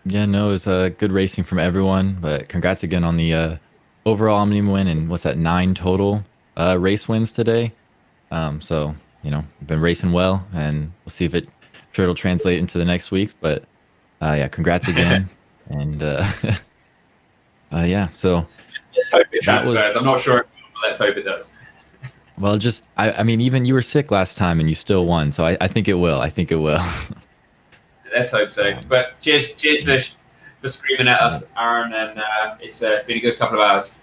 Yeah, no, it was good racing from everyone, but congrats again on the overall Omnium win, and what's that, 9 total race wins today. So, you know, been racing well, and we'll see if it'll translate into the next week. But yeah, congrats again. And yeah, so let's hope it transfers. I'm not sure, but let's hope it does. Well, just I mean, even you were sick last time and you still won, so I think it will. I think it will. Let's hope so. But cheers for screaming at us, Aaron, and it's been a good couple of hours.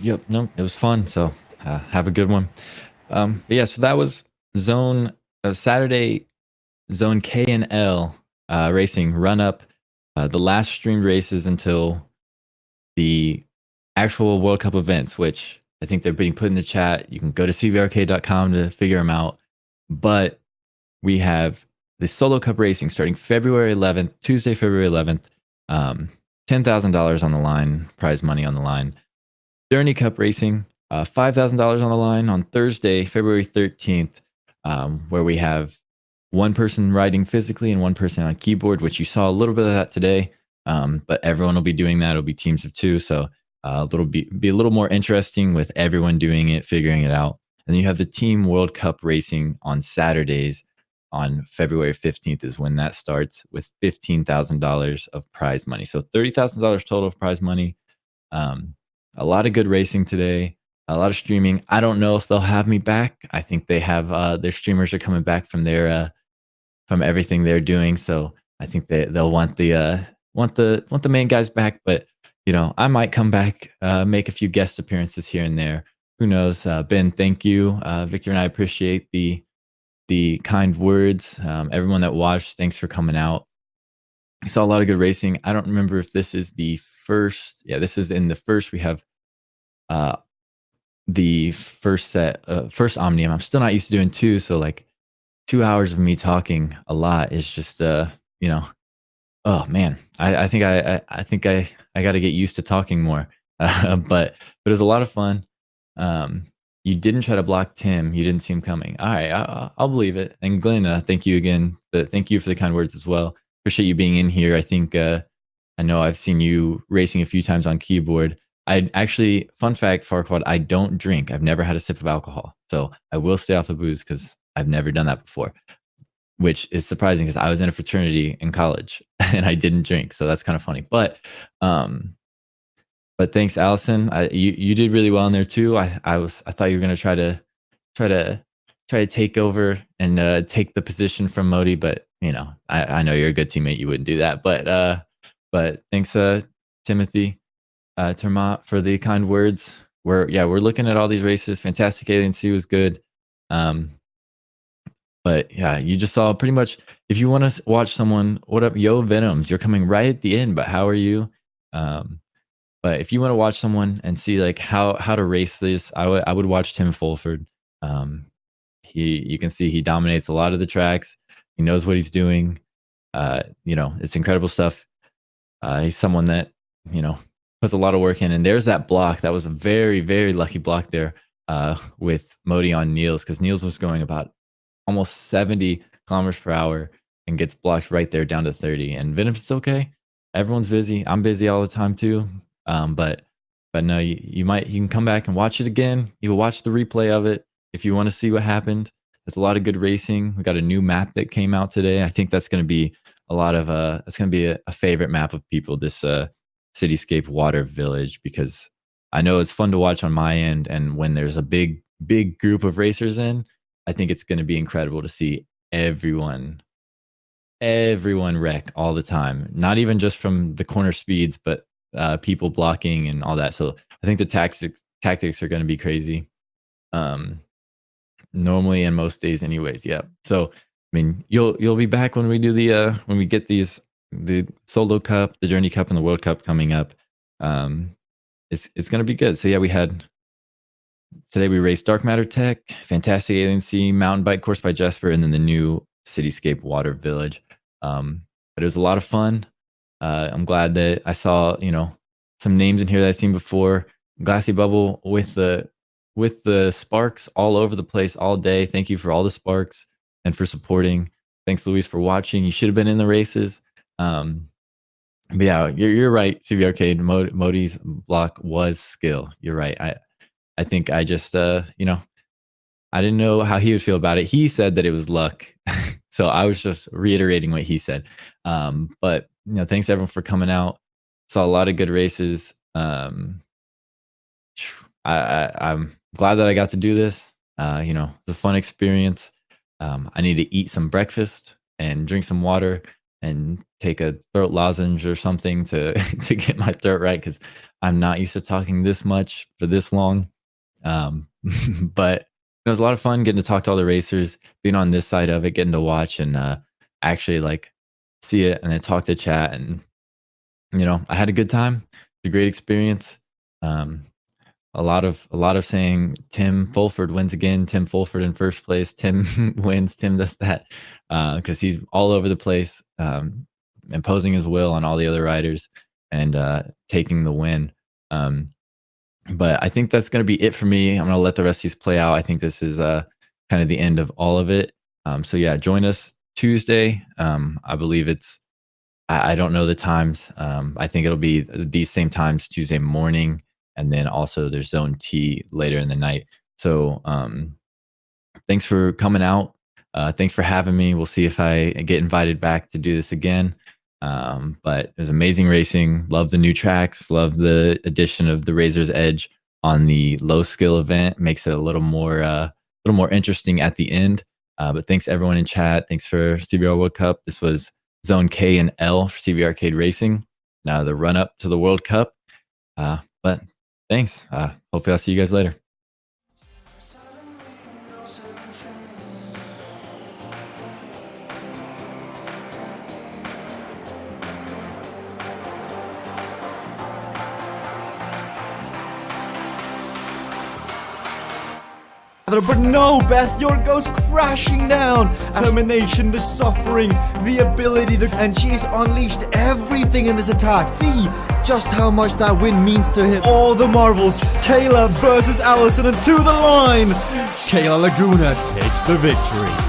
Yep, no, it was fun. So have a good one. But yeah, so that was Saturday Zone K and L racing run up, the last streamed races until the actual World Cup events, which I think they're being put in the chat. You can go to CVRcade.com to figure them out. But we have the Solo Cup racing starting February 11th, Tuesday, February 11th. $10,000 on the line, prize money on the line. Journey Cup racing, $5,000 on the line on Thursday, February 13th, where we have one person riding physically and one person on keyboard, which you saw a little bit of that today. But everyone will be doing that. It'll be teams of 2. So it'll be a little more interesting with everyone doing it, figuring it out. And then you have the Team World Cup racing on Saturdays. On February 15th is when that starts, with $15,000 of prize money. So $30,000 total of prize money. A lot of good racing today, a lot of streaming. I don't know if they'll have me back. I think they have their streamers are coming back from their from everything they're doing. So I think they'll want the main guys back. But you know, I might come back, make a few guest appearances here and there. Who knows? Ben, thank you. Victor and I appreciate the kind words. Everyone that watched, thanks for coming out. We saw a lot of good racing. I don't remember if this is the first. Yeah, this is in the first. We have the first set, first Omnium. I'm still not used to doing 2, so like 2 hours of me talking a lot is just you know, oh man, I think I got to get used to talking more. But it was a lot of fun. You didn't try to block Tim. You didn't see him coming. All right, I'll believe it. And Glenn, thank you again. But thank you for the kind words as well. Appreciate you being in here. I think I know I've seen you racing a few times on keyboard. I actually, fun fact, Farquad, I don't drink. I've never had a sip of alcohol. So I will stay off the booze because I've never done that before, which is surprising because I was in a fraternity in college and I didn't drink. So that's kind of funny. But thanks, Allison. You did really well in there too. I thought you were gonna try to take over and take the position from Modi, but you know, I know you're a good teammate. You wouldn't do that. But thanks, Timothy, Termat, for the kind words. We're looking at all these races. Fantastic Alien C was good. But yeah, you just saw pretty much. If you want to watch someone, what up, Yo Venoms? You're coming right at the end, but how are you? But if you want to watch someone and see like how to race this, I would watch Tim Fulford. You can see he dominates a lot of the tracks. He knows what he's doing. You know, it's incredible stuff. He's someone that, you know, puts a lot of work in. And there's that block. That was a very, very lucky block there with Modi on Niels, because Niels was going about almost 70 kilometers per hour and gets blocked right there down to 30. And Venom's, it's okay. Everyone's busy. I'm busy all the time too. But no, you can come back and watch it again. You will watch the replay of it if you want to see what happened. There's a lot of good racing. We got a new map that came out today. I think that's going to be a lot of it's going to be a favorite map of people, this Cityscape Water Village, because I know it's fun to watch on my end, and when there's a big group of racers in, I think it's going to be incredible to see everyone wreck all the time, not even just from the corner speeds, but people blocking and all that. So I think the tactics are going to be crazy. Normally and most days anyways. Yeah. So mean, you'll be back when we do when we get the Solo Cup, the Journey Cup, and the World Cup coming up. It's gonna be good. So yeah, today we raced Dark Matter Tech, Fantastic Alien Sea, Mountain Bike Course by Jesper, and then the new Cityscape Water Village. But it was a lot of fun. I'm glad that I saw, some names in here that I've seen before. Glassy Bubble with the sparks all over the place all day. Thank you for all the sparks and for supporting. Thanks, Luis, for watching. You should have been in the races. But yeah, you're right. CVRcade Modi's block was skill. You're right. I think I just I didn't know how he would feel about it. He said that it was luck. So I was just reiterating what he said. But thanks everyone for coming out. Saw a lot of good races. I'm glad that I got to do this. It's a fun experience. I need to eat some breakfast and drink some water and take a throat lozenge or something to get my throat right, because I'm not used to talking this much for this long. But it was a lot of fun getting to talk to all the racers, being on this side of it, getting to watch and actually see it and then talk to chat. And I had a good time. It's a great experience. A lot of saying Tim Fulford wins again. Tim Fulford in first place. Tim wins. Tim does that because he's all over the place, imposing his will on all the other riders and taking the win. But I think that's going to be it for me. I'm going to let the rest of these play out. I think this is kind of the end of all of it. So yeah, join us Tuesday. I believe I don't know the times. I think it'll be these same times Tuesday morning. And then also there's Zone T later in the night. So thanks for coming out. Thanks for having me. We'll see if I get invited back to do this again. But it was amazing racing. Love the new tracks. Love the addition of the Razor's Edge on the low skill event. Makes it a little more interesting at the end. But thanks everyone in chat. Thanks for CVR World Cup. This was Zone K and L for CVRcade Racing. Now the run up to the World Cup. But thanks. Hopefully I'll see you guys later. But no, Beth, your goes crashing down. Determination, the suffering, the ability to... And she's unleashed everything in this attack. See just how much that win means to him. All the marvels. Kayla versus Allison, and to the line. Kayla Laguna takes the victory.